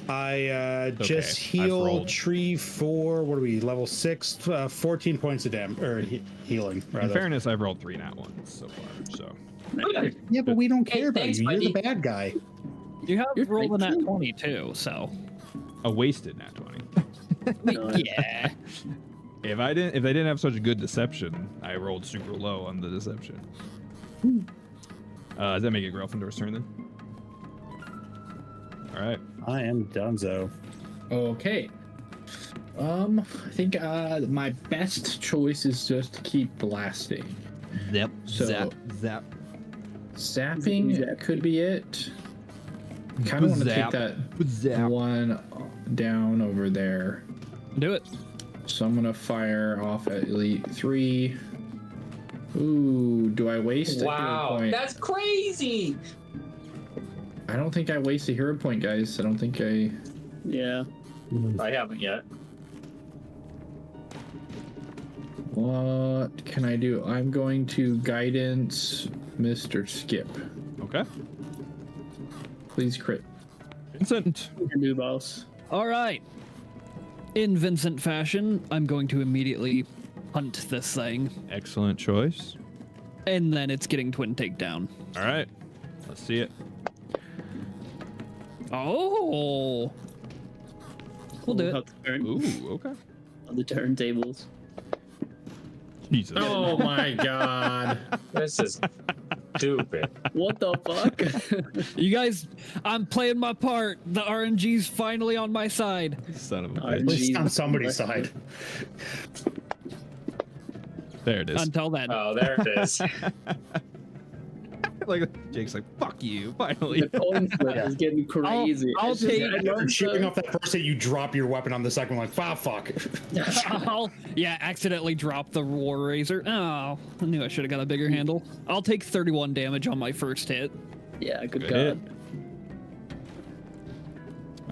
I just I've heal rolled. Tree for, what are we, level 6? 14 points of healing, In rather. fairness, I've rolled 3 nat ones so far, so. Yeah, but we don't Hey, care about thanks, you. You're the buddy. bad guy. You have You're rolled a nat thankful. 20 too, so A wasted nat 20. yeah. If they didn't have such a good deception, I rolled super low on the deception. Does that make it Gryffindor's turn then? All right. I am Dunzo. Okay. I think my best choice is just to keep blasting. Zap. So- Zap. Zap. Zapping could be it. Kind of want to take Zap. that Zap. one down over there. Do it. So I'm gonna fire off at Elite 3. Ooh, do I waste a hero Wow, point? that's crazy. I don't think I waste a hero point, guys. I don't think I... Yeah. I haven't yet. What can I do? I'm going to guidance Mr. Skip. Okay. Please crit. Vincent. Your new boss. All right. In Vincent fashion, I'm going to immediately hunt this thing, Excellent choice. and then it's getting twin takedown. All right. Let's see it. Oh. We'll do it. Up the turn- Ooh, okay. on the turntables. Jesus. Oh my god. This is stupid. What the fuck? You guys, I'm playing my part. The RNG's finally on my side. Son of a RNG. bitch. At least on somebody's side. There it is. Until then. Oh, there it is. Like Jake's like, fuck you, finally. The coin flip is getting crazy. I'll It's just- take- I love After shooting the- off that first hit, you drop your weapon on the second one, like, ah, fuck. Yeah, accidentally dropped the War Razor. Oh, I knew I should have got a bigger handle. I'll take 31 damage on my first hit. Yeah, good Good god. hit.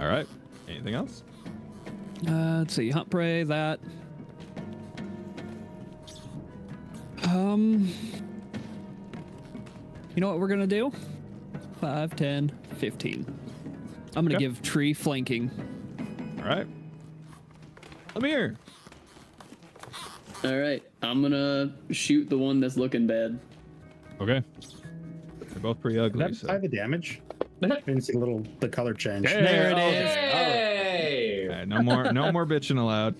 All right. Anything else? Let's see, hunt prey, that. You know what we're gonna do? 5, 10, 15. I'm gonna Okay. give Tree flanking. All right. Come here. All right, I'm gonna shoot the one that's looking bad. Okay. They're both pretty ugly. That's So. by the damage. I didn't see the color change. There it is. Hey! All right, no more bitching allowed.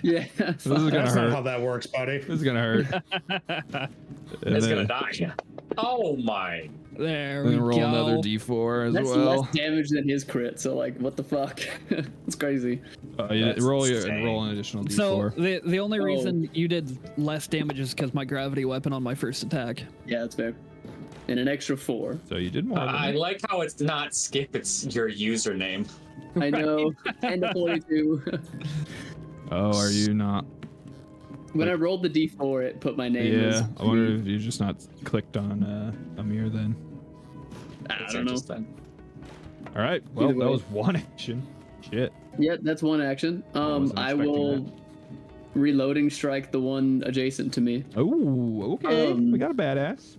Yeah. This is gonna That's not how hurt. that works, buddy. This is gonna hurt. And It's then- gonna die. Oh my. There Then we roll go. another D4 as That's well. less damage than his crit, so like, what the fuck? It's crazy. That's Roll insane. an additional So D4. the only Oh. reason you did less damage is because my gravity weapon on my first attack. Yeah, that's fair. And an extra 4. So you did more. than I me. like how it's not Skip, it's your username. I know. And a 42. Oh, are you not? When I rolled the D4, it put my name as. Yeah. I wonder if you just not clicked on Amir then. I It's don't know. interesting. All right. Well, Either that way. was one action. Shit. Yeah, that's one action. wasn't I expecting will reloading strike the one adjacent to me. Oh, okay. Um, We got a badass.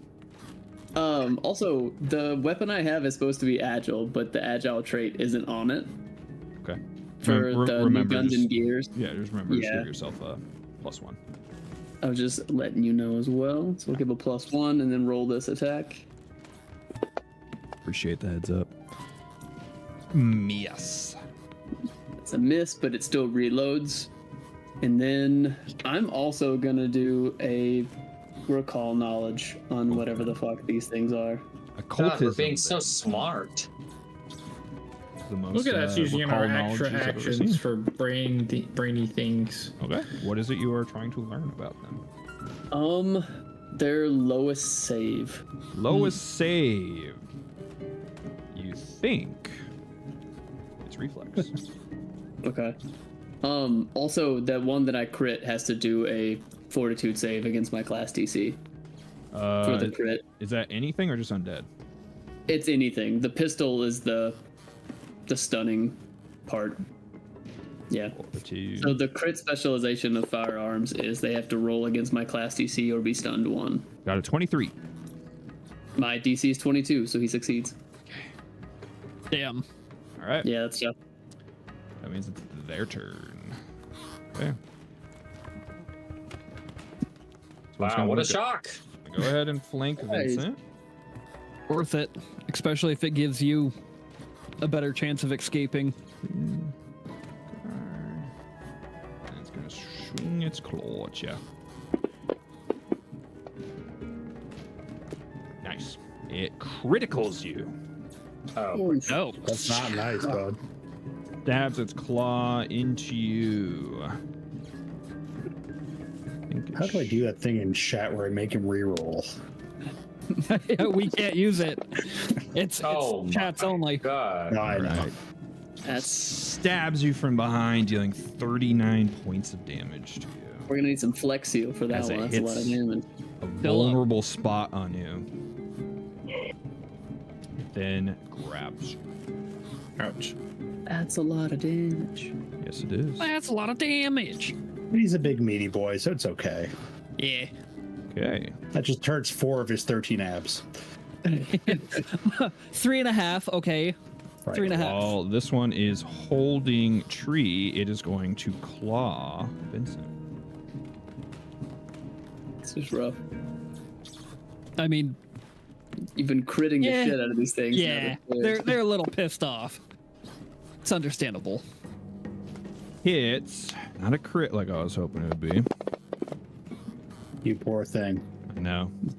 Also, the weapon I have is supposed to be agile, but the agile trait isn't on it Okay. for the new remember, guns just, and gears. yeah, just remember to Yeah. give yourself a +1. I was just letting you know as well. So we'll give a +1 and then roll this attack. Appreciate the heads up. Yes. It's a miss, but it still reloads. And then I'm also gonna do a recall knowledge on whatever the fuck these things are. God, we're Occultism. being so smart. The most, Look at us using our recall knowledge extra you've ever actions seen. for brainy things. Okay. What is it you are trying to learn about them? Their lowest save. Lowest save. You think it's reflex. Okay. Also, that one that I crit has to do a fortitude save against my class DC for the crit. Is that anything or just undead? It's anything. The pistol is the stunning part. Yeah. Fortitude. So the crit specialization of firearms is they have to roll against my class DC or be stunned 1. Got a 23. My DC is 22, so he succeeds. Damn. All right. Yeah, that's tough. That means it's their turn. Okay. Wow, what a shock! Go ahead and flank Nice. Vincent. Worth it, especially if it gives you a better chance of escaping. And it's gonna swing its claw at you. Nice. It criticals you. Oh, No. That's not nice, bud. Stabs its claw into you. How do I do that thing in chat where I make him reroll? We can't use it. It's oh chats my only. God. No, I know. Right. That's Stabs you from behind, dealing 39 points of damage to you. we're gonna need some flex seal for that As it one. That's a lot of hits damage. A Still up. vulnerable spot on you. Then grabs you. Ouch. That's a lot of damage. Yes, it is. That's a lot of damage. He's a big meaty boy, so it's okay. Yeah. Okay. That just hurts 4 of his 13 abs. 3.5. Okay. Right. 3.5. While this one is holding tree, it is going to claw Vincent. It's just rough. I mean, You've been critting the Yeah. shit out of these things. yeah, they're a little pissed off. It's understandable. Hits. Not a crit like I was hoping it would be. You poor thing. I know. So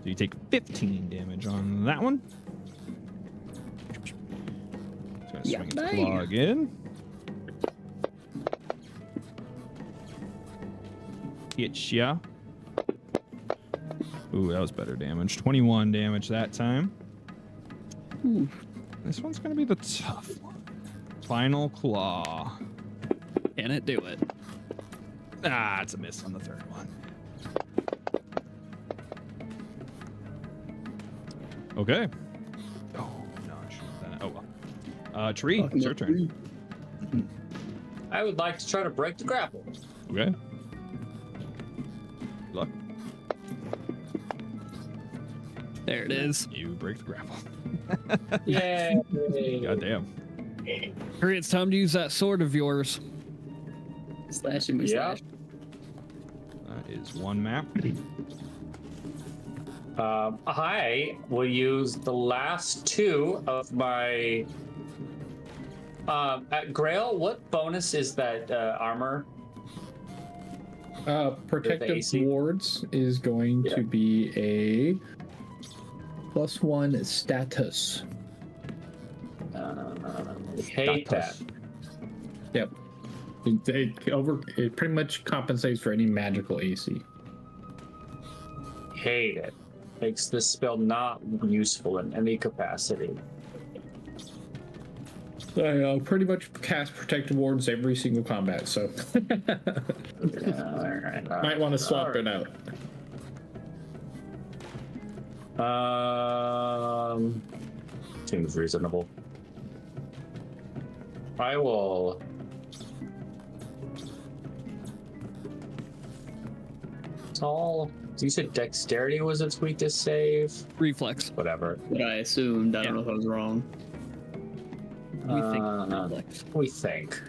you take 15 damage on that one. It's gonna swing its claw again. Hits ya. Ooh, that was better damage. 21 damage that time. Ooh. This one's gonna be the tough one. Final claw. Can it do it? Ah, it's a miss on the third one. Okay. Oh no, I should have done it. Oh well. Tree, it's your turn. I would like to try to break the grapple. Okay. Good luck. There it is. You break the grapple. Yay! Goddamn. Hurry, it's time to use that sword of yours. Slashing me Yeah. slash. That is one map. I will use the last 2 of my. At Grail, what bonus is that armor? Protective AC? wards is going Yeah. to be a +1 status. Hate that. Yep. It pretty much compensates for any magical AC. Hate it. Makes this spell not useful in any capacity. I pretty much cast protective wards every single combat, so might want to swap it out. Seems reasonable. I will. It's all. You said dexterity was its weakest save. Reflex. Whatever. What I assumed. I don't know if I was wrong. We think reflex. We think.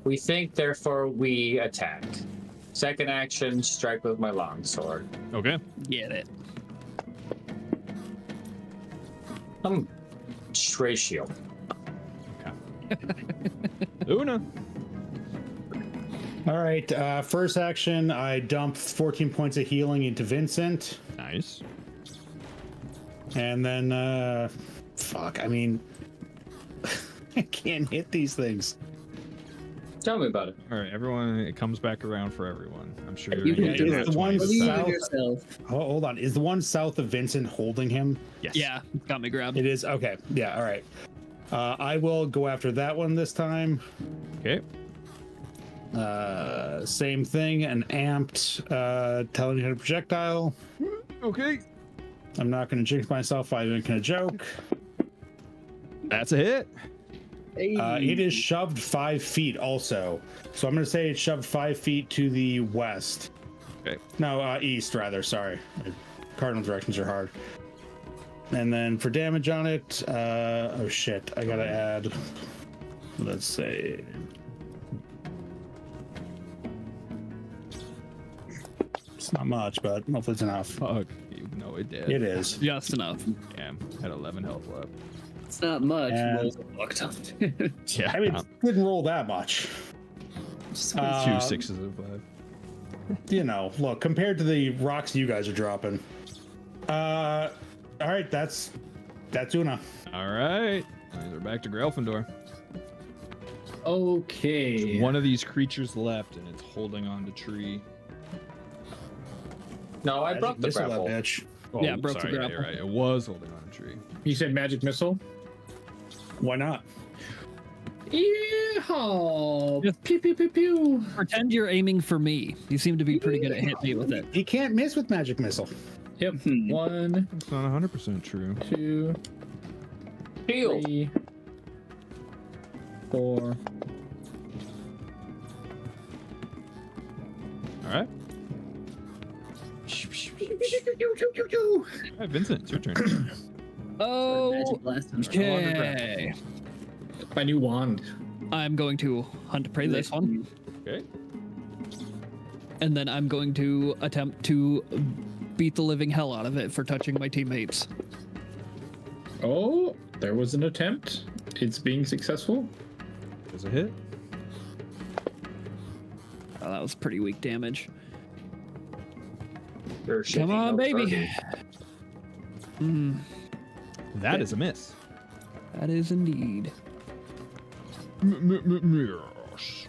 We think, therefore we attack. Second action, strike with my longsword. Okay. Get it. Ratio. Una. All right. First action, I dump 14 points of healing into Vincent. Nice. And then, fuck, I mean, I can't hit these things. Tell me about it. All right, everyone. It comes back around for everyone. I'm sure you're You gonna can get do that it. The 20 one this Believe time. in yourself. Oh, hold on. Is the one south of Vincent holding him? Yes. Yeah, got me grabbed. It is. Okay. Yeah. All right. I will go after that one this time. Okay. Same thing. An amped telekinetic projectile. Okay. I'm not going to jinx myself by making a joke. That's a hit. It is shoved 5 feet also. So I'm going to say it's shoved 5 feet to the west. Okay. No, east rather. Sorry. Cardinal directions are hard. And then for damage on it, oh shit, I gotta add, let's say, it's not much, but hopefully it's enough. Fuck. You know it did. It is. Just enough. Damn. Had 11 health left. It's not much. And- Rolls a fuck ton. Yeah. I mean, it didn't roll that much. two 6s and 5. You know, look, compared to the rocks you guys are dropping. All right, that's Una. All right. We're back to Grelfindor. Okay. One of these creatures left, and it's holding on to tree. No, I broke the Missile that grapple. bitch. Oh, Yeah, broke the sorry, grapple. You're right. It was holding on to tree. You said magic missile? Why not? Yeehaw! Just- Pew pew pew pew. Pretend you're aiming for me. You seem to be pretty good at hitting me with it. You can't miss with magic missile. Yep. 1, It's not 100% true. 2, Heal. 3, 4. All right. All right, Vincent, it's your turn. Oh, Magic blast on okay. My new wand. I'm going to hunt prey this one, Okay. and then I'm going to attempt to beat the living hell out of it for touching my teammates. Oh, there was an attempt. It's being successful. There's a hit. Oh, that was pretty weak damage. You're Come shitting on, no baby. garbage. That is a miss. That is indeed. Yes.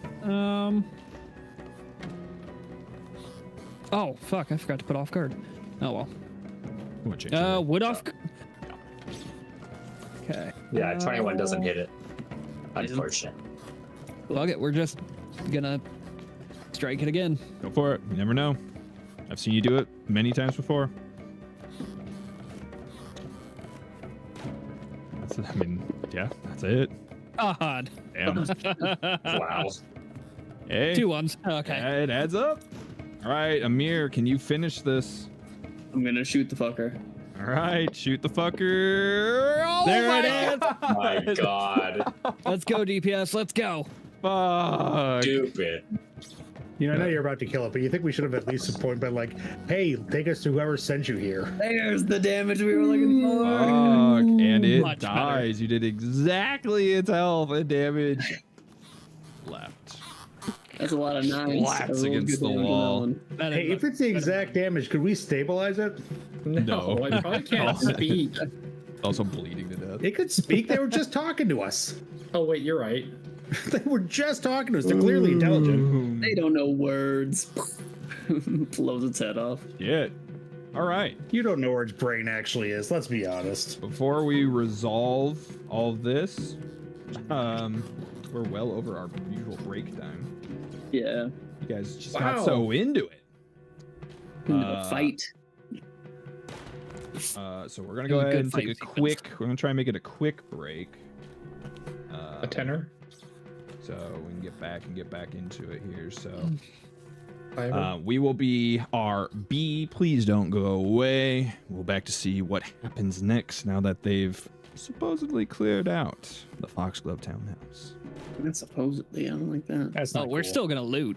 Oh fuck! I forgot to put off guard. Oh well. You want to change that? Wood off. Okay. Yeah, 21 doesn't hit it. Unfortunate. Fuck it. We're just gonna strike it again. Go for it. You never know. I've seen you do it many times before. I mean, yeah, that's it. God. Damn. Wow. Hey. 2 ones. Okay. Yeah, it adds up. All right, Amir, can you finish this? I'm gonna shoot the fucker. All right, shoot the fucker. Oh There my it is. My God. Let's go, DPS. Let's go. Fuck. Stupid. You know, I know you're about to kill it, but you think we should have at least been like, hey, take us to whoever sent you here. There's the damage we were looking for. Fuck, and it Much better. dies. You did exactly its health and damage. Left. That's a lot of nines. Slaps I rolled against good the damage on that wall. one. That Hey, is if it's the exact damage, could we stabilize it? No. I probably can't speak. Also bleeding to death. It could speak. They were just talking to us. Oh wait, you're right. They were just talking to us. They're clearly intelligent. They don't know words. Blows its head off. Shit. All right. You don't know where its brain actually is. Let's be honest. Before we resolve all of this, we're well over our usual break time. Yeah. You guys just Wow. got so into it. Into the fight. So we're gonna go It was a ahead good and take a fight quick. We're gonna try and make it a quick break. A tenor. So we can get back into it here. So Fiver. we will be our B. Please don't go away. We'll back to see what happens next now that they've supposedly cleared out the Foxglove Townhouse. That's supposedly. I don't like that. That's Oh, not we're cool. still gonna loot.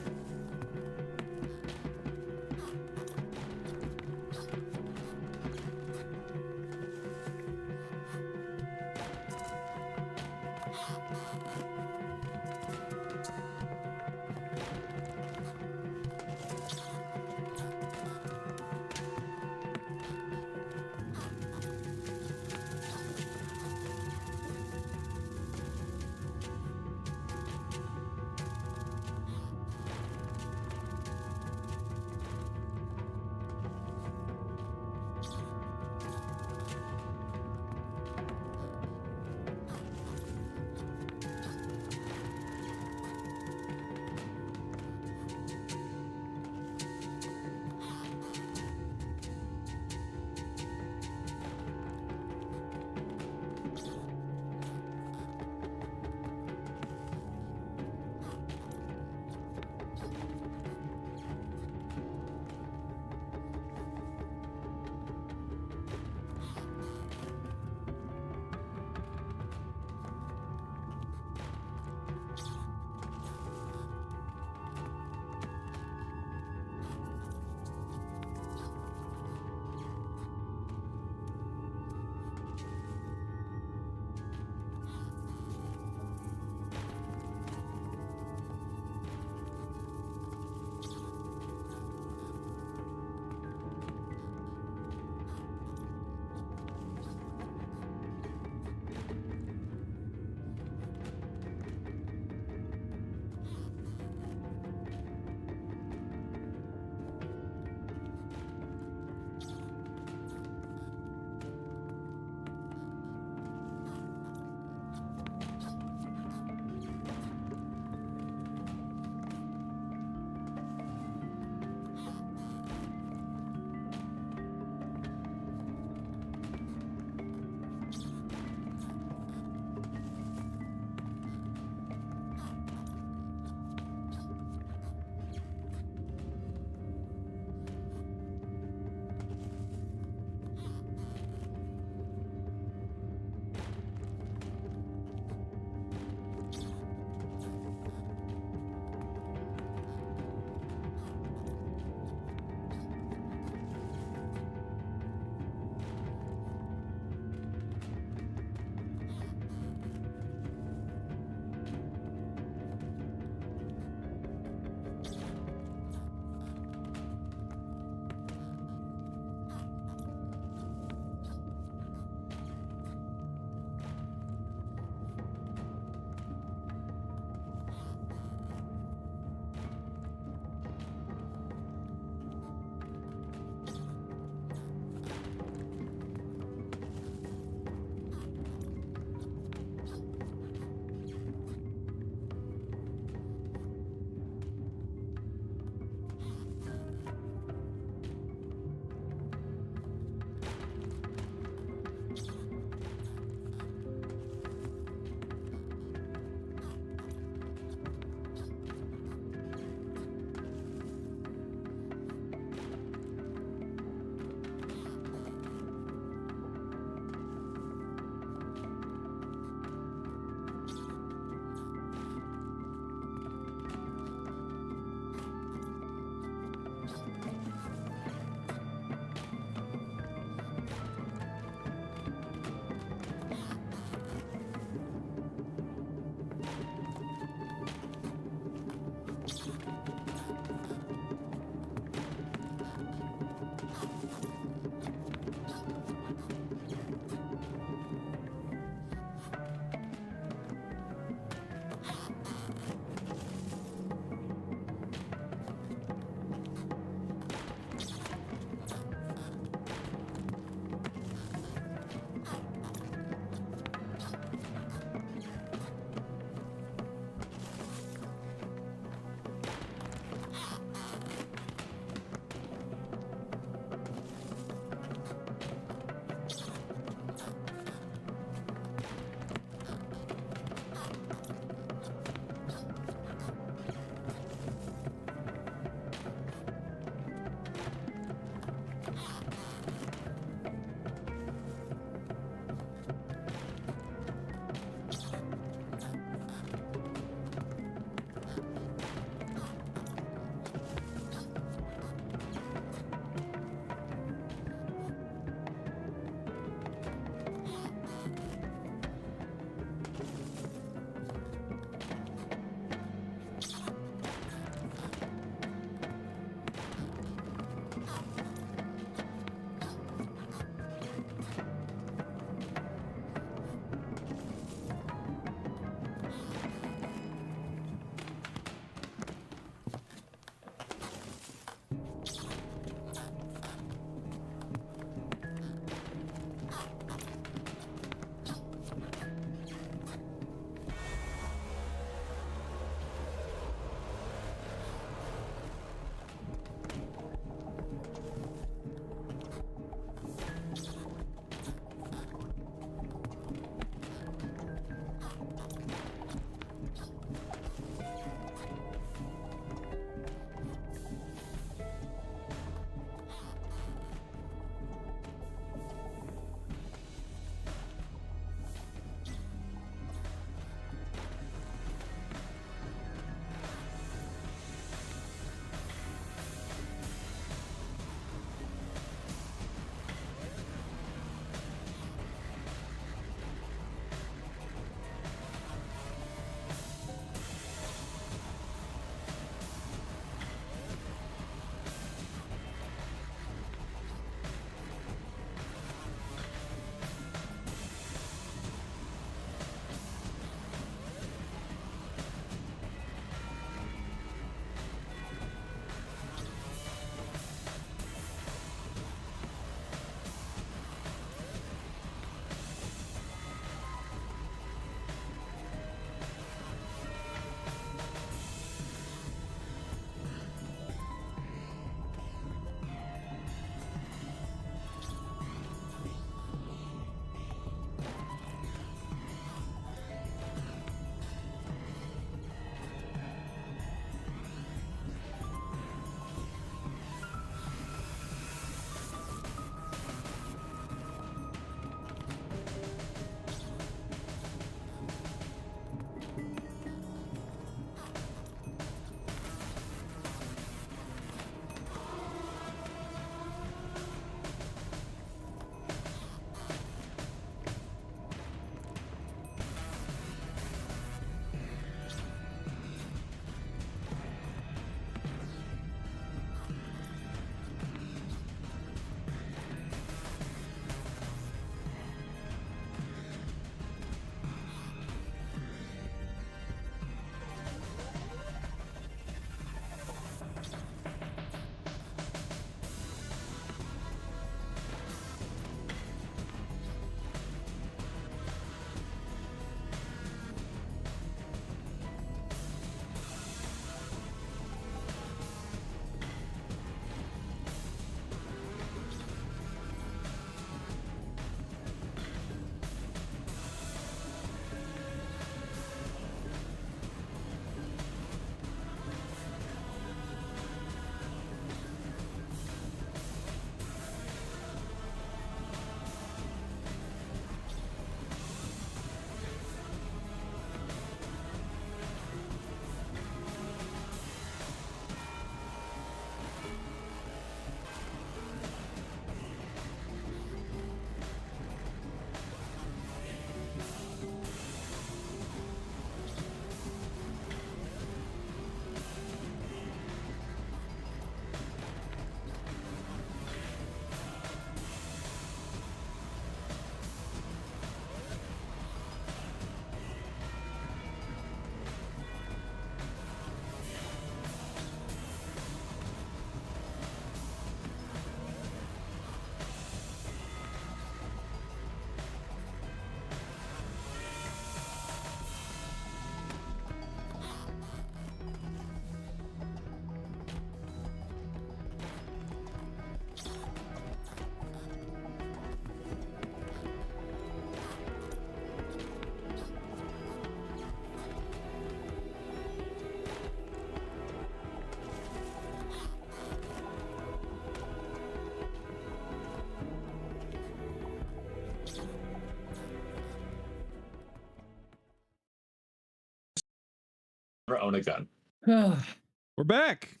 Never own a gun. We're back.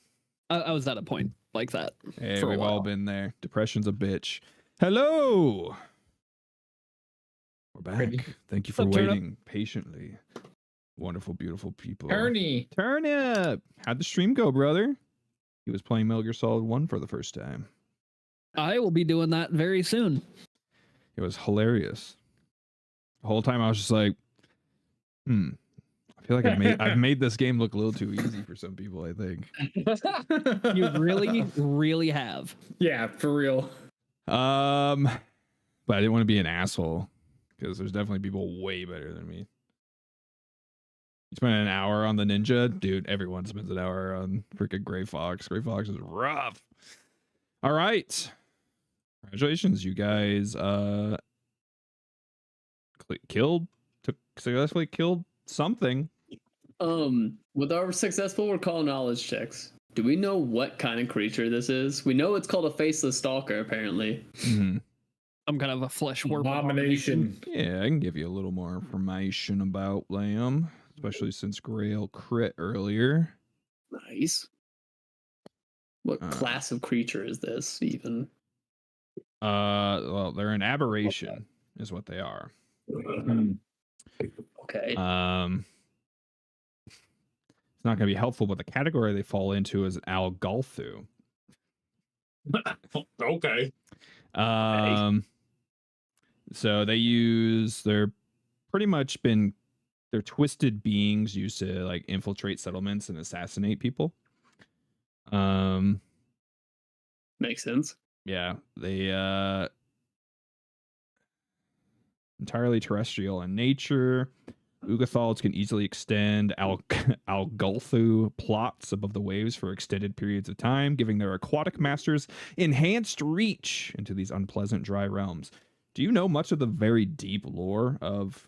I was at a point like that. Hey, for a we've all while. been there. Depression's a bitch. Hello. We're back. Ready? Thank you for Up, Turnip? waiting patiently. Wonderful, beautiful people. Ernie. Turnip. How'd the stream go, brother? He was playing Metal Gear Solid 1 for the first time. I will be doing that very soon. It was hilarious. The whole time I was just like, I feel like I've made this game look a little too easy for some people, I think. You really, really have. Yeah, for real. But I didn't want to be an asshole because there's definitely people way better than me. You spent an hour on the ninja, dude. Everyone spends an hour on freaking Gray Fox. Gray Fox is rough. All right, congratulations, you guys. Successfully killed something. With our successful recall knowledge checks, do we know what kind of creature this is? We know it's called a faceless stalker, apparently. Mm-hmm. I'm kind of a flesh warp Abomination. Yeah, I can give you a little more information about Lamb, especially since Grail crit earlier. Nice. What class of creature is this, even? Well, they're an aberration, is what they are. Okay. It's not going to be helpful, but the category they fall into is an Algolthu. Okay. So they're twisted beings used to like infiltrate settlements and assassinate people. Makes sense. Yeah, they entirely terrestrial in nature. Ugathalds can easily extend Algolthu plots above the waves for extended periods of time, giving their aquatic masters enhanced reach into these unpleasant dry realms. Do you know much of the very deep lore of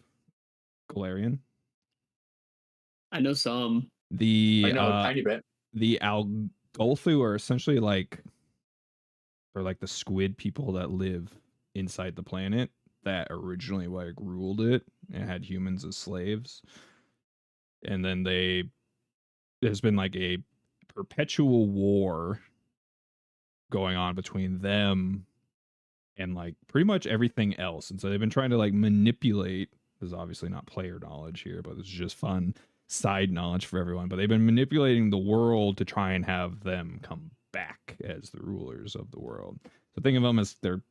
Galarian? I know some. I know a tiny bit. The Algolthu are essentially like the squid people that live inside the planet that originally like ruled it and had humans as slaves. And then there's been like a perpetual war going on between them and like pretty much everything else. And so they've been trying to like manipulate, this is obviously not player knowledge here, but this is just fun side knowledge for everyone. But they've been manipulating the world to try and have them come back as the rulers of the world. So think of them as they're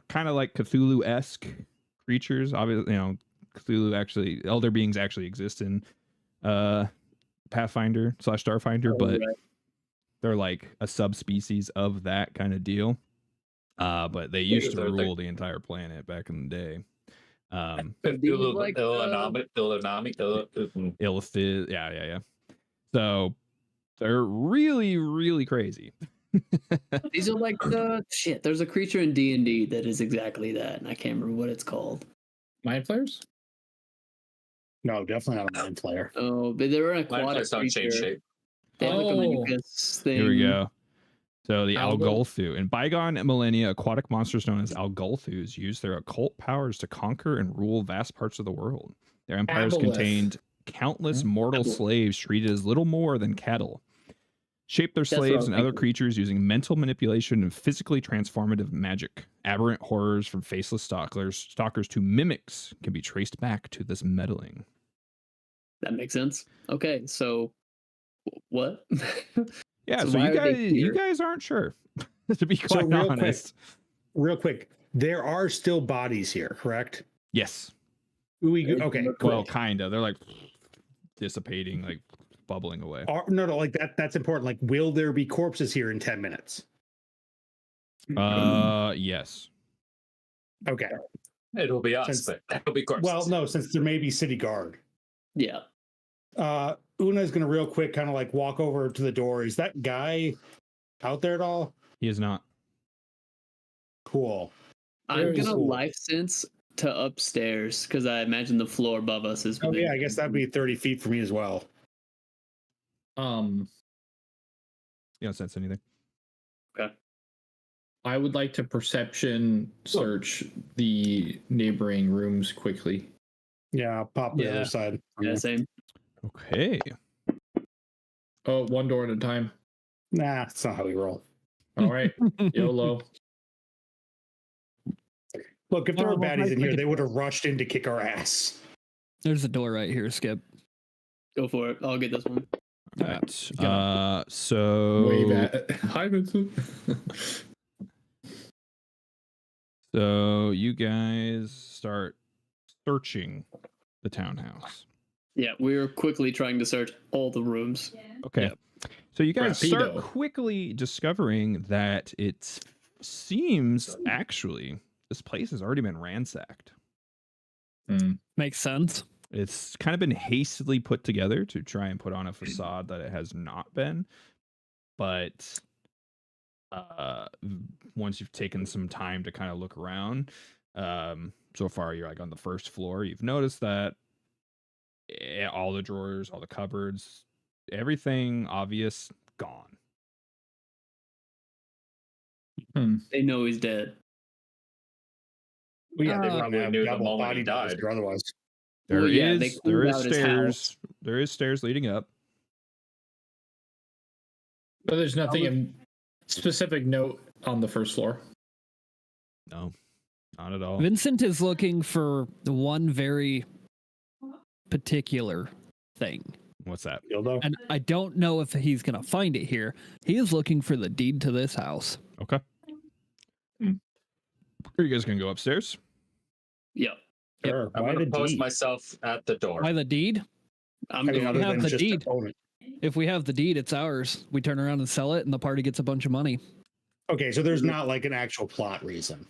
kind of like Cthulhu-esque creatures. Obviously, you know, elder beings actually exist in Pathfinder / Starfinder, but they're like a subspecies of that kind of deal. But they used to rule the entire planet back in the day. Illithid, yeah. So they're really, really crazy. These are like there's a creature in D&D that is exactly that, and I can't remember what it's called. Mind flayers? No, definitely not a mind flayer. Oh, but they're an aquatic Don't change creature. shape. They have like a mucus thing. Here we go. So the Algol- Algolthu. In bygone millennia, aquatic monsters known as Algolthus used their occult powers to conquer and rule vast parts of the world. Their empires Aboleth. contained countless mortal slaves treated as little more than cattle. Shaped their That's what I slaves was and other thinking. creatures using mental manipulation and physically transformative magic. Aberrant horrors from faceless stalkers to mimics can be traced back to this meddling. That makes sense. Okay, so what? Yeah, So so why you are they guys here? aren't sure, to be So quite honest. real quick, there are still bodies here, correct? Yes. Okay, cool. Well, kind of. They're like dissipating, like bubbling away. No, like that's important. Like, will there be corpses here in 10 minutes? Yes. Okay. It'll be us, Since- but it'll be corpses. Well, no, since there may be city guard. Yeah. Una is gonna real quick kind of like walk over to the door. Is that guy out there at all? He is not. Cool. I'm Very gonna cool. life sense to upstairs because I imagine the floor above us is. Oh within- yeah, I guess that'd be 30 feet for me as well. You don't sense anything. I would like to perception search the neighboring rooms quickly. Yeah, I'll pop the Yeah. other side. Yeah, same. Okay. Oh, one door at a time. Nah, that's not how we roll. All right. YOLO. Look, if there were Well, baddies in I here, could- they would have rushed in to kick our ass. There's a door right here, Skip. Go for it. I'll get this one. All right. So Wave at. Hi, Vincent. So you guys start searching the townhouse. Yeah, we were quickly trying to search all the rooms. Okay. Yep. So you guys start Rapido. quickly discovering that it seems actually this place has already been ransacked. Makes sense. It's kind of been hastily put together to try and put on a facade that it has not been. But once you've taken some time to kind of look around, so far you're like on the first floor, you've noticed that all the drawers, all the cupboards, everything obvious gone. They know he's dead. Well, yeah, they They wouldn't probably have knew the double moment body he doubles died. here otherwise. Well, yeah, they there cleaned is out his stairs. house. There is stairs leading up. But there's nothing in specific note on the first floor. No, not at all. Vincent is looking for one very particular thing. What's that? Dildo. And I don't know if he's going to find it here. He is looking for the deed to this house. Okay. Are you guys gonna go upstairs? Yep. Sure. I'm Why going the to post deed? myself at the door. By the deed? I'm I mean, going other have than the just to deed. own it. If we have the deed, it's ours. We turn around and sell it, and the party gets a bunch of money. Okay, so there's not like an actual plot reason.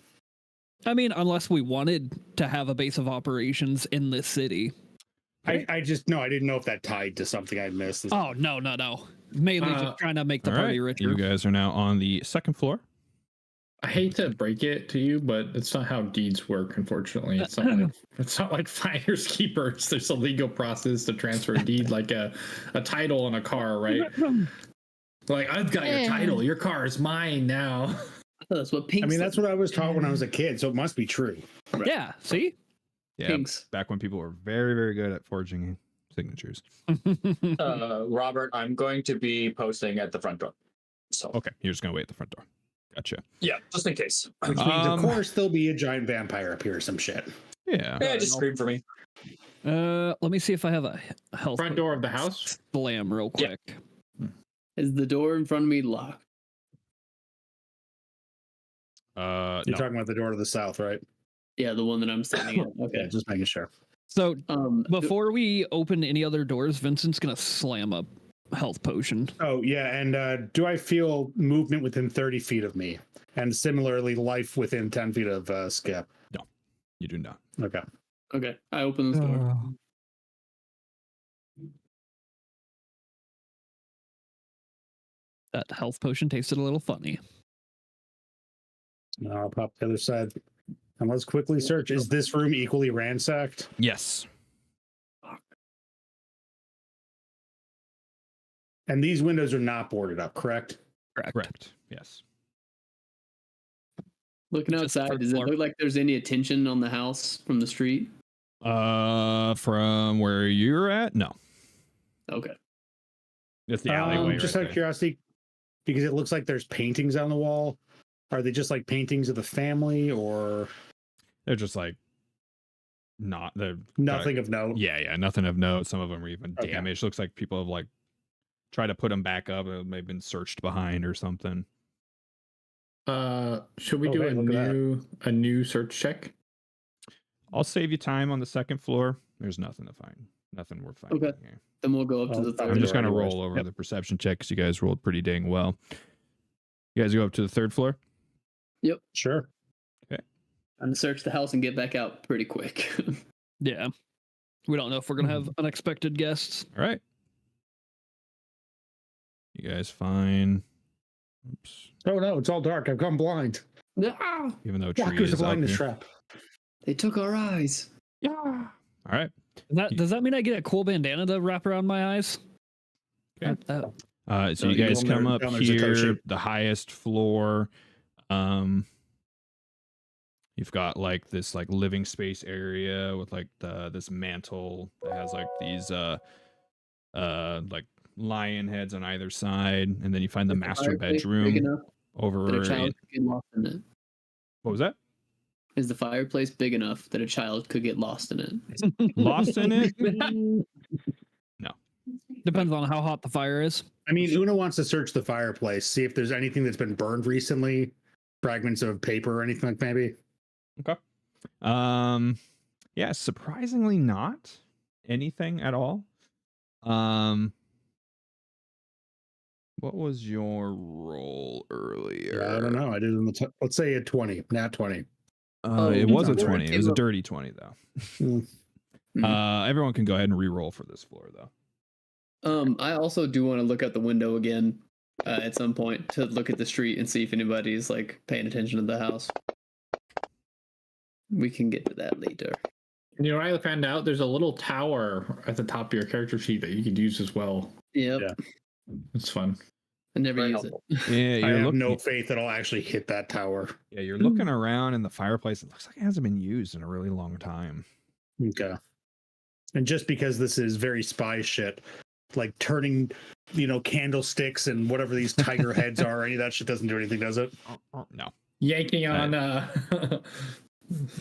I mean, unless we wanted to have a base of operations in this city. I just no, I didn't know if that tied to something I missed. Oh, no. Mainly just trying to make the All party right. richer. You guys are now on the second floor. I hate to break it to you, but it's not how deeds work. Unfortunately, it's not like finders keepers. There's a legal process to transfer a deed, like a title on a car, right? Like I've got your title. Your car is mine now. That's what Pink I mean, said. that's what I was taught when I was a kid, so it must be true. Yeah, see? Yeah, Pinks. back when people were very, very good at forging signatures. Robert, I'm going to be posting at the front door. So, Okay, you're just gonna wait at the front door. Gotcha. yeah, just in case. Which means, of Um, course, there'll be a giant vampire up here or some shit. Yeah. Yeah, just scream for me. Let me see if I have a health Front door of the house. slam real Yeah. quick. Is the door in front of me locked? No. You're talking about the door to the south, right? Yeah, the one that I'm standing at. Yeah, Okay. just making sure. So Before before we open any other doors, Vincent's going to slam a health potion. Oh, yeah, and do I feel movement within 30 feet of me? And similarly, life within 10 feet of Skip. You do not. Okay. Okay, I open this door. That health potion tasted a little funny. Now I'll pop the other side. And let's quickly search. Is this room equally ransacked? Yes. And these windows are not boarded up, correct? Correct. Yes. Looking Just outside, third does it floor. look like there's any attention on the house from the street? From where you're at? No. Okay. It's the alleyway. Just right out of there. curiosity, because it looks like there's paintings on the wall. Are they just like paintings of the family or They're just like not. They're nothing of note? Yeah, nothing of note. Some of them are even Okay. damaged. Looks like people have like tried to put them back up. It may have been searched behind or something. Should we Oh, do hey, look at that. a new search check? I'll save you time on the second floor. There's nothing to find. Nothing worth finding Okay. here. Then we'll go up to Oh, the I'm third. I'm just door gonna anyways. roll over Yep. the perception check because you guys rolled pretty dang well. You guys go up to the third floor. Sure. I'm gonna search the house and get back out pretty quick. Yeah. We don't know if we're going to have unexpected guests. All right. You guys find. Oops. Oh no, it's all dark. I've gone blind. Ah, Even though tree Walker's is a up blindness here. trap. they took our eyes. All right. Does that mean I get a cool bandana to wrap around my eyes? Okay. So No, you you guys go come there, up down there's here, Satoshi. the highest floor. You've got like this like living space area with like this mantle that has like these like lion heads on either side, and then you find the Is master fireplace big bedroom enough over. that a child could get lost in it? What was that? Is the fireplace big enough that a child could get lost in it? Lost in it? No. Depends on how hot the fire is. I mean, Una wants to search the fireplace, see if there's anything that's been burned recently, fragments of paper or anything like maybe. Okay. Yeah, surprisingly not anything at all. What was your roll earlier? Yeah, I don't know. I did in the let's say a 20, not 20. It was a it's 20. It was a dirty 20 though. Everyone can go ahead and re-roll for this floor though. I also do want to look out the window again at some point to look at the street and see if anybody's like paying attention to the house. We can get to that later. You know, I found out there's a little tower at the top of your character sheet that you could use as well. Yep. Yeah. It's fun. I never Very use helpful. Yeah, I you're have looking. no faith that I'll actually hit that tower. Yeah, you're looking around in the fireplace. It looks like it hasn't been used in a really long time. Okay. And just because this is very spy shit, like turning, candlesticks and whatever these tiger heads are, any of that shit doesn't do anything, does it? No. Yanking on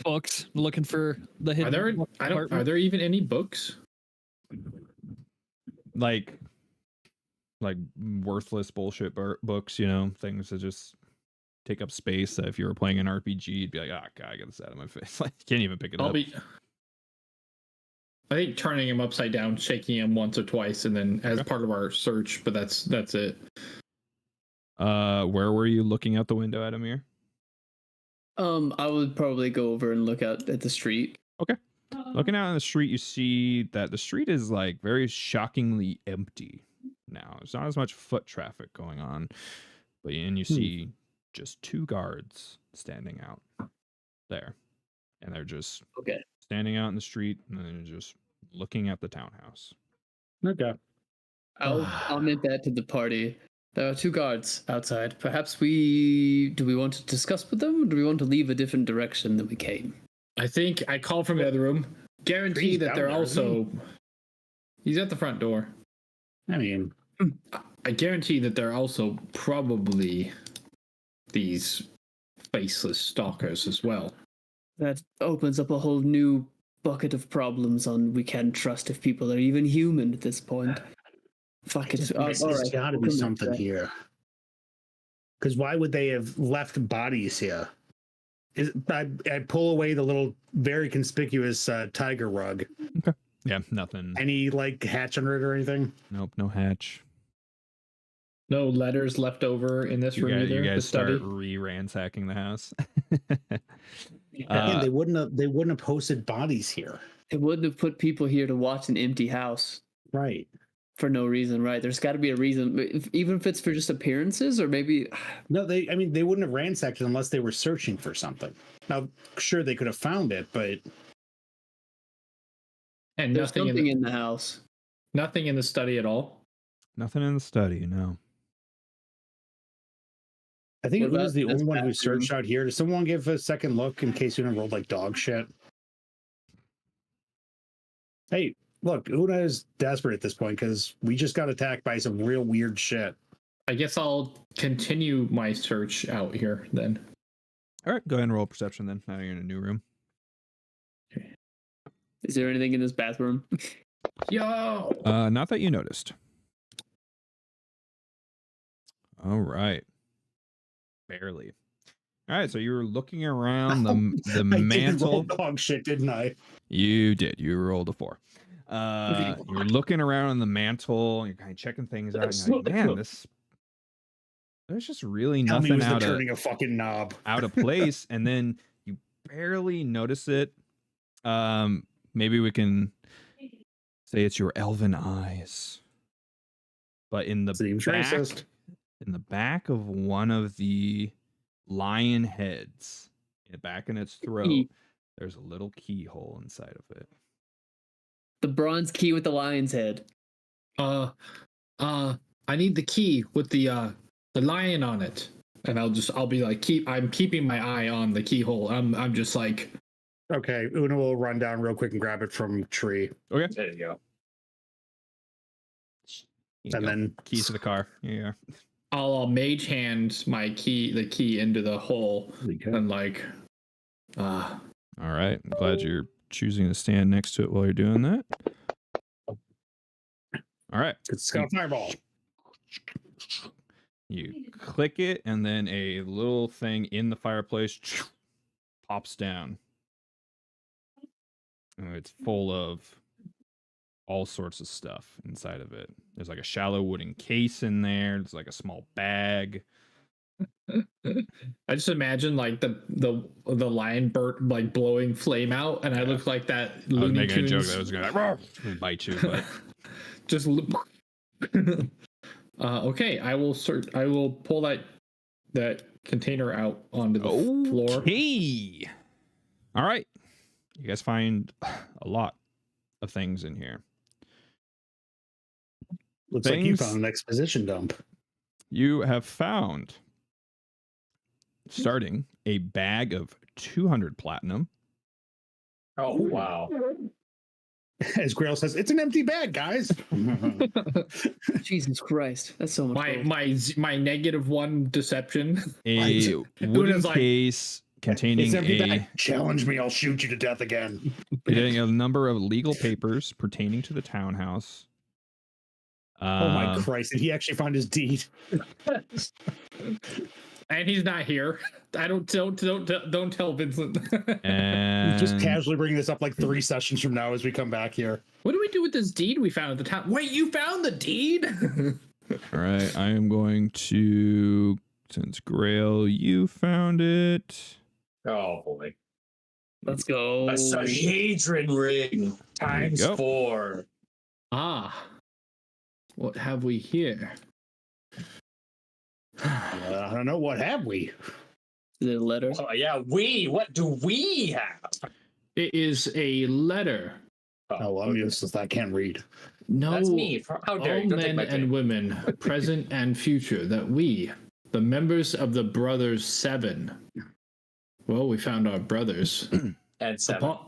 Books, looking for the hidden. are there even any books? Like worthless bullshit books, things that just take up space. That if you were playing an RPG, you'd be like, "Ah, God, I get this out of my face." Like, you can't even pick it up. I think turning him upside down, shaking him once or twice, and then as part of our search. But that's it. Where were you looking out the window at, Amir? I would probably go over and look out at the street. Okay. Looking out on the street, you see that the street is like very shockingly empty now. There's not as much foot traffic going on, and you see just 2 guards standing out there, and they're just standing out in the street, and then they're just looking at the townhouse. Okay. I'll comment that to the party. There are 2 guards outside. Perhaps do we want to discuss with them, or do we want to leave a different direction than we came? I think I called from the other room. Guarantee that they're also. He's at the front door. I mean, I guarantee that they're also probably these faceless stalkers as well. That opens up a whole new bucket of problems on we can't trust if people are even human at this point. Fuck it. There's got to be something here. Because why would they have left bodies here? I pull away the little, very conspicuous tiger rug. Okay. Yeah, nothing. Any hatch under it or anything? Nope, no hatch. No letters left over in this room either. You guys start study? ransacking the house. Again, they wouldn't have posted bodies here. It wouldn't have put people here to watch an empty house. Right. For no reason, right? There's got to be a reason, even if it's for just appearances, or maybe. No, they wouldn't have ransacked it unless they were searching for something. Now, sure, they could have found it, but and there's nothing something in the house. Nothing in the study at all. Nothing in the study, no. I think it was the only one who bathroom? searched out here. Does someone give a second look in case you rolled like dog shit? Hey, look, Una is desperate at this point because we just got attacked by some real weird shit. I guess I'll continue my search out here then. All right, go ahead and roll perception then. Now you're in a new room. Is there anything in this bathroom? Yo! Not that you noticed. All right. Barely. All right, so you were looking around the I did roll mantle. dog shit, didn't I? You did. You rolled a 4. You're looking around on the mantle. And you're kind of checking things out. And you're like, man, there's just really Tell me it nothing was turning a fucking knob. out of place. And then you barely notice it. Maybe we can say it's your elven eyes. But in the Seems back, racist. in the back of one of the lion heads, back in its throat, there's a little keyhole inside of it. The bronze key with the lion's head. I need the key with the lion on it. And I'll be like, I'm keeping my eye on the keyhole. I'm just like, Okay, Una will run down real quick and grab it from tree. Okay. There you go. And then keys to the car. Yeah. I'll mage hand the key into the hole, and like, All right. I'm glad you're choosing to stand next to it while you're doing that. All right. it's got a fireball. You click it, and then a little thing in the fireplace pops down. And it's full of all sorts of stuff inside of it. There's like a shallow wooden case in there. There's like a small bag. I just imagine like the lion bird like blowing flame out, and I look like that. I was Looney making a joke Tunes. that was going to bite you, but Just okay. I will pull that container out onto the floor. Okay. All right. You guys find a lot of things in here. Looks like you found an exposition dump. You have found, starting, a bag of 200 platinum. Oh wow! As Grail says, it's an empty bag, guys. Jesus Christ, that's so much. My -1 deception. A wooden like, case containing It's empty a bag. Challenge me, I'll shoot you to death again. containing a number of legal papers pertaining to the townhouse. Oh my Christ! Did he actually find his deed? And he's not here. I don't tell Vincent. And Just casually bringing this up like 3 sessions from now as we come back here. What do we do with this deed we found at the town? Wait, you found the deed? all right, I am going to, since Grail, you found it. Oh boy! Let's go. A Sahedron ring times go. 4. What have we here? I don't know. What have we? Is it a letter? Oh yeah, what do we have? It is a letter. Oh, I'm useless. I can't read. No, That's me. How dare all you? Don't take men my and thing. women, present and future, that we, the members of the Brothers 7, well, we found our brothers. And 7.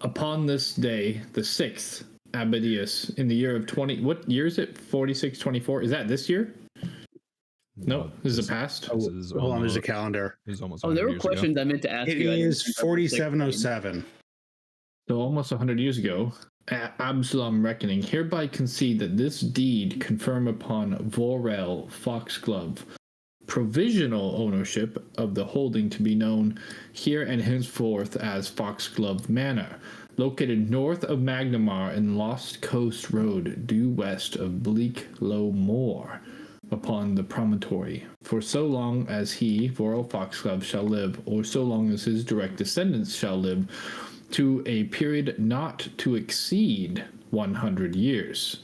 Upon this day, the 6th, Abadius, in the year of 20, what year is it? 4624? Is that this year? No, this is the past. Hold on, there's a calendar. This is almost Oh, there 100 were years ago. questions I meant to ask It you. is 4707. So almost 100 years ago, Absalom Reckoning hereby concede that this deed confirm upon Vorel Foxglove provisional ownership of the holding to be known here and henceforth as Foxglove Manor, located north of Magnimar in Lost Coast Road, due west of Bleak Low Moor, upon the promontory, for so long as he, Vorel Foxglove, shall live, or so long as his direct descendants shall live, to a period not to exceed 100 years.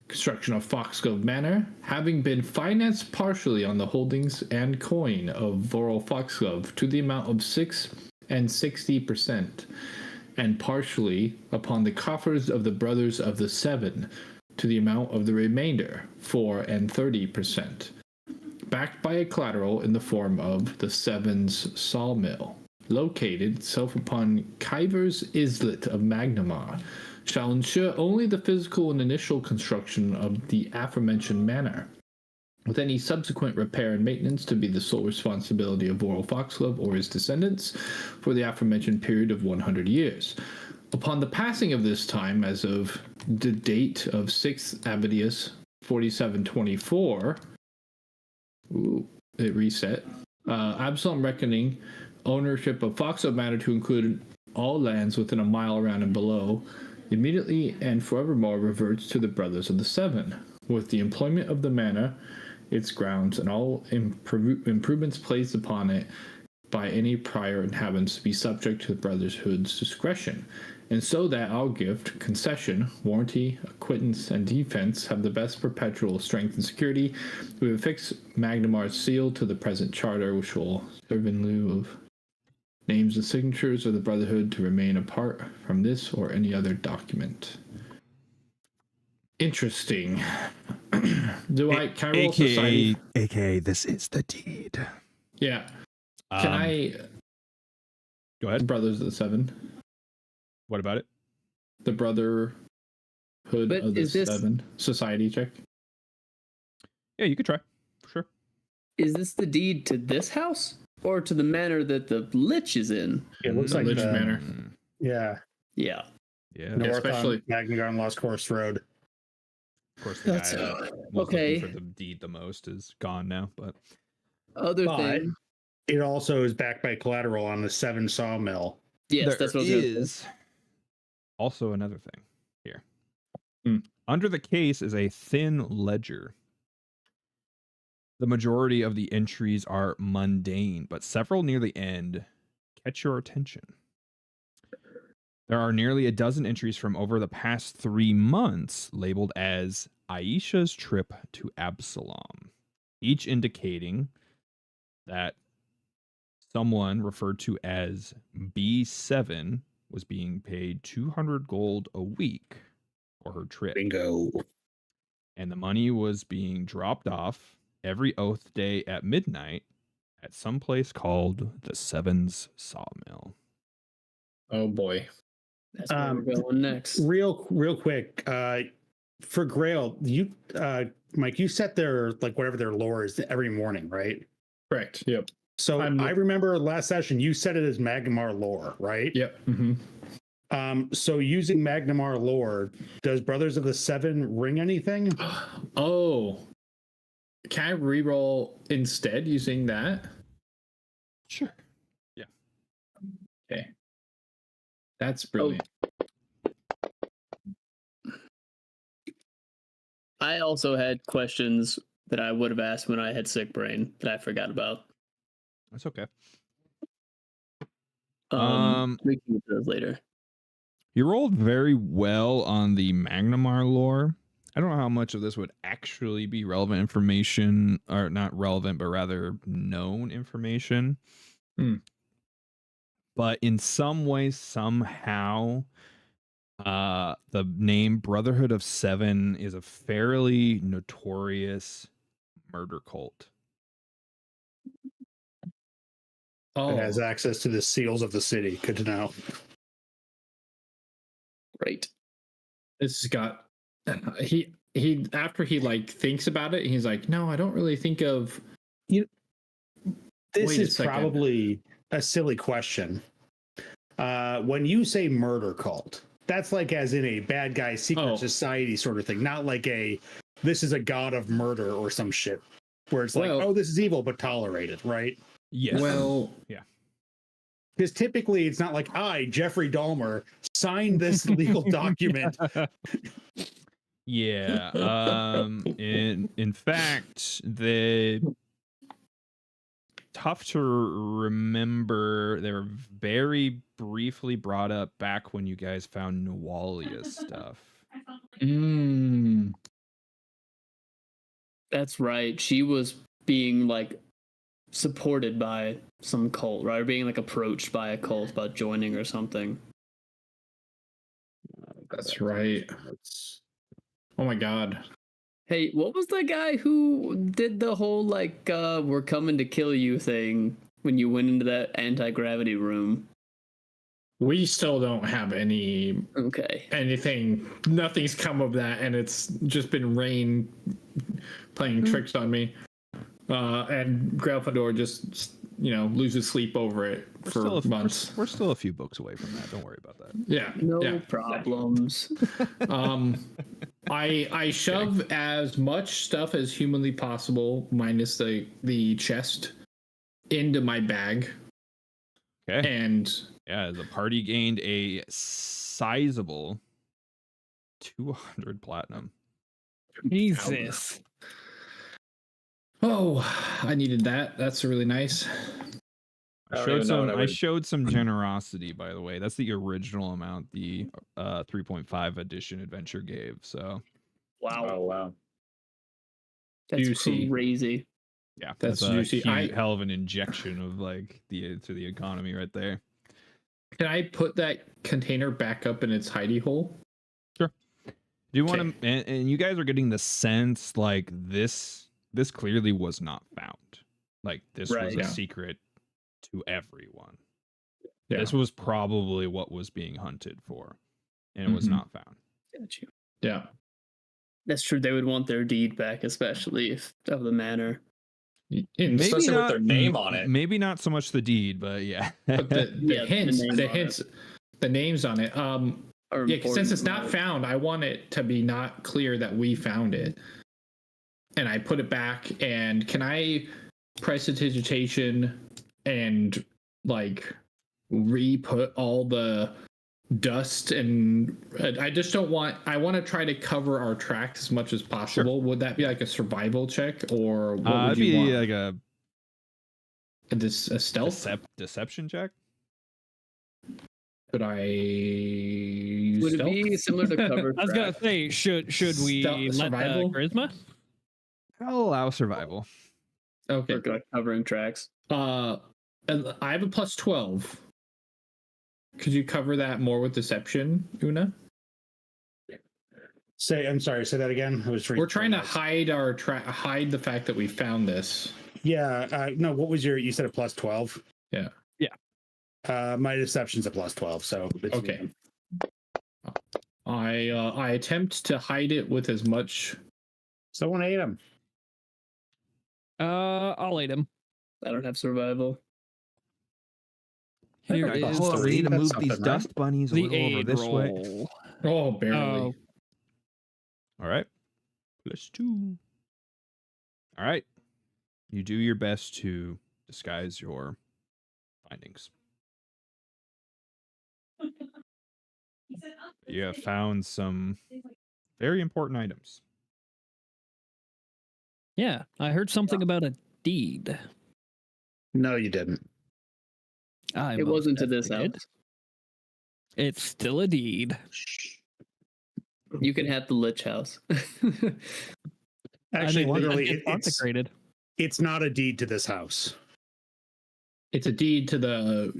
Construction of Foxglove Manor, having been financed partially on the holdings and coin of Vorel Foxglove to the amount of 6 and 60%, and partially upon the coffers of the Brothers of the 7 to the amount of the remainder, 4 and 30%, backed by a collateral in the form of the 7's sawmill, located itself upon Kyver's Islet of Magnimar, shall ensure only the physical and initial construction of the aforementioned manor, with any subsequent repair and maintenance to be the sole responsibility of Vorel Foxglove or his descendants for the aforementioned period of 100 years. Upon the passing of this time, as of the date of 6th Abadius 4724, it reset, Absalom Reckoning, ownership of Foxglove Manor to include all lands within a mile around and below, immediately and forevermore reverts to the Brothers of the 7, with the employment of the manor, its grounds, and all improvements placed upon it by any prior inhabitants to be subject to the Brotherhood's discretion, and so that our gift, concession, warranty, acquittance, and defense have the best perpetual strength and security. We have affixed Magnimar's seal to the present charter, which will serve in lieu of names and signatures of the Brotherhood to remain apart from this or any other document. Interesting. Can I roll society? AKA, this is the deed. Yeah. Can I? Go ahead. Brothers of the 7. What about it? The Brotherhood But of the is this- 7. Society check. Yeah, you could try. For sure. Is this the deed to this house or to the manor that the lich is in? It looks like Lich the Manor. Yeah, Yeah. Yeah. north especially- on Magnimar and Lost Course Road. Of course, the That's guy that was okay. looking for the deed the most is gone now, but Other But thing. it also is backed by collateral on the 7 sawmill. Yes, there that's what I was gonna say. is also another thing here. Hmm. Under the case is a thin ledger. The majority of the entries are mundane, but several near the end catch your attention. There are nearly a dozen entries from over the past 3 months labeled as Aisha's trip to Absalom, each indicating that someone referred to as B7 was being paid 200 gold a week for her trip. Bingo. And the money was being dropped off every oath day at midnight at some place called the Sevens Sawmill. Oh boy. That's where we're going next. Real quick, for Grail, you Mike, you set their like whatever their lore is every morning, right? Correct. Yep. So I remember last session you set it as Magnimar lore, right? Yep. So using Magnimar lore, does Brothers of the Seven ring anything? Oh. Can I reroll instead using that? Sure. Yeah. Okay. That's brilliant. I also had questions that I would have asked when I had sick brain that I forgot about. That's okay. We can get to those later. You rolled very well on the Magnimar lore. I don't know how much of this would actually be relevant information, or not relevant, but rather known information. But in some way, somehow, the name Brotherhood of Seven is a fairly notorious murder cult. It has access to the seals of the city. Good to know. Right. This has got he after he like thinks about it, he's like, no, I don't really think of This Wait a is second. probably a silly question. When you say murder cult, that's like as in a bad guy secret society sort of thing, not like this is a god of murder or some shit where it's like, oh, this is evil but tolerated, right? Yes. Well, yeah. Because typically it's not like I, Jeffrey Dahmer, signed this legal document. Yeah. In fact, tough to remember. They were very briefly brought up back when you guys found Nualia stuff. That's right. She was being like supported by some cult, right? Or being like approached by a cult about joining or something. that's right. Oh my god. Hey, what was the guy who did the whole like we're coming to kill you thing when you went into that anti-gravity room? We still don't have anything. Nothing's come of that, and it's just been Rain playing tricks on me. And Grelfador just loses sleep over it for months. We're still a few books away from that. Don't worry about that. Yeah. No problems. I shove as much stuff as humanly possible, minus the chest, into my bag. Okay. And the party gained a sizable 200 platinum. Jesus. Oh, I needed that. That's really nice. I showed some generosity, by the way. That's the original amount the 3.5 edition adventure gave. So wow. Oh wow. That's Juicy. crazy. yeah, That's a juicy. hell of an injection of like to the economy right there. Can I put that container back up in its hidey hole? Sure. Do you want to? And you guys are getting the sense like this clearly was not found. Like this was a secret to everyone. Yeah. This was probably what was being hunted for, and it was not found. Got you. Yeah. That's true. They would want their deed back, especially if of the manor. Especially with their name on it. Maybe not so much the deed, but yeah. But Yeah, the names on it. Yeah, since it's not found, I want it to be not clear that we found it. And I put it back. And can I prestidigitation and like re-put all the dust? And I just don't want. I want to try to cover our tracks as much as possible. Sure. Would that be like a survival check, or what would you want? Like a stealth deception check? Could I use Would stealth? it be similar to cover? I was gonna say, should we let survival? charisma? I'll allow survival. Okay. For covering tracks. And I have a plus 12. Could you cover that more with deception, Una? I'm sorry. Say that again. We're trying to hide hide the fact that we found this. Yeah. No. What was you said a plus 12? Yeah. My deception's a plus 12. So it's okay. I attempt to hide it with as much. Someone ate him. I'll aid him. I don't have survival. Here is we need to move these right? dust bunnies a the little over aid this way. roll. Oh, barely. Oh. All right. +2. All right. You do your best to disguise your findings. You have found some very important items. Yeah, I heard something about a deed. No, you didn't. It wasn't to this house. It's still a deed. You can have the Lich House. Actually, literally, it's consecrated. It's not a deed to this house. It's a deed to the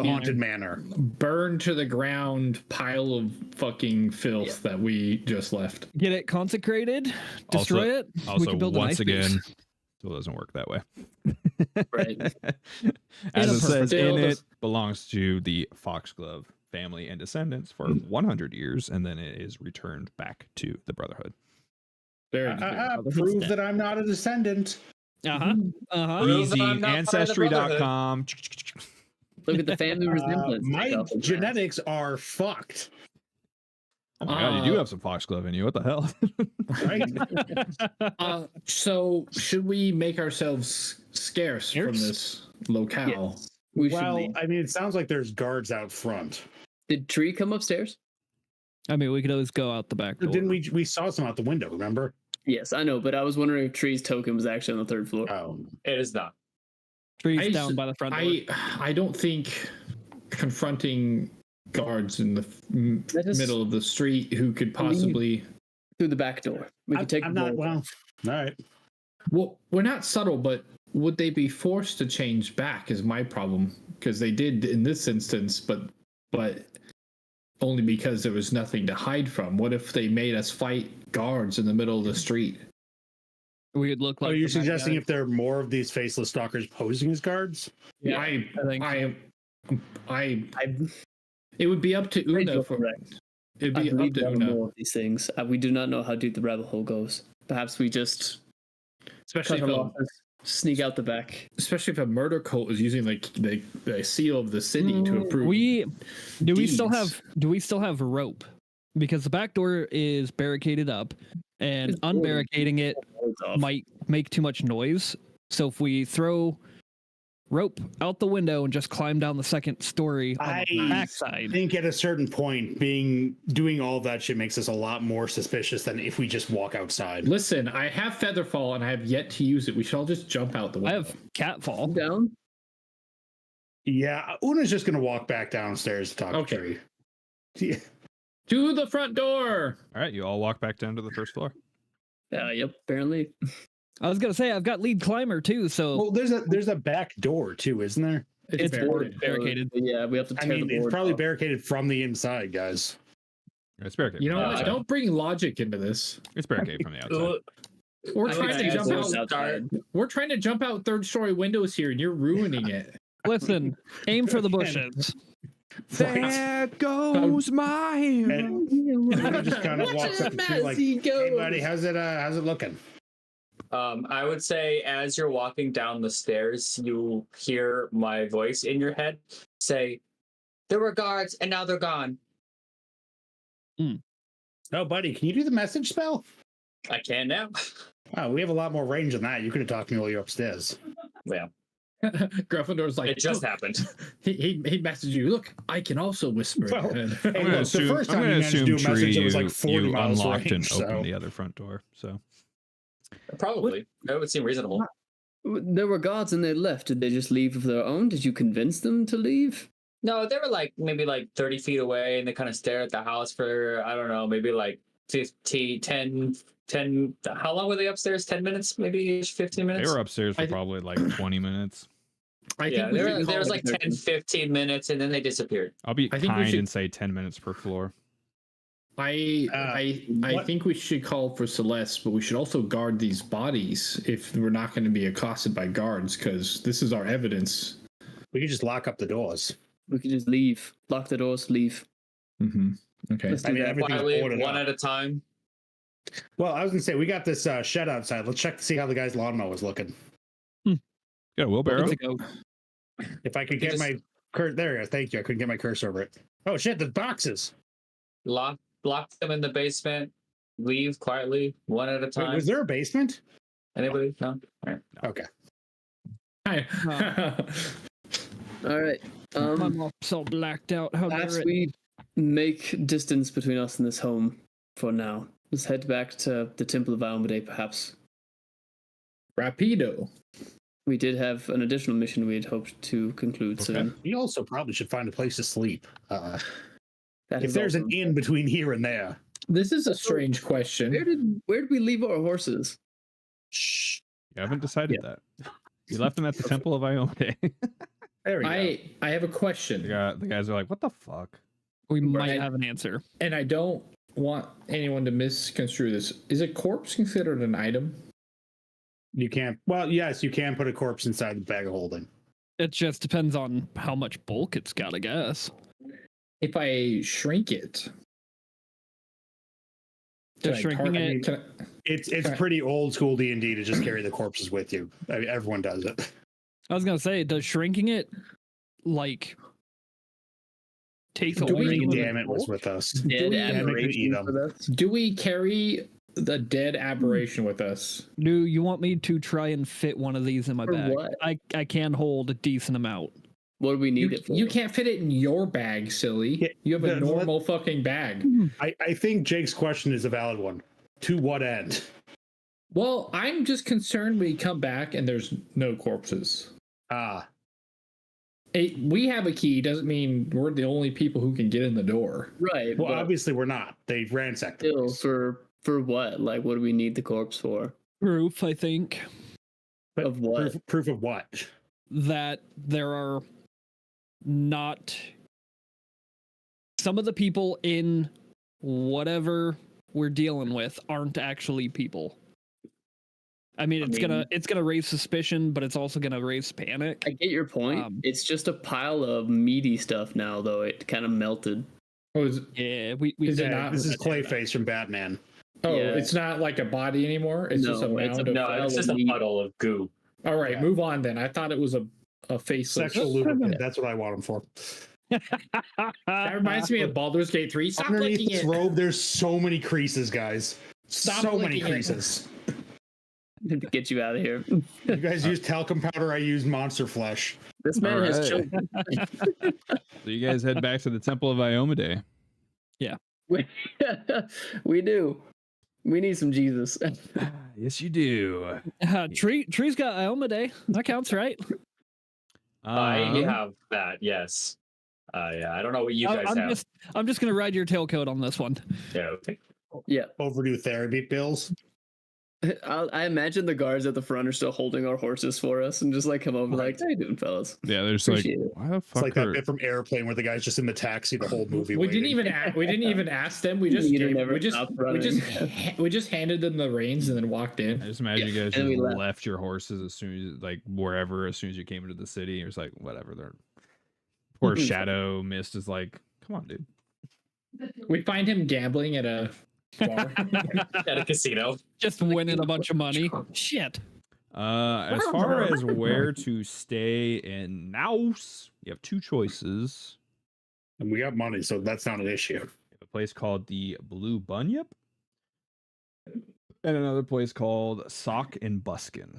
haunted manor. Burned to the ground pile of fucking filth that we just left. Get it consecrated, destroy it. Also, we can build once a nice again, base. still doesn't work that way. Right. As it says in Still it, belongs to the Foxglove family and descendants for 100 years, and then it is returned back to the Brotherhood. Prove that I'm not a descendant. Easy. Ancestry.com. Look at the family resemblance. My genetics are fucked. Oh my god, you do have some foxglove in you. What the hell? Right? So should we make ourselves scarce from this locale? Yes. We should Well, leave. I mean, it sounds like there's guards out front. Did Tree come upstairs? I mean, we could always go out the back door. Didn't we saw some out the window, remember? Yes, I know, but I was wondering if Tree's token was actually on the 3rd floor. Oh. It is not. Tree's down by the front door. I don't think confronting guards in the middle of the street who could possibly through the back door. We could take I'm the not door. well. All right. Well, we're not subtle, but would they be forced to change back is my problem, because they did in this instance, but only because there was nothing to hide from. What if they made us fight guards in the middle of the street? We would look like. Oh, you're suggesting if there are more of these faceless stalkers posing as guards? Yeah, I think it would be up to Una for it'd be up to Una. More of these things. We do not know how deep the rabbit hole goes. Perhaps we just Especially cut if her off and sneak out the back. especially if a murder cult is using like the seal of the city to approve. Do we still deeds. have rope? Because the back door is barricaded up, and unbarricading it might make too much noise. So if we throw rope out the window and just climb down the second story on the I backside. think at a certain point, doing all that shit makes us a lot more suspicious than if we just walk outside. Listen, I have Featherfall and I have yet to use it. We should all just jump out the I window. have Catfall. Down. Yeah, Una's just gonna walk back downstairs to talk to Tree. Yeah. To the front door. All right, you all walk back down to the first floor. Yep. Apparently. I was gonna say I've got lead climber too, so Well, there's a back door too, isn't there? it's barricaded. barricaded. Yeah, we have to I tear mean, the it's board probably off. barricaded from the inside, guys. It's barricaded. You know from the what? outside. Don't bring logic into this. It's barricaded from the outside. We're I trying think to that's jump what's out. outside. We're trying to jump out 3rd story windows here, and you're ruining it. Listen, aim for the bushes. There goes my hero. And he just kind of walks up to you like, He goes. "Hey, buddy, how's it looking?" I would say as you're walking down the stairs, you hear my voice in your head say, "There were guards, and now they're gone." Oh, buddy, can you do the message spell? I can now. Wow, we have a lot more range than that. You could have talked to me while you're upstairs. Yeah, Gryffindor's like, it just happened. he messaged you. Look, I can also whisper. Well, And- hey, I'm gonna look, assume, the first I'm time you gonna managed to assume do a message, Tree, it was like 40 you miles unlocked range. and opened So. the other front door. So Probably. That would seem reasonable. There were guards and they left. Did they just leave of their own? Did you convince them to leave? No, they were like maybe like 30 feet away, and they kind of stare at the house for, I don't know, maybe like 10. How long were they upstairs? 10 minutes, maybe 15 minutes? they were upstairs for I- probably like 20 minutes. I Yeah, think we should there was call like it- 10, 15 minutes, and then they disappeared. I'll be I think we kind should- and say 10 minutes per floor. I what- think we should call for Celeste, but we should also guard these bodies if we're not going to be accosted by guards, because this is our evidence. We could just lock up the doors. We could just leave. Lock the doors, leave. Mm-hmm. Okay. Let's I do mean, that. everything's Quietly, boarded one up. at a time. Well, I was gonna say we got this shed outside. Let's check to see how the guy's lawnmower is looking. Got a wheelbarrow. Let's go. If I could get my there we go. Thank you. I couldn't get my cursor over it. Oh shit, the boxes. Lock them in the basement. Leave quietly, one at a Wait, time. was there a basement? Anybody? No? All right. Okay. Hi. All right. I'm all so blacked out. How Perhaps dare it? we make distance between us and this home for now. Let's head back to the Temple of Almade, perhaps. Rapido. We did have an additional mission we had hoped to conclude soon. We also probably should find a place to sleep. That If is there's also- an inn between here and there. This is a strange question. Where did we leave our horses? Shh. You haven't decided that. You left them at the Temple of Ione. There we go. I have a question, The guys are like, what the fuck? We might Right. have an answer. and I don't want anyone to misconstrue this. Is a corpse considered an item? You can't. Well, yes, you can put a corpse inside the bag of holding. It just depends on how much bulk it's got, I guess. If I shrink it, Does shrinking it? Can It's Okay. pretty old school D&D to just carry the corpses with you. I mean, everyone does it. I was gonna say, does shrinking it like take Do away? we- some of the Damn it was bulk? with us. Dead we- aberration them. for us? do we carry the dead aberration with us? Do you want me to try and fit one of these in my For bag? what? I can hold a decent amount. What do we need it for? You can't fit it in your bag, silly. Yeah, You have a the- normal fucking bag. I think Jake's question is a valid one. To what end? Well, I'm just concerned we come back and there's no corpses. Ah, We have a key doesn't mean we're the only people who can get in the door. Right. well, but obviously we're not. They ransacked the still, place. for what? Like, what do we need the corpse for? Proof, I think, But of what? Proof of what? that there are not some of the people in whatever we're dealing with aren't actually people. I mean, it's gonna raise suspicion, but it's also gonna raise panic. I get your point. It's just a pile of meaty stuff now, though. It kind of melted. Oh, is, Yeah, we Is it did. not- This is Clayface from Batman. oh, Yeah. it's not like a body anymore. It's just a No, it's mound a- of. No, pile it's just of a meat. puddle of goo. All right, Yeah. move on then. I thought it was a faceless. Sexual lubricant. That's what I want him for. That reminds me of Baldur's Gate 3. Stop Underneath licking this it. robe, there's so many creases, guys. Stop so many licking it. creases. To get you out of here. You guys use talcum powder. I use monster flesh. This man has Alright. children. So you guys head back to the Temple of Iomade. We do. We need some Jesus. Yes, you do. Tree's got Ioma Day. That counts, right? I Um, have that, yes. Yeah, I don't know what you guys I'm have. just gonna ride your tailcoat on this one. Yeah, okay. Yeah. Overdue therapy bills. I imagine the guards at the front are still holding our horses for us and just like come over like, how you doing, fellas? Yeah, there's like, Appreciate it. why the It's fuck like that are... bit from Airplane where the guy's just in the taxi the whole movie. We didn't waiting. even ask them. We just Meter gave, never we just stopped we running. just we just handed them the reins and then walked in. I just imagine you guys and we just left. left your horses as soon as, like, wherever, as soon as you came into the city. You're just like, whatever, they're Poor Shadow Mist is like, come on, dude. We find him gambling at a bar. At a casino. Just winning a bunch of money. Shit. As far as where to stay in Naus, you have two choices. And we got money, so that's not an issue. You have a place called the Blue Bunyip, and another place called Sock and Buskin.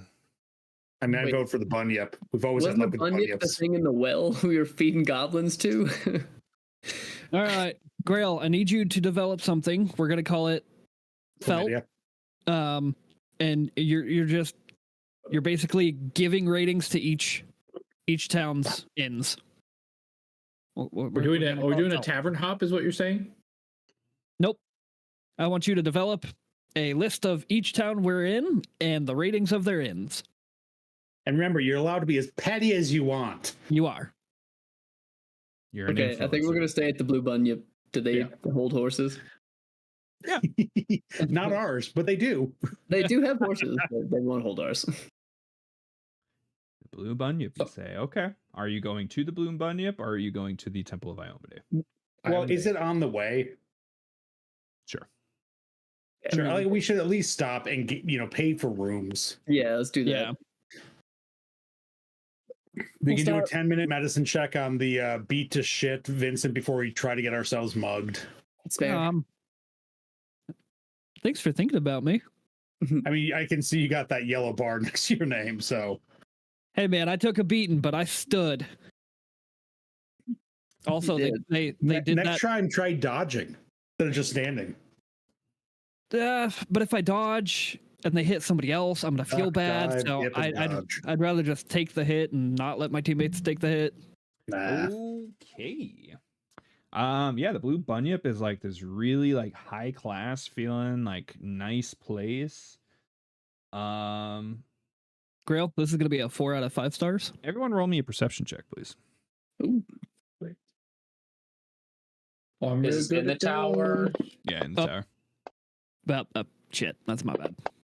I mean, I Wait. vote for the Bunyip. We've always had Wasn't luck the with bunyip the Bunyips. thing in the well we were feeding goblins to? All right, Grail, I need you to develop something. We're gonna call it Felt. Yeah. And you're basically giving ratings to each town's inns. We're doing a Felt. tavern hop, is what you're saying? Nope. I want you to develop a list of each town we're in and the ratings of their inns. And remember, you're allowed to be as petty as you want. You are. You're an Okay, I think we're influencer. gonna stay at the Blue Bunyip. Do they hold horses? Not ours, but they do. They do have horses, but they won't hold ours. The Blue Bunyip. You say, okay. Are you going to the Blue Bunyip, or are you going to the Temple of Iomade? Well, is it on the way? Sure. Sure. Like, we should at least stop and get, pay for rooms. Yeah, let's do that. Yeah. We We'll can start- do a 10-minute medicine check on the beat to shit Vincent before we try to get ourselves mugged. It's fair. Thanks for thinking about me. I mean, I can see you got that yellow bar next to your name, so Hey man, I took a beating, but I stood. Also, You they did next that. time try dodging instead of just standing. But if I dodge and they hit somebody else, I'm gonna feel Duck, bad. dive, So dip, and I'd dodge. rather just take the hit and not let my teammates take the hit. Nah. Okay. Yeah, the Blue Bunyip is like this really like high class feeling, like nice place. Grail, this is gonna be a 4 out of 5 stars. Everyone roll me a perception check, please. Ooh. This is in the tower. Yeah, in the Oh. tower. Well, shit, that's my bad.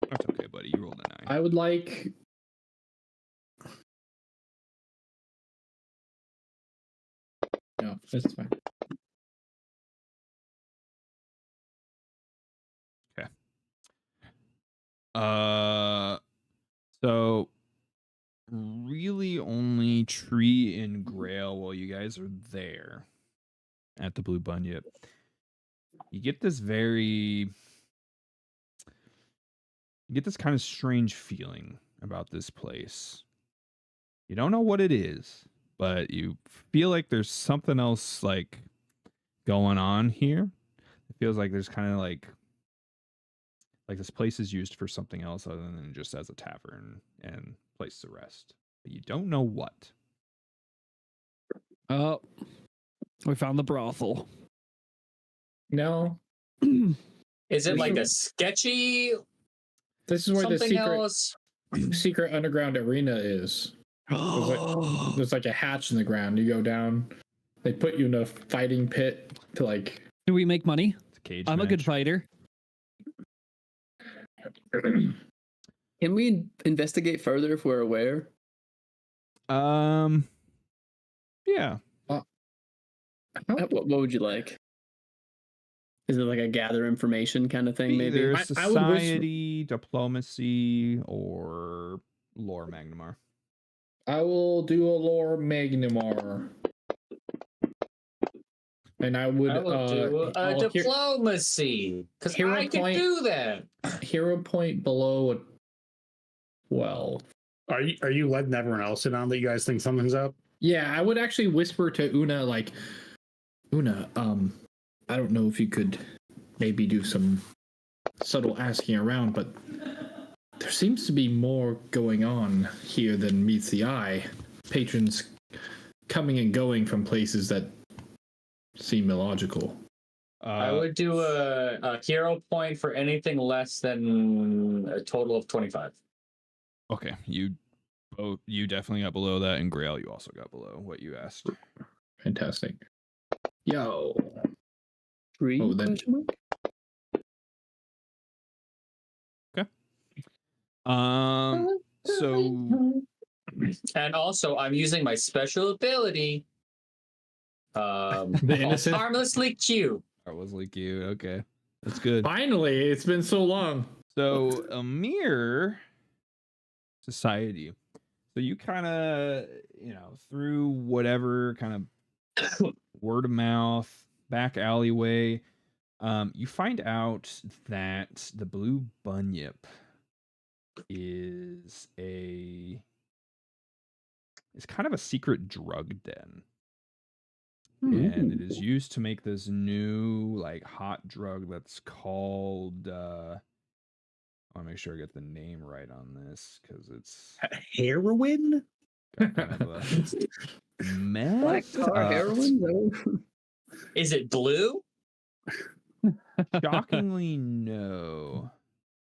That's okay, buddy. You rolled a 9. I would like. No, that's fine. So really only Tree and Grail while you guys are there at the Blue Bunyip. You get this kind of strange feeling about this place. You don't know what it is, but you feel like there's something else like going on here. It feels like there's kind of like this place is used for something else other than just as a tavern and place to rest. But you don't know what. Oh, we found the brothel. No, Is it like a sketchy this is where the something else? secret underground arena is. There's like a hatch in the ground. You go down. They put you in a fighting pit to like. Do we make money? It's a cage I'm a good match. fighter. Can we investigate further if we're aware? Yeah. What would you like? Is it like a gather information kind of thing, maybe? Either I would society, diplomacy, or lore Magnimar. I will do a lore Magnimar. And I would I will do a I'll diplomacy because hero I can point. do that. hero point below a 12. Are you letting everyone else in on that you guys think something's up? Yeah, I would actually whisper to Una like, Una, I don't know if you could maybe do some subtle asking around, but there seems to be more going on here than meets the eye. Patrons coming and going from places that seem illogical. I would do a hero point for anything less than a total of 25. Okay, you definitely got below that, and Grail, you also got below what you asked. Fantastic. Yo. 3? Oh, then- question mark? So And also, I'm using my special ability The innocent. Harmlessly cute. Harmlessly cute. Okay, that's good. Finally, it's been so long. So a mere society. So you kind of, through whatever kind of word of mouth, back alleyway, you find out that the Blue Bunyip is kind of a secret drug den. And it is used to make this new like hot drug that's called I want to make sure I get the name right on this because it's Heroin? kind of a meth. Black tar heroin? Is it blue? Shockingly, no.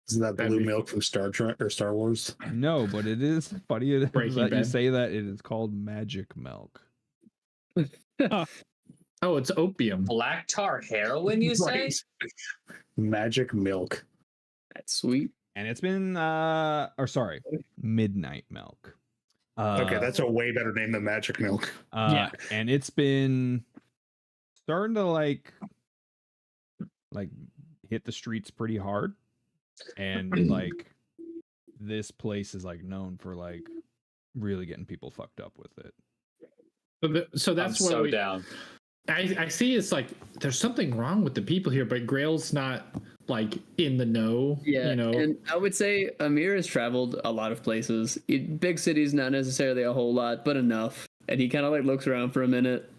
Isn't that blue milk from Star Trek or Star Wars? No, but it is funny that you Bad. say that. It is called magic milk. Oh, it's opium. Black tar heroin, you say? Right. Magic milk. That's sweet. And it's been midnight milk. Okay, that's a way better name than magic milk. Yeah. And it's been starting to like hit the streets pretty hard. And like this place is like known for like really getting people fucked up with it. So that's I'm what so down. I see. It's like there's something wrong with the people here, but Grail's not like in the know. Yeah, you know. and I would say Amir has traveled a lot of places. Big cities, not necessarily a whole lot, but enough. And he kind of like looks around for a minute,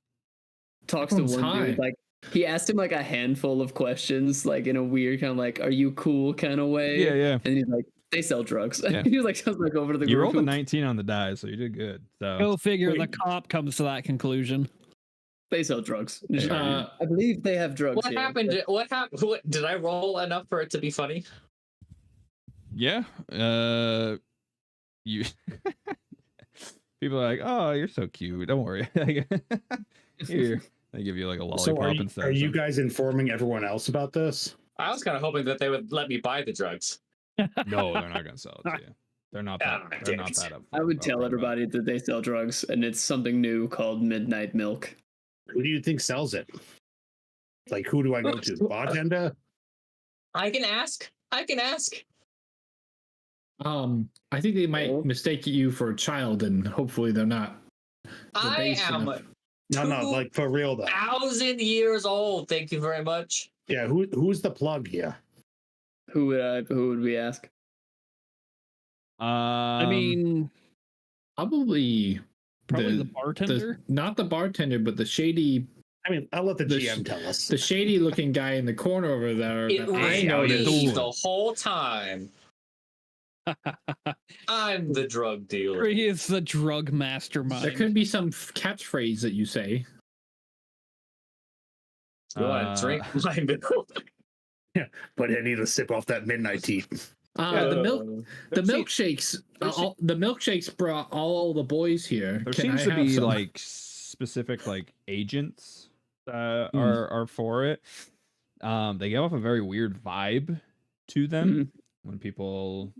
talks to one dude. Like he asked him like a handful of questions, like in a weird kind of like, "Are you cool?" kind of way. Yeah. And he's like, "They sell drugs." Yeah. He was like, just like over to the You group. rolled a 19 on the die, so you did good. So Go figure. The cop comes to that conclusion. They sell drugs. Yeah. I believe they have drugs. What here. happened? What happened? Did I roll enough for it to be funny? yeah, you people are like, "Oh, you're so cute. Don't worry." Here, they give you like a lollipop So and stuff. are you guys informing everyone else about this? I was kind of hoping that they would let me buy the drugs. No, they're not gonna sell it to you. They're not that. Ah, They're damn not it. that up. I would tell everybody that they sell drugs, and it's something new called Midnight Milk. Who do you think sells it? Like, who do I go to? Bartender? I can ask. I think they might mistake you for a child, and hopefully they're not. I am No, like for real though. 1,000 years old. Thank you very much. Yeah, who's the plug here? Who would we ask? I mean, Probably probably the bartender. not the bartender, but the shady, I mean, I'll let the The GM tell us. the shady looking guy in the corner over there. It that I was noticed. me the whole time. I'm the drug dealer. He is the drug mastermind. There could be some catchphrase that you say. You want to drink my milk? But I need to sip off that midnight tea. The milkshakes. The milkshakes brought all the boys here. There Can seems I to have be some? like specific like agents are for it. They give off a very weird vibe to them when people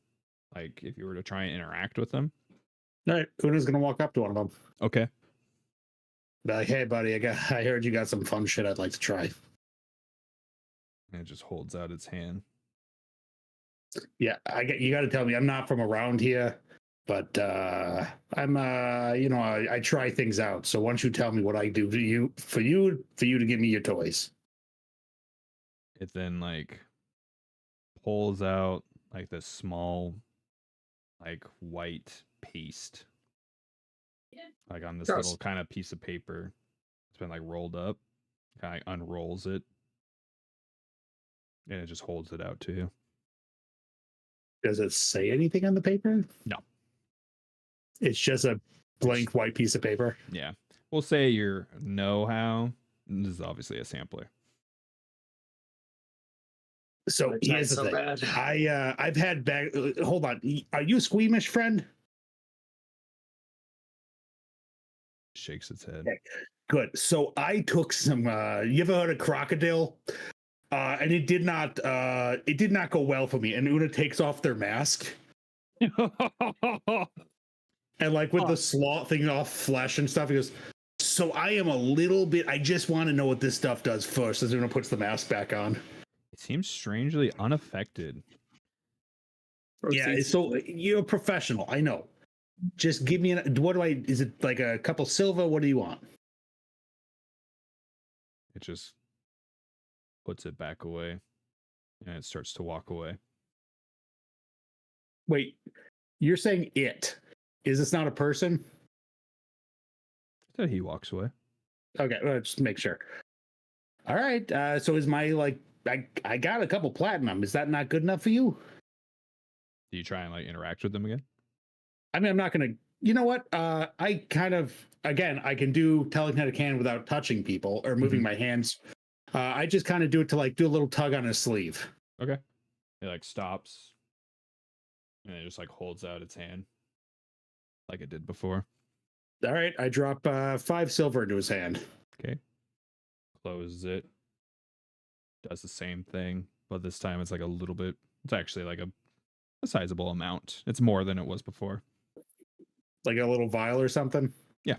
like if you were to try and interact with them. All right, Una's gonna walk up to one of them. Okay. Be like, hey, buddy, I heard you got some fun shit I'd like to try. And it just holds out its hand. Yeah, you got to tell me I'm not from around here, but I'm I try things out. So why don't you tell me what I do to you for you to give me your toys? It then like pulls out like this small like white paste. Like on this little kind of piece of paper. It's been like rolled up. Kind of unrolls it. And it just holds it out to you. Does it say anything on the paper? No. It's just a blank white piece of paper. Yeah. We'll say your know-how. This is obviously a sampler. So It's here's the not thing. so bad. I've had back. Hold on. Are you squeamish, friend? Shakes its head. Okay. Good. So I took some. You ever heard of crocodile? And it did not go well for me. And Una takes off their mask. And like with the slot thing off flesh and stuff, he goes, So I am a little bit. I just want to know what this stuff does first. As Una puts the mask back on. It seems strangely unaffected. Yeah. So you're a professional. I know. Just give me what do I? Is it like a couple silver? What do you want? It just puts it back away, and it starts to walk away. Wait, you're saying it? Is this not a person? So he walks away. Okay, well, just make sure. All right. So is my I got a couple platinum. Is that not good enough for you? Do you try and like interact with them again? I mean, I'm not gonna. You know what? I kind of again, I can do telekinetic hand without touching people or moving my hands. I just kind of do it to like do a little tug on his sleeve. Okay. It like stops, and it just like holds out its hand, like it did before. All right, I drop 5 silver into his hand. Okay. Closes it. Does the same thing, but this time it's like a little bit. It's actually like a sizable amount. It's more than it was before. Like a little vial or something. Yeah.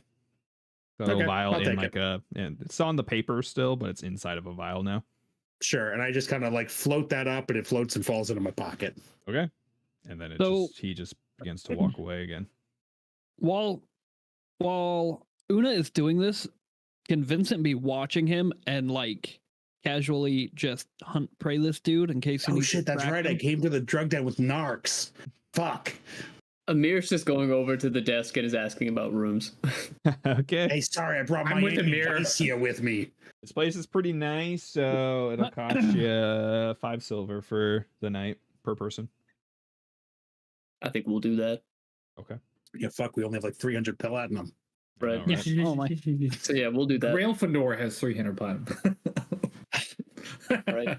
A little vial I'll in take like and it's on the paper still, but it's inside of a vial now. Sure, and I just kind of like float that up, and it floats and falls into my pocket. Okay. And then he just begins to walk away again. While Una is doing this, can Vincent be watching him and like casually just hunt prey this dude in case he needs shit, to that's track right. him? I came to the drug den with narcs. Fuck. Amir's just going over to the desk and is asking about rooms. Okay. Hey, sorry, I brought my with Amir. here with me. This place is pretty nice, so it'll cost you 5 silver for the night per person. I think we'll do that. Okay. Yeah, fuck, we only have like 300 platinum. Right. All right. Oh my. So yeah, we'll do that. Grail Fedora has 300 platinum. Right.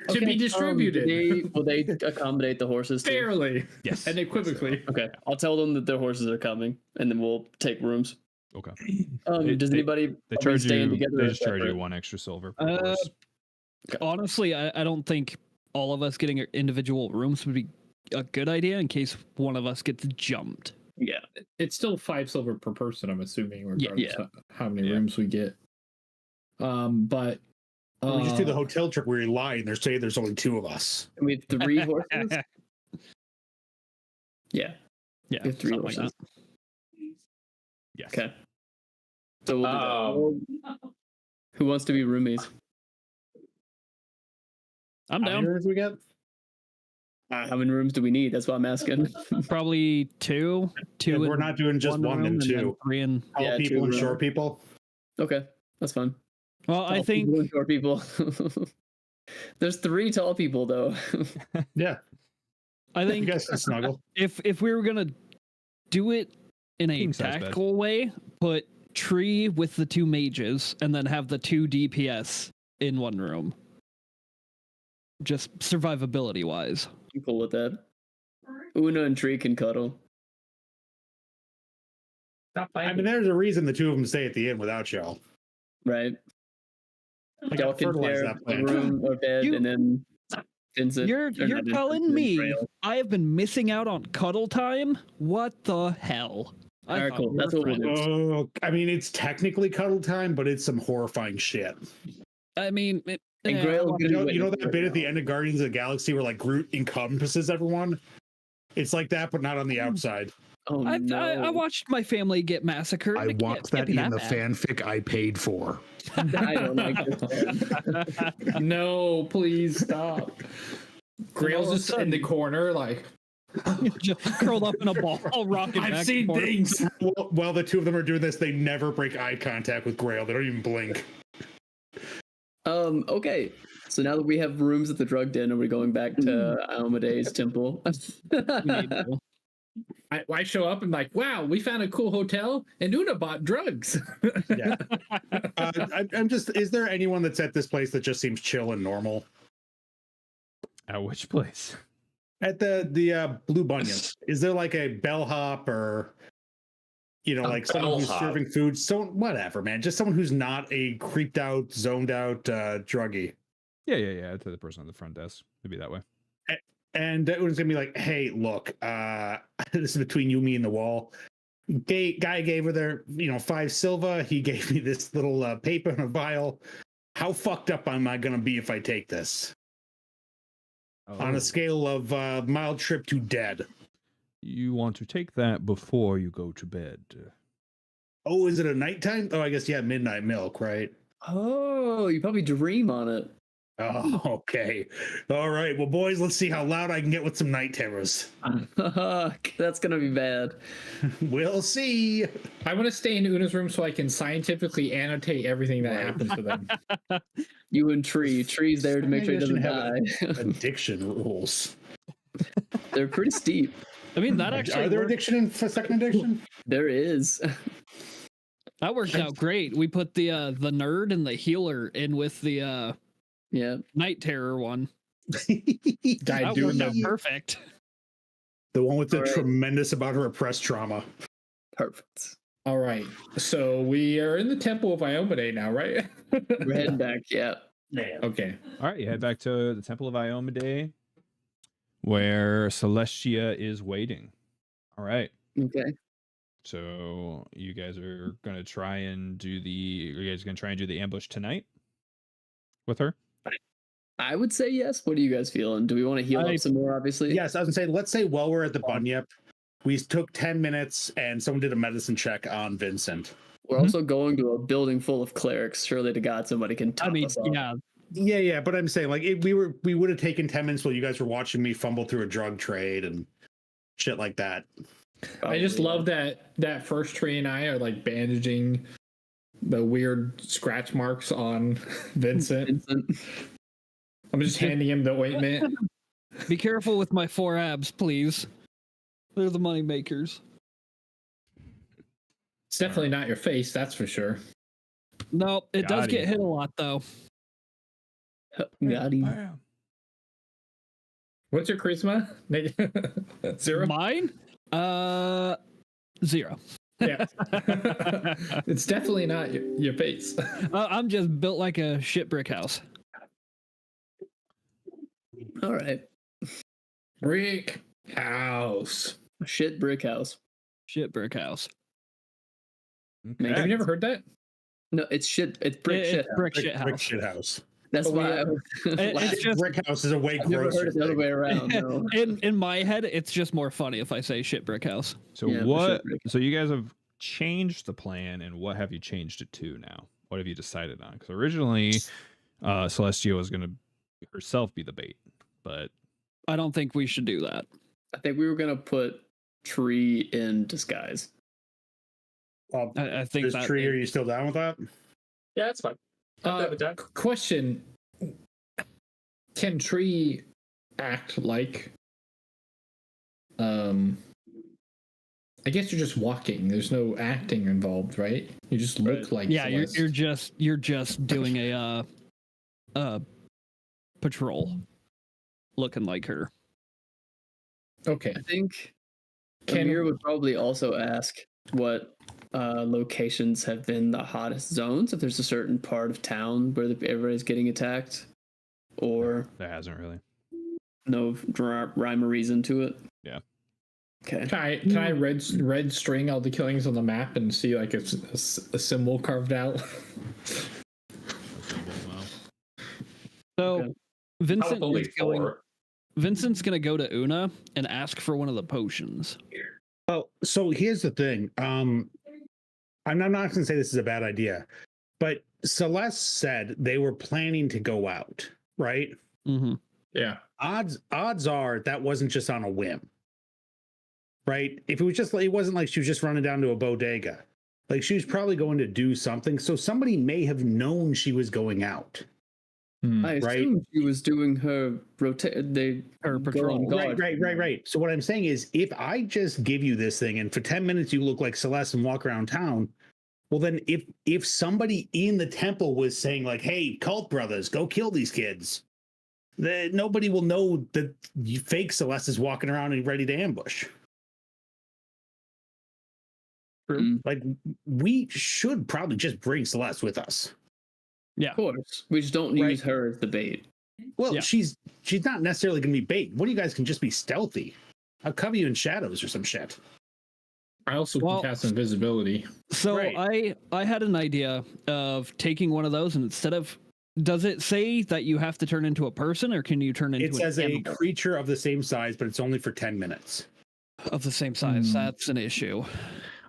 To be distributed. Will they accommodate the horses? Too? Fairly. Yes. And equivocally. Okay. I'll tell them that their horses are coming, and then we'll take rooms. Okay. Does anybody? They are we charge staying you. together They or just charge you separate? 1 extra silver per horse. Honestly, I don't think all of us getting individual rooms would be a good idea in case one of us gets jumped. Yeah. It's still 5 silver per person, I'm assuming, regardless Yeah. of how many rooms we get. But We just do the hotel trip where you lie and they say there's only 2 of us. We have 3 horses. Yeah. Yeah, We have 3 something like horses. Yes. Okay. So we'll do that. Who wants to be roomies? I'm How many down. rooms we get? How many rooms do we need? That's what I'm asking. Probably 2. Yeah, we're not doing just one room and and then 2. 3 and. Tall Yeah, people 2 and rooms. short people. Okay, that's fine. Well, I Tall think people and short people. There's 3 tall people though. Yeah, I you think guys can snuggle. if we were gonna do it in a King size bed. tactical way, put Tree with the 2 mages and then have the 2 DPS in one room. Just survivability wise. I'm cool with that. Una and Tree can cuddle. I mean, there's a reason the 2 of them stay at the inn without y'all. Right. I Y'all gotta can fertilize share that a plant. room or bed, You- and then Vincent. You're or not Vincent, telling me Trail. I have been missing out on cuddle time? What the hell? I All right, thought cool. we That's were what we'll friends. do. Oh, I mean, it's technically cuddle time, but it's some horrifying shit. I mean, And yeah, Grail- You know that waiting bit for at the end of Guardians of the Galaxy where like Groot encompasses everyone? It's like that, but not on the outside. Oh I no! watched my family get massacred. I It want can't that be in the bad. fanfic I paid for. I don't like this. no, please stop. Grail's all of a just in the sudden- corner, like, Just curled up in a ball, rocking back I've and seen forth. things. While the 2 of them are doing this, they never break eye contact with Grail. They don't even blink. Okay. So now that we have rooms at the drug den, are we going back to Almade's temple? I show up and like, wow, we found a cool hotel and Una bought drugs. Yeah. I'm just, is there anyone that's at this place that just seems chill and normal? At which place? At the Blue Bunyan, is there like a bellhop or, you know, like someone who's bellhop. serving food? So whatever, man. Just someone who's not a creeped out, zoned out druggie. Yeah. To the person on the front desk. It'd be that way. And that was gonna be like, hey, look, this is between you, me, and the wall. Guy gave her their 5 silver. He gave me this little paper and a vial. How fucked up am I gonna be if I take this? On a scale of mild trip to dead. You want to take that before you go to bed. Oh, is it a nighttime? Oh, I guess midnight milk, right? Oh, you probably dream on it. Oh, okay. All right. Well, boys, let's see how loud I can get with some night terrors. That's gonna be bad. We'll see. I want to stay in Una's room so I can scientifically annotate everything that happens to them. You and Tree's there to make sure he doesn't die. Addiction rules. They're pretty steep. I mean, that actually are there worked. addiction for second addiction? There is. That worked out great. We put the nerd and the healer in with the night terror one. That worked out perfect. The one with the tremendous amount of repressed trauma. Perfect. All right. So we are in the Temple of Iomade now, right? We're heading back. Yeah. Okay. All right, you head back to the Temple of Iomade, where Celestia is waiting. All right. Okay. So you guys are gonna try and do the ambush tonight with her? I would say yes. What are you guys feeling? Do we want to heal up some more, obviously? Yes, I was gonna say, let's say while we're at the Bunyip, we took 10 minutes and someone did a medicine check on Vincent. We're also going to a building full of clerics. Surely to God, somebody can top us off. Yeah, but I'm saying, like, we would have taken 10 minutes while you guys were watching me fumble through a drug trade and shit like that. I just love that first tree and I are like bandaging the weird scratch marks on Vincent. I'm just handing him the ointment. Be careful with my 4 abs, please. They're the money makers. It's definitely not your face, that's for sure. No, it does get hit a lot though. Got him. What's your charisma? 0? Mine? 0. Yeah. It's definitely not your face. I'm just built like a shit brick house. All right. Brick house. Shit brick house. Shit brick house. Okay. Have you never heard that? No, it's shit. It's brick shit. Brick shit house. Brick shit house. That's why it's just brick house is a way I've never grosser heard it the other way around. No. in my head, it's just more funny if I say shit brick house. So so you guys have changed the plan, and what have you changed it to now? What have you decided on? Because originally Celestia was going to herself be the bait, but I don't think we should do that. I think we were gonna put Tree in disguise. Well, I think that Tree, are you still down with that? Yeah, that's fine. Question: can Tree act like? I guess you're just walking. There's no acting involved, right? You just look like you're just doing a patrol, looking like her. Okay. I think Amir would probably also ask what locations have been the hottest zones, if there's a certain part of town where everybody's getting attacked, or there hasn't really. No rhyme or reason to it. Yeah. Okay. Can I red string all the killings on the map and see like a symbol carved out? So Vincent's gonna go to Una and ask for one of the potions. Oh, so here's the thing. I'm not going to say this is a bad idea, but Celeste said they were planning to go out, right? Mm-hmm. Yeah. Odds are that wasn't just on a whim, right? If it was just, it wasn't like she was just running down to a bodega. Like she was probably going to do something. So somebody may have known she was going out. I assume she was doing her patrol. Right. So what I'm saying is, if I just give you this thing and for 10 minutes you look like Celeste and walk around town, well then if somebody in the temple was saying like, hey, cult brothers, go kill these kids, then nobody will know that fake Celeste is walking around and ready to ambush. Like we should probably just bring Celeste with us. Yeah, of course. We just don't use her as the bait. Well, she's not necessarily going to be bait. One of you guys can just be stealthy. I'll cover you in shadows or some shit. I also can cast invisibility. So I had an idea of taking one of those, and instead of, does it say that you have to turn into a person, or can you turn into? It says a creature of the same size, but it's only for 10 minutes. Of the same size. That's an issue.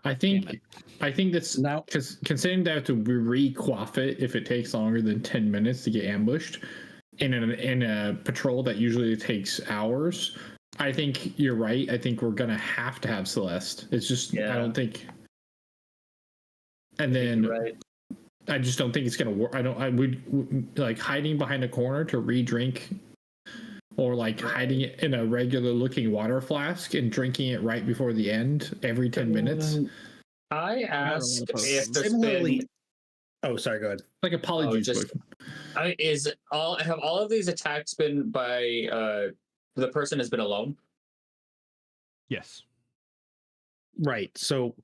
I think that's now, because considering that to re-quaff it if it takes longer than 10 minutes to get ambushed in a patrol that usually takes hours. I think you're right. I think we're gonna have to have Celeste. It's just I don't think. And then I just don't think it's gonna work. I would like hiding behind a corner to re-drink, or like hiding it in a regular looking water flask and drinking it right before the end every 10 minutes. I asked if there's Similarly, been... Oh, sorry, go ahead. Like a polyjuice. Have all of these attacks been by the person has been alone? Yes. Right. So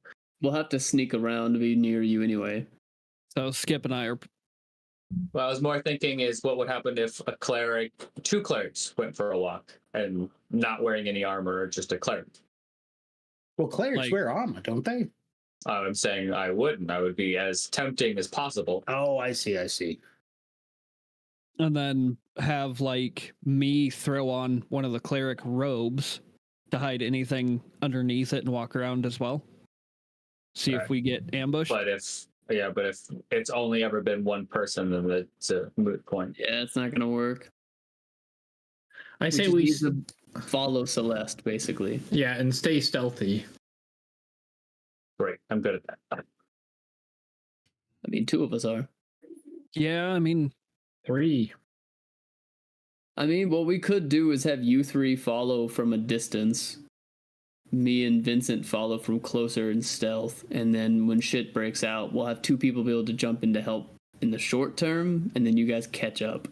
we'll have to sneak around to be near you anyway. So Skip and I are. Well, I was more thinking is what would happen if two clerics went for a walk and not wearing any armor, just a cleric. Well, clerics wear armor, don't they? I'm saying I wouldn't. I would be as tempting as possible. Oh, I see. And then have like me throw on one of the cleric robes to hide anything underneath it and walk around as well. See if we get ambushed. But if it's only ever been one person, then it's a moot point. Yeah, it's not gonna work. I say we follow Celeste, basically. Yeah, and stay stealthy. Great, I'm good at that. I mean, 2 of us are. Yeah, I mean 3. I mean, what we could do is have you 3 follow from a distance. Me and Vincent follow from closer in stealth, and then when shit breaks out, we'll have 2 people be able to jump in to help in the short term, and then you guys catch up.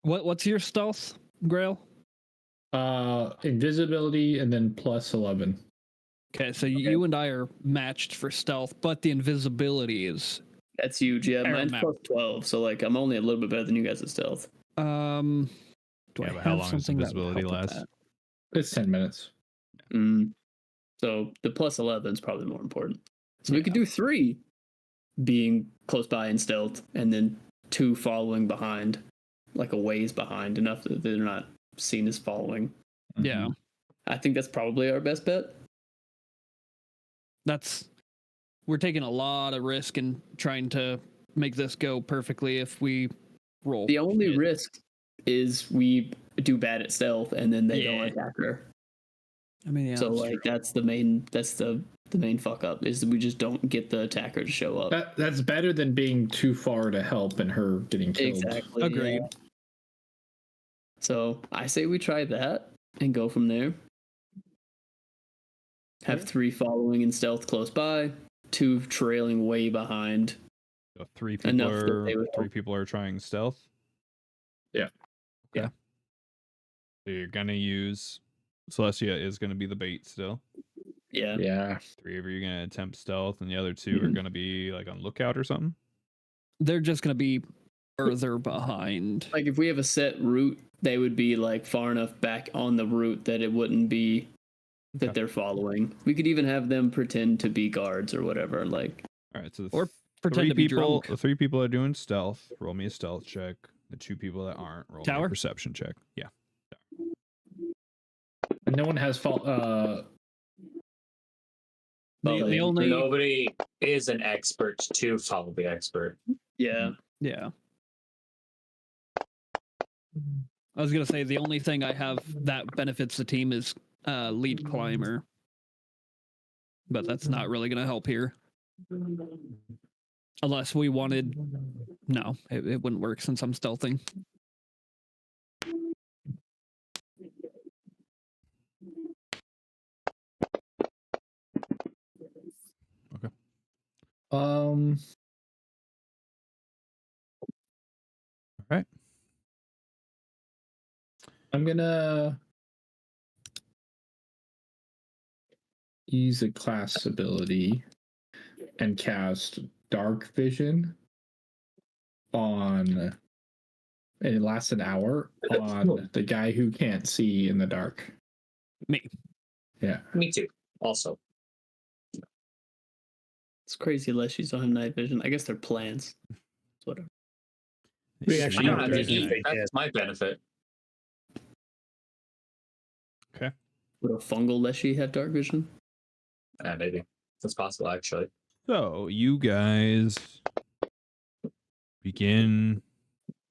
what's your stealth, Grail? Invisibility and then plus 11. Okay, so you and I are matched for stealth, but the invisibility is... That's huge. Yeah, mine's plus 12, so like I'm only a little bit better than you guys at stealth. Do how long does invisibility last? It's 10 minutes. So the plus 11 is probably more important. So we could do 3 being close by in stealth, and then 2 following behind, like a ways behind, enough that they're not seen as following. Yeah. I think that's probably our best bet. We're taking a lot of risk in trying to make this go perfectly if we roll. The only risk is we do bad at stealth and then they don't attack her. I mean, yeah. So like that's the main fuck up is that we just don't get the attacker to show up. That's better than being too far to help and her getting killed. Exactly. Agreed. Yeah. So I say we try that and go from there. Have 3 following in stealth close by, 2 trailing way behind. So 3 people are trying stealth. Yeah. Okay. So you're gonna use Celestia is gonna be the bait still. Yeah. Yeah. 3 of you are gonna attempt stealth, and the other 2 are gonna be like on lookout or something. They're just gonna be further behind. Like if we have a set route, they would be like far enough back on the route that it wouldn't be that they're following. We could even have them pretend to be guards or whatever. Like, all right, so or pretend to be drunk. The 3 people are doing stealth. Roll me a stealth check. The 2 people that aren't, roll me a perception check. Yeah. And no one has nobody is an expert to follow the expert. Yeah. Yeah. I was gonna say the only thing I have that benefits the team is lead climber, but that's not really gonna help here. Unless we wanted, no, it wouldn't work since I'm stealthing. Okay. All right. I'm gonna use a class ability and cast Dark Vision on, and it lasts an hour, on the guy who can't see in the dark. Me. Yeah. Me too. Also. It's crazy Leshies don't have night vision. I guess they're plants. Whatever. We I actually don't have have to to eat. fake That's it. my benefit. Okay. Would a fungal Leshy have dark vision? Yeah, maybe. That's possible, actually. So you guys begin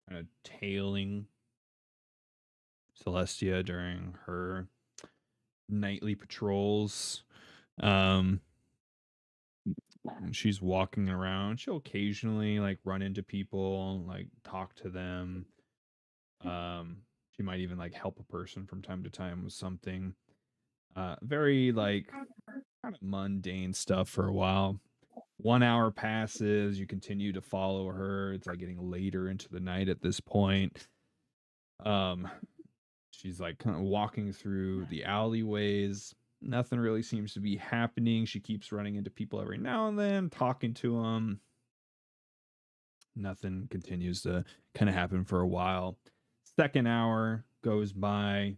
kind of tailing Celestia during her nightly patrols. And she's walking around. She'll occasionally like run into people, like talk to them. She might even like help a person from time to time with something. Very like kind of mundane stuff for a while. 1 hour passes, you continue to follow her. It's like getting later into the night at this point. She's like kind of walking through the alleyways. Nothing really seems to be happening. She keeps running into people every now and then, talking to them. Nothing continues to kind of happen for a while. Second hour goes by.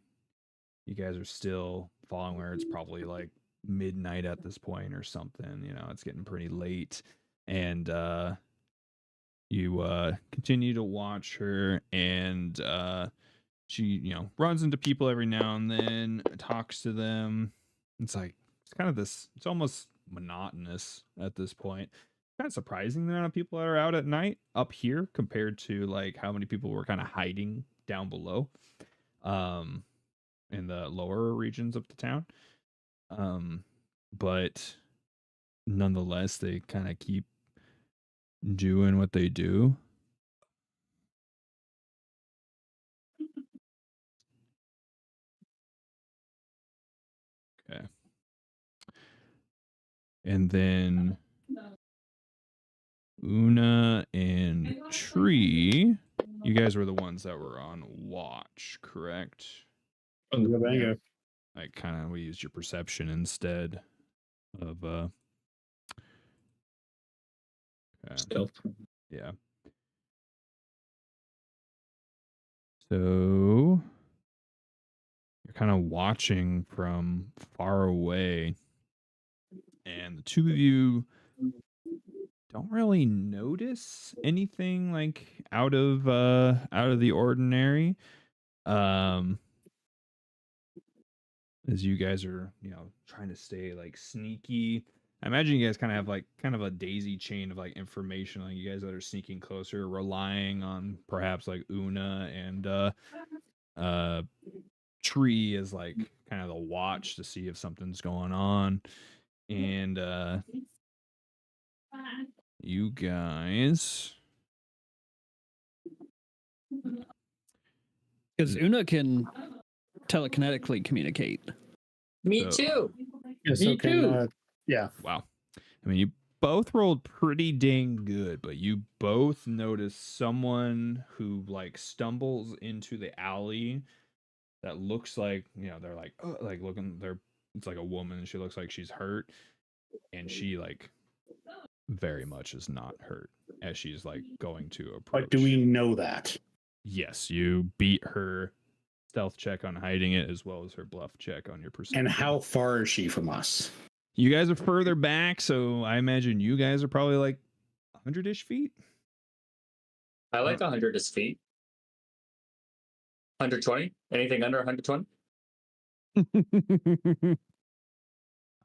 You guys are still following her. It's probably like midnight at this point or something. You know, it's getting pretty late. And you continue to watch her, and she, you know, runs into people every now and then, talks to them. It's like, it's kind of this, it's almost monotonous at this point. Kind of surprising the amount of people that are out at night up here compared to like how many people were kind of hiding down below in the lower regions of the town. But nonetheless, they kind of keep doing what they do. Okay. And then Una and Tree, you guys were the ones that were on watch, correct? Bingo. Like kind of we used your perception instead of Stealth. yeah. So you're kind of watching from far away, and the two of you don't really notice anything like out of the ordinary. As you guys are, you know, trying to stay like sneaky. I imagine you guys kind of have like kind of a daisy chain of like information, like you guys that are sneaking closer, relying on perhaps like Una and Tree as like kind of the watch to see if something's going on. And you guys, Because Una can telekinetically communicate. Me too. Yeah, so can, yeah. Wow. I mean, you both rolled pretty dang good, but you both notice someone who like stumbles into the alley that looks like, you know, they're like, oh, like looking, they're, it's like a woman. She looks like she's hurt, and she like very much is not hurt as she's like going to approach. But do we know that? Yes, you beat her stealth check on hiding it as well as her bluff check on your perception. And how far is she from us? You guys are further back, so I imagine you guys are probably like 100-ish feet. I like 100 feet. 120? Anything under 120?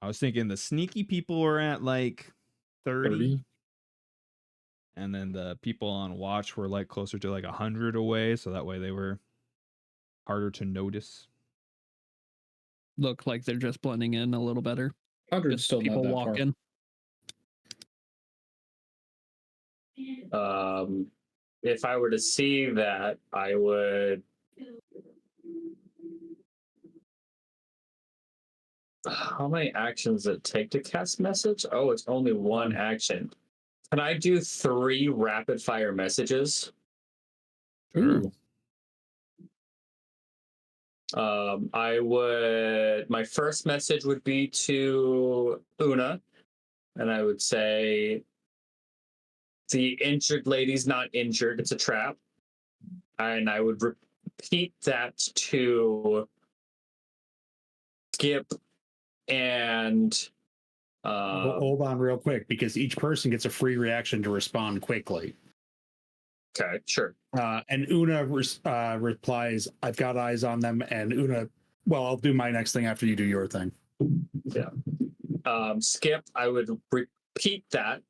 I was thinking the sneaky people were at like 30. And then the people on watch were like closer to like 100 away, so that way they were harder to notice. Look like they're just blending in a little better. 100 Just still people not that walking. If I were to see that, I would. How many actions does it take to cast message? Oh, it's only one action. Can I do 3 rapid fire messages? Sure. I would. My first message would be to Una, and I would say, "The injured lady's not injured. It's a trap." And I would repeat that to Skip, and Hold on real quick, because each person gets a free reaction to respond quickly. okay, sure. And Una replies, "I've got eyes on them." And Una, well, I'll do my next thing after you do your thing. Yeah. Skip, I would repeat that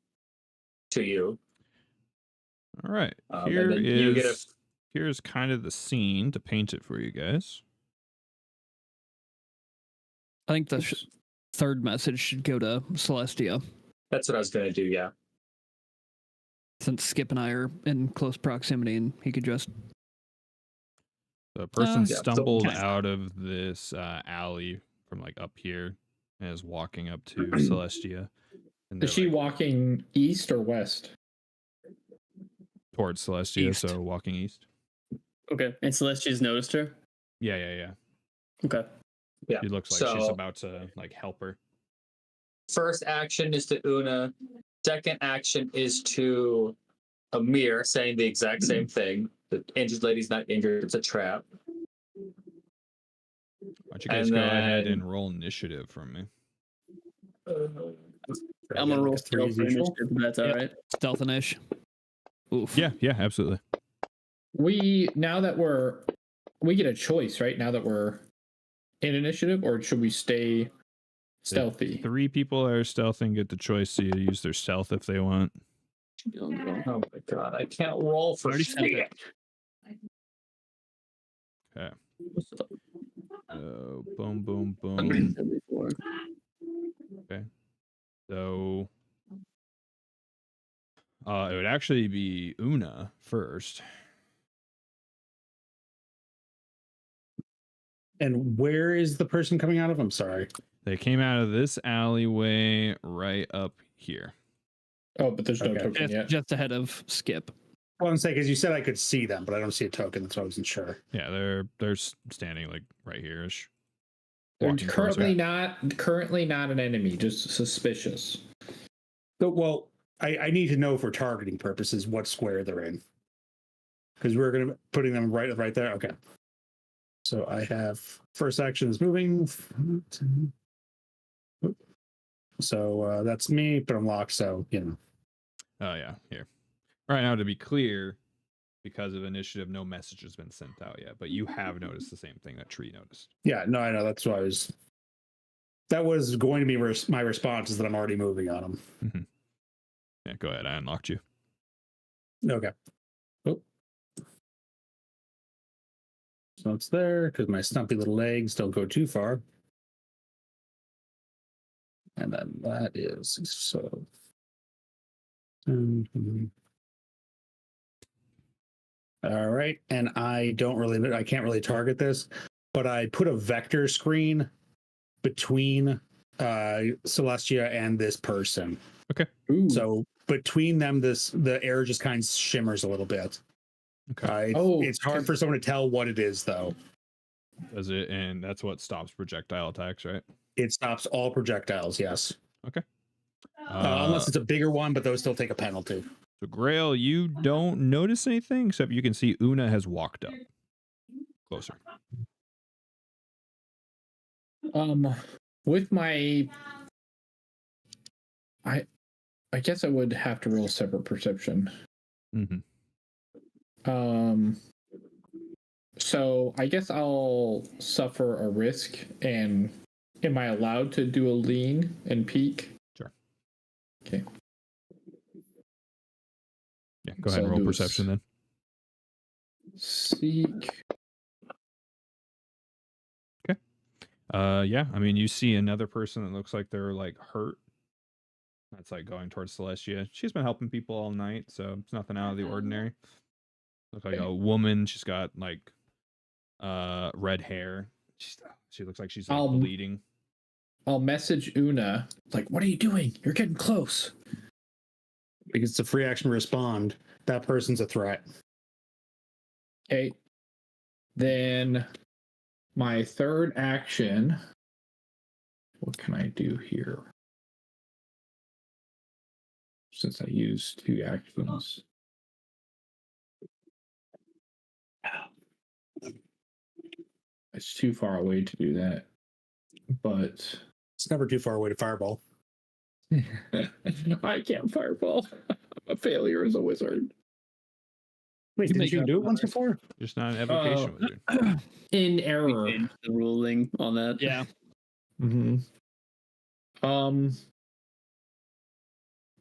to you. All right. And then you get Here's kind of the scene to paint it for you guys. I think the third message should go to Celestia, That's what I was gonna do. Yeah. since Skip and I are in close proximity, and he could just. The person Yeah, so- stumbled out of this alley from like up here and is walking up to Celestia. And Is she like, walking east or west? towards Celestia? East. So walking east. Okay. And Celestia's noticed her? Yeah. Okay. Yeah. She looks like she's about to like help her. First action is to Una. Second action is to Amir, saying the exact same thing. The injured lady's not injured; it's a trap. Why don't you guys And go ahead then- and roll initiative from me? I'm gonna roll Three stealth for as usual. initiative, if that's all Yep. right. Stealth-ish. Oof. Yeah, absolutely. We get a choice, right? Now that we're in initiative, or should we stay stealthy? 3 people are stealthing get the choice to use their stealth if they want. Oh my god, I can't roll for Already said shit. Okay. Boom, boom, boom. 74. Okay. So it would actually be Una first. And where is the person coming out of? I'm sorry. They came out of this alleyway right up here. Oh, but there's no Okay. token yet. Just ahead of Skip. Well, I'm saying, because you said I could see them, but I don't see a token. That's why I wasn't sure. Yeah, they're standing like right here-ish. They're walking towards currently not an enemy, just suspicious. So, well, I need to know for targeting purposes what square they're in, because we're going to putting them right there. Okay. So I have first action is moving. So that's me, but I'm locked. So Oh yeah, here. Right now, to be clear, because of initiative, no message has been sent out yet. But you have noticed the same thing that Tree noticed. Yeah, no, I know. That's why that was going to be my response, is that I'm already moving on them. Mm-hmm. Yeah, go ahead. I unlocked you. Okay. Oh. So it's there because my stumpy little legs don't go too far. And then that is so. All right. And I can't really target this, but I put a vector screen between Celestia and this person. Okay. Ooh. So between them, the air just kind of shimmers a little bit. Okay. It's hard for someone to tell what it is, though. Does it? And that's what stops projectile attacks, right? It stops all projectiles, yes. Okay. Unless it's a bigger one, but those still take a penalty. So Grail, you don't notice anything except you can see Una has walked up closer. With my, I guess I would have to roll separate perception. Mm-hmm. So I guess I'll suffer a risk, and am I allowed to do a lean and peek? Sure. Okay. Yeah, go ahead and roll perception then. Seek. Okay. Yeah, I mean, you see another person that looks like they're like hurt. That's like going towards Celestia. She's been helping people all night, so it's nothing out of the ordinary. Looks like a woman. She's got like red hair. She looks like she's like bleeding. I'll message Una, like, what are you doing? You're getting close. Because it's a free action to respond. That person's a threat. Okay. Then my third action. What can I do here? Since I used 2 actions. It's too far away to do that. But It's never too far away to fireball. I can't fireball. I'm a failure as a wizard. Wait, You didn't make you up do it once numbers. before? Just not an evocation wizard. In We error. changed the ruling on that. Yeah. Mm-hmm.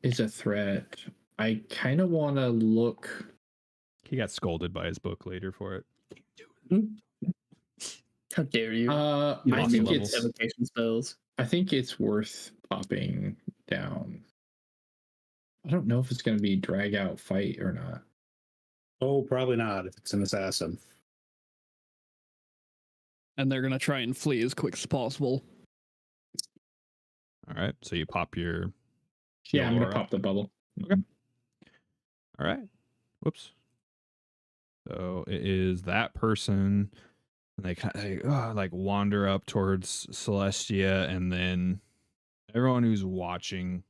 Is a threat. I kind of want to look. He got scolded by his book later for it. How dare you? You I lost think levels. it's. Evocation spells. I think it's worth popping down. I don't know if it's going to be drag out fight or not. Oh, probably not if it's an assassin. And they're gonna try and flee as quick as possible. All right. So you pop your. Yeah, I'm going aura. to pop the bubble. Okay. All right. Whoops. So it is that person. And they kind of like wander up towards Celestia, and then everyone who's watching,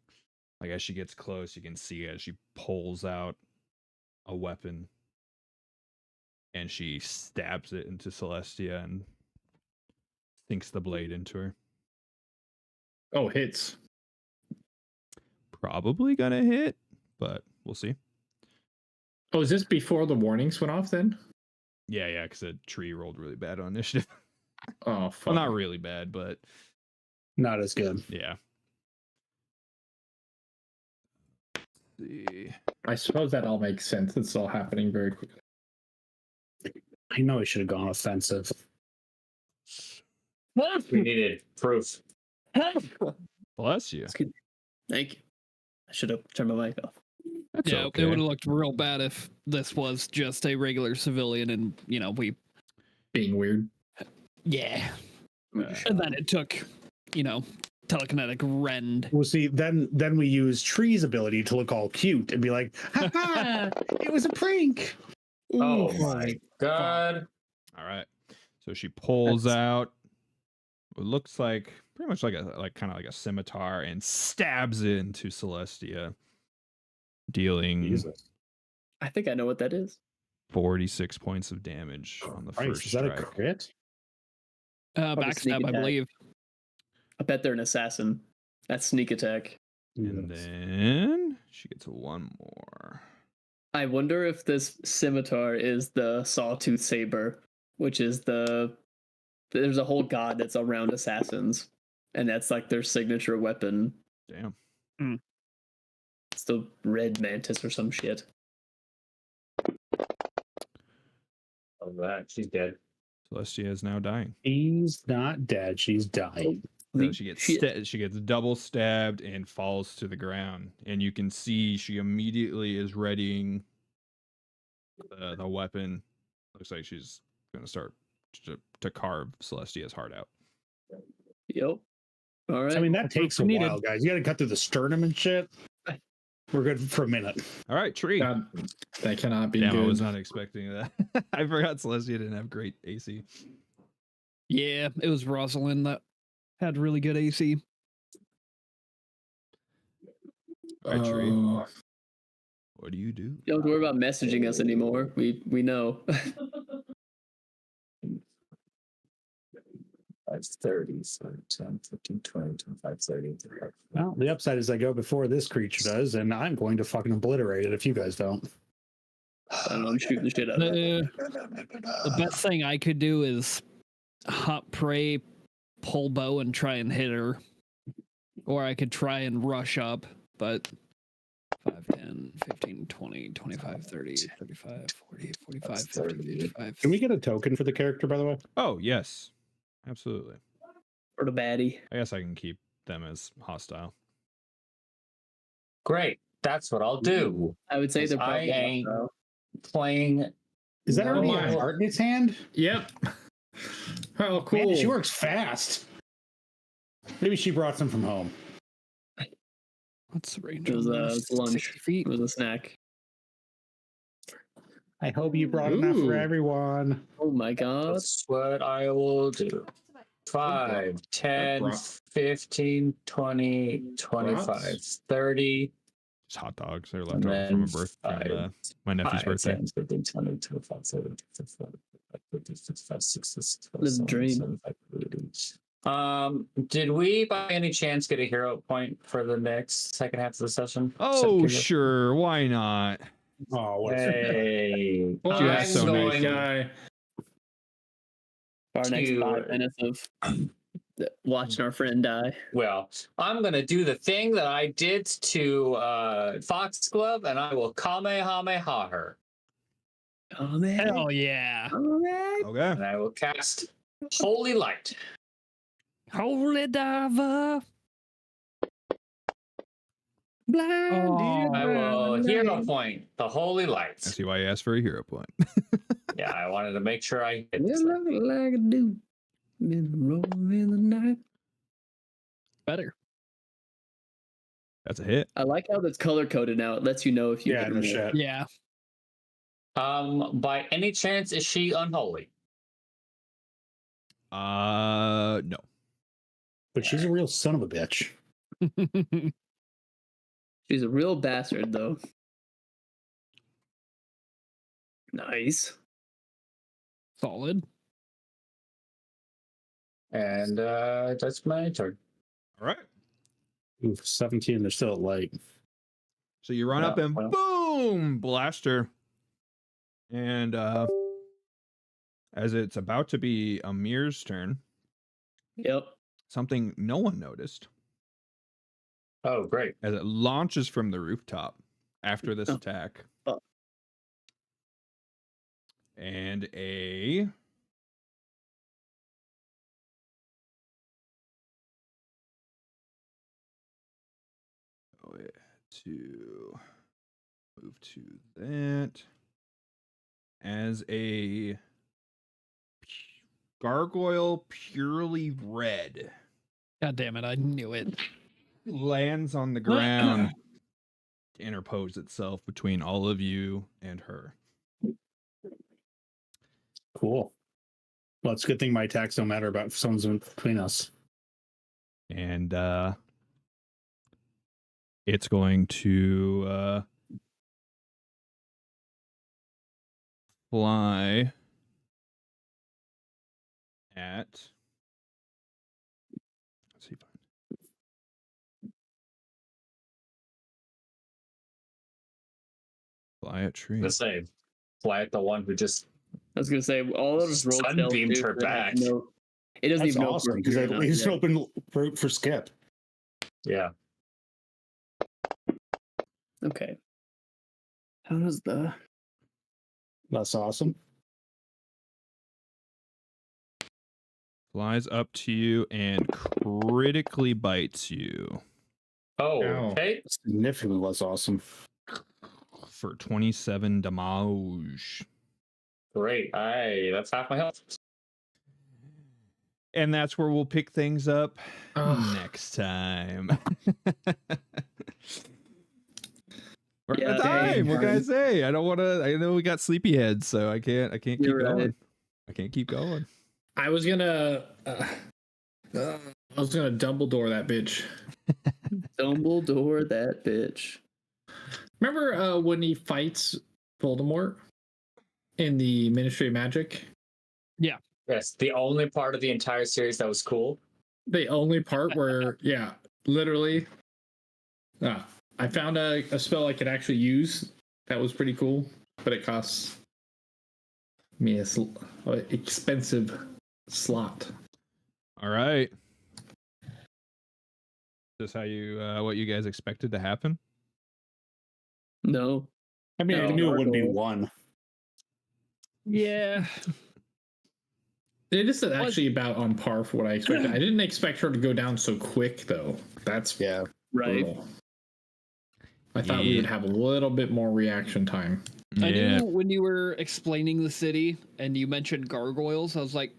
like as she gets close, you can see as she pulls out a weapon and she stabs it into Celestia and sinks the blade into her. Oh, hits. Probably gonna hit, but we'll see. Oh, is this before the warnings went off then? Yeah, because a tree rolled really bad on initiative. Oh, fuck. Well, not really bad, but Not as good. yeah. Let's see. I suppose that all makes sense. It's all happening very quickly. I know I should have gone offensive. We needed proof. Bless you. Thank you. I should have turned my mic off. That's Yeah, okay. it would have looked real bad if this was just a regular civilian and, we... Being weird. Yeah. And then it took, telekinetic rend. Well, see, then we use Tree's ability to look all cute and be like, "Ha ha! It was a prank." Oh Ooh. my god. All right. So she pulls out what looks like pretty much like a scimitar and stabs it into Celestia, dealing Jesus. I think I know what that is. 46 points of damage on the Christ, first is that a strike. crit? Probably sneak Backstab, I attack. believe. I bet they're an assassin. That's sneak attack. And then she gets one more. I wonder if this scimitar is the sawtooth saber, which is there's a whole god that's around assassins, and that's like their signature weapon. Damn. It's the red mantis or some shit. Oh, that she's dead. Celestia is now dying. She's not dead. She's dying. So she gets she gets double stabbed and falls to the ground, and you can see she immediately is readying the weapon. Looks like she's gonna start to carve Celestia's heart out. Yep. All right. I mean, that takes a needed. while, guys. You got to cut through the sternum and shit. We're good for a minute. All right, Tree. God, that cannot be Damn, good. I was not expecting that. I forgot Celestia didn't have great AC. Yeah, it was Rosalind that had really good AC. All right, Tree. Oh, What do you do? Don't worry about messaging us anymore. We know. 30, so 10, 15, 20, 25, 30. Well, the upside is I go before this creature does, and I'm going to fucking obliterate it if you guys don't. I don't know, I'm shooting the shit out of it. The best thing I could do is hot prey, pull bow, and try and hit her. Or I could try and rush up, but 5, 10, 15, 20, 25, 30, 35, 40, 45, 50, 55. Can we get a token for the character, by the way? Oh, yes. Absolutely. Or the baddie. I guess I can keep them as hostile. Great. That's what I'll do. I would say they're I probably ain't hostile. playing. Is that already my. a heart in its hand? Yep. Oh, cool. Man, she works fast. Maybe she brought some from home. What's the range? It was on a this? lunch. 60 feet. It was a snack. I hope you brought enough for Ooh. everyone. Oh my god. That's what I will do. 5, 10, brought- 15, 20, 25, Brats? 30. Just hot dogs. They're And left over from a then birth five, from my nephew's 5, birthday. 10, 15, 20, 25, 30, 35, 40, 45, 60, 65, Live the 67, dream. 75, 80. Did we by any chance get a hero point for the next second half of the session? Oh, sure. Why not? Oh, what Hey, Well, You're I'm so nice. going guy. Our next to- 5 minutes of watching our friend die. Well, I'm gonna do the thing that I did to Foxglove, and I will Kamehameha her, Oh man. Hell yeah. Okay. and I will cast Holy Light. Holy diver. Blinded. I will hero point the Holy I Light. see why you asked for a hero point. Yeah, I wanted to make sure I hit You this look thing. like a dude in the road in the night. Better. That's a hit. I like how that's color coded now. It lets you know if you Yeah, hit no or not. shit. Yeah. By any chance, is she unholy? No. But she's a real son of a bitch. She's a real bastard, though. Nice. Solid. And that's my turn. All right. Ooh, 17, they're still at light. So you run Yeah, up and well. boom, blaster. And as it's about to be Amir's turn, Yep. something no one noticed Oh, great. as it launches from the rooftop after this Oh. attack. Oh. And a to move to that as a gargoyle purely red God damn it. I knew it. lands on the ground to interpose itself between all of you and her. Cool. Well, it's a good thing my attacks don't matter about if someone's in between us. And it's going to fly at, let's see, fly at tree. The same. Fly at the one who just I was gonna say all of us rolled Sunbeamed stealth, her dude, but back. No, it doesn't That's even know awesome if because we're it here or leaves not an open route for Skip. yeah. yet. Okay. How does the That's awesome. Flies up to you and critically bites you Oh, Ow. okay. Significantly less awesome. for 27 damage. Great. That's half my health. And that's where we'll pick things up Ugh. next time. We're Yeah, out of time. What can I dang. say? I don't want to. I know we got sleepy heads, so I can't keep You're right. going. I can't keep going. I was gonna Dumbledore that bitch. Dumbledore that bitch? Remember when he fights Voldemort in the Ministry of Magic? Yes, the only part of the entire series that was cool. The only part where, yeah, literally. I found a spell I could actually use that was pretty cool, but it costs me a expensive slot. All right. Is this how you what you guys expected to happen? No. I mean, I No, knew it wouldn't be Gargoyle. one. Yeah. It is actually about on par for what I expected. I didn't expect her to go down so quick, though. That's Yeah. Right. brutal. I thought we would have a little bit more reaction time. I Yeah. knew when you were explaining the city and you mentioned gargoyles, I was like,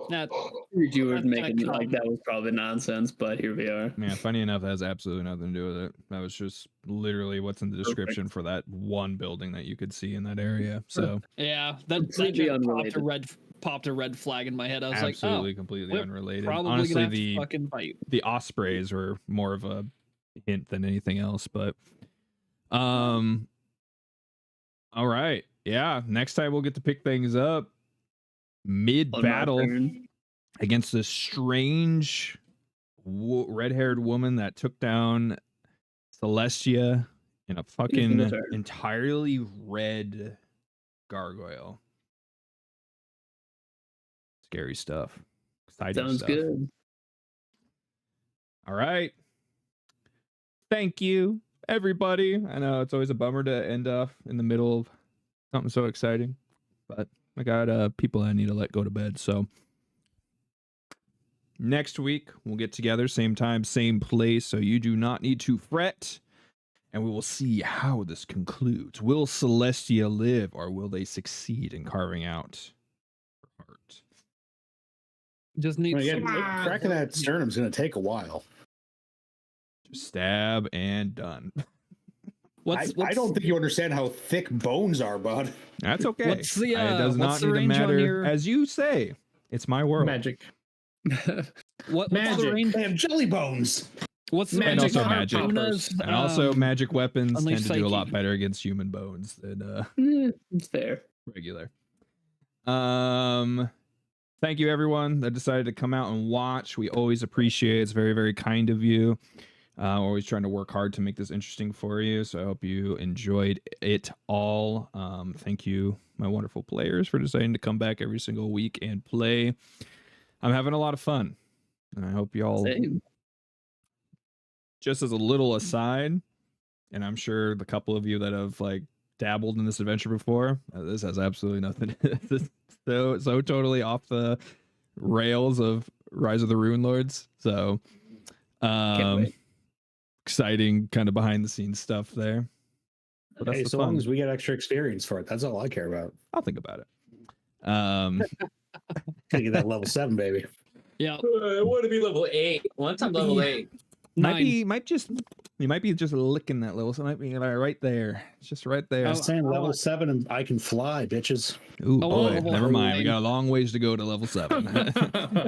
that You were That's making kinda like that was probably nonsense, but here we are. Man, funny enough, that has absolutely nothing to do with it. That was just literally what's in the description for that one building that you could see in that area. So yeah, that Completely just unrelated. popped a red flag in my head. I was absolutely like, completely we're unrelated. probably Honestly, gonna have to the fucking fight. ospreys were more of a hint than anything else. But all right. Yeah. Next time we'll get to pick things up mid On my battle. turn. against this strange red-haired woman that took down Celestia in a fucking entirely red gargoyle. Scary stuff. Exciting Sounds stuff. good. All right. Thank you, everybody. I know it's always a bummer to end off in the middle of something so exciting, but I got people I need to let go to bed. So next week we'll get together, same time, same place. So you do not need to fret, and we will see how this concludes. Will Celestia live, or will they succeed in carving out her heart? Just need some. Cracking that sternum's going to take a while. Just stab and done. I don't think you understand how thick bones are, bud. That's okay. What's the, it does what's not the need to range on matter. your- As you say, it's my world. Magic. What's the range? They have jelly bones. What's the And range also on magic. Harpooners? And also magic weapons tend Unleash to do a lot Psyche. better against human bones than It's fair. regular. Thank you everyone that decided to come out and watch. We always appreciate it. It's very, very kind of you. Always trying to work hard to make this interesting for you. So I hope you enjoyed it all. Thank you, my wonderful players, for deciding to come back every single week and play. I'm having a lot of fun. And I hope y'all, just as a little aside, and I'm sure the couple of you that have like dabbled in this adventure before, this has absolutely nothing. so totally off the rails of Rise of the Runelords. So exciting kind of behind the scenes stuff there. But that's Hey, the so fun. long as we get extra experience for it, that's all I care about. I'll think about it. Gotta get that level 7, baby. Yeah. I want to be level 8. Once I'm level 8. You might be just licking that level. So it might be right there. It's just right there. I was saying level 7 and I can fly, bitches. Ooh, Oh, boy, level never mind. We 9. got a long ways to go to level 7.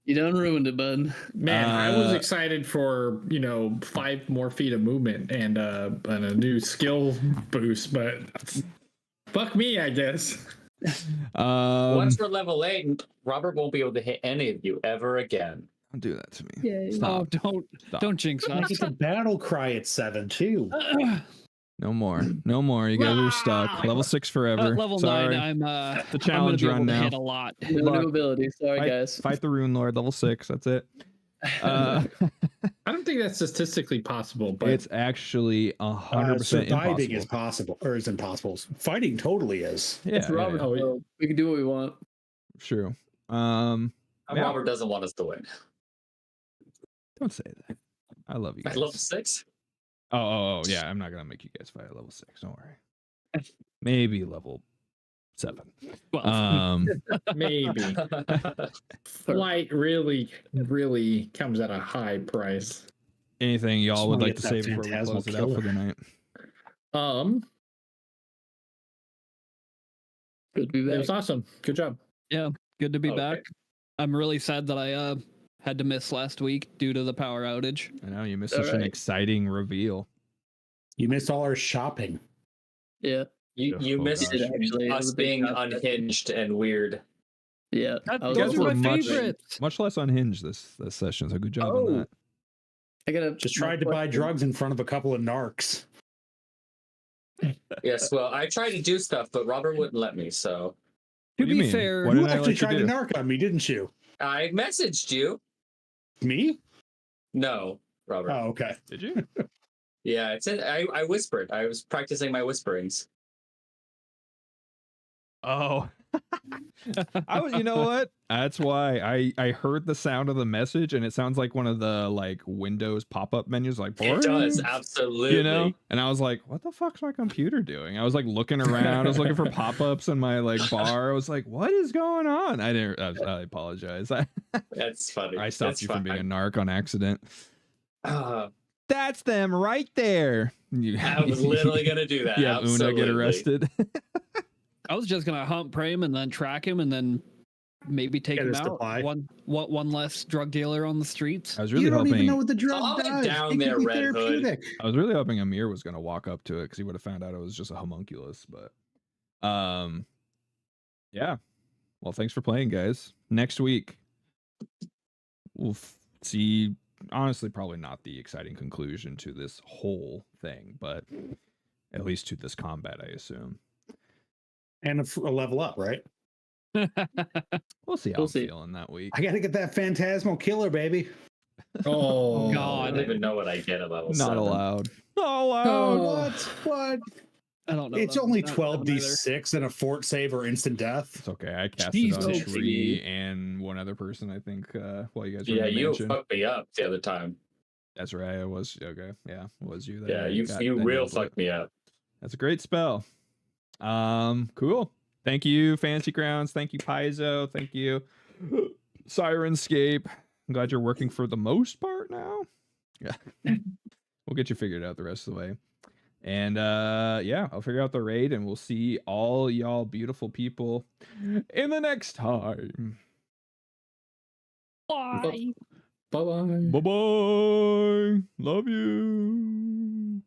You done ruined it, bud. Man, I was excited for 5 more feet of movement and a new skill boost, but fuck me, I guess. Once we're level 8, Robert won't be able to hit any of you ever again. Don't do that to me. Yeah. Stop. Oh, don't jinx I us. get the battle cry at 7 too. No more. No more. You guys are stuck. Level 6 forever. Level Sorry. 9, The challenge I'm gonna be able run to now. hit a lot. No new ability. Sorry, guys. Fight the Rune Lord. Level 6. That's it. I don't think that's statistically possible, but It's actually 100% surviving impossible. is possible, or is impossible. Fighting totally is. Yeah, It's Robert. yeah. So we can do what we want. True. And Yeah. Robert doesn't want us to win. Don't say that. I love you At guys. level 6? Oh, yeah. I'm not gonna make you guys fight at level 6. Don't worry. Maybe level 7. Well, maybe. Flight really comes at a high price. Anything y'all Just would wanna like get to that say before we phantasmal close it out for the night? Good to be It back. was awesome. Good job. good to be Okay. back. I'm really sad that I had to miss last week due to the power outage. I know you missed All such an right. exciting reveal. You missed all our shopping. Yeah. You Oh, missed gosh. Actually, it was us a big being shock. unhinged and weird. Yeah. That, I was those guys are were my much- favorites. Much less unhinged this session, so good job on Oh. that. I gotta Just tried to buy drugs in front of a couple of narcs. Yes, well, I tried to do stuff, but Robert wouldn't let me, so To What do you be mean? fair, What You did I actually let you tried to do? narc on me, didn't you? I messaged you. Me? No, Robert. Oh, okay. Did you? Yeah, it's in, I whispered. I was practicing my whisperings. Oh. You know what? That's why I heard the sound of the message and it sounds like one of the like Windows pop-up menus, like It does, boring, absolutely. you know? And I was like, what the fuck's my computer doing? I was like looking around, I was looking for pop-ups in my like bar. I was like, what is going on? I apologize. That's funny. I stopped That's you from being a fine. narc on accident. That's them right there. I was literally gonna do that. Yeah, Una get absolutely. arrested. I was just gonna hunt Prem and then track him and then maybe take Get him his out. supply. One less drug dealer on the streets. I was really You don't even hoping know what the drug Calm it does. down It could there, be Red Hood. therapeutic. I was really hoping Amir was going to walk up to it because he would have found out it was just a homunculus. But, yeah, Well, thanks for playing, guys. Next week, we'll see. Honestly, probably not the exciting conclusion to this whole thing, but at least to this combat, I assume. And a level up, right? We'll see how I'm feeling that week. I gotta get that phantasmal killer, baby. Oh, God. I don't even know what I get at level Not 7. allowed. Not allowed. Oh, what? I don't know. It's only 12d6 and a fort save or instant death. It's okay. I cast Jeez, it on no. Tree and one other person, I think, while you guys were Yeah, in the you mansion. fucked me up the other time. That's right. I was okay. Yeah, it was you. Yeah, you real fucked me up. That's a great spell. Cool. Thank you, Fancy Grounds. Thank you, Paizo. Thank you, Sirenscape. I'm glad you're working for the most part now. Yeah, we'll get you figured out the rest of the way. And yeah, I'll figure out the raid, and we'll see all y'all beautiful people in the next time. Bye. bye-bye. Bye bye. Love you.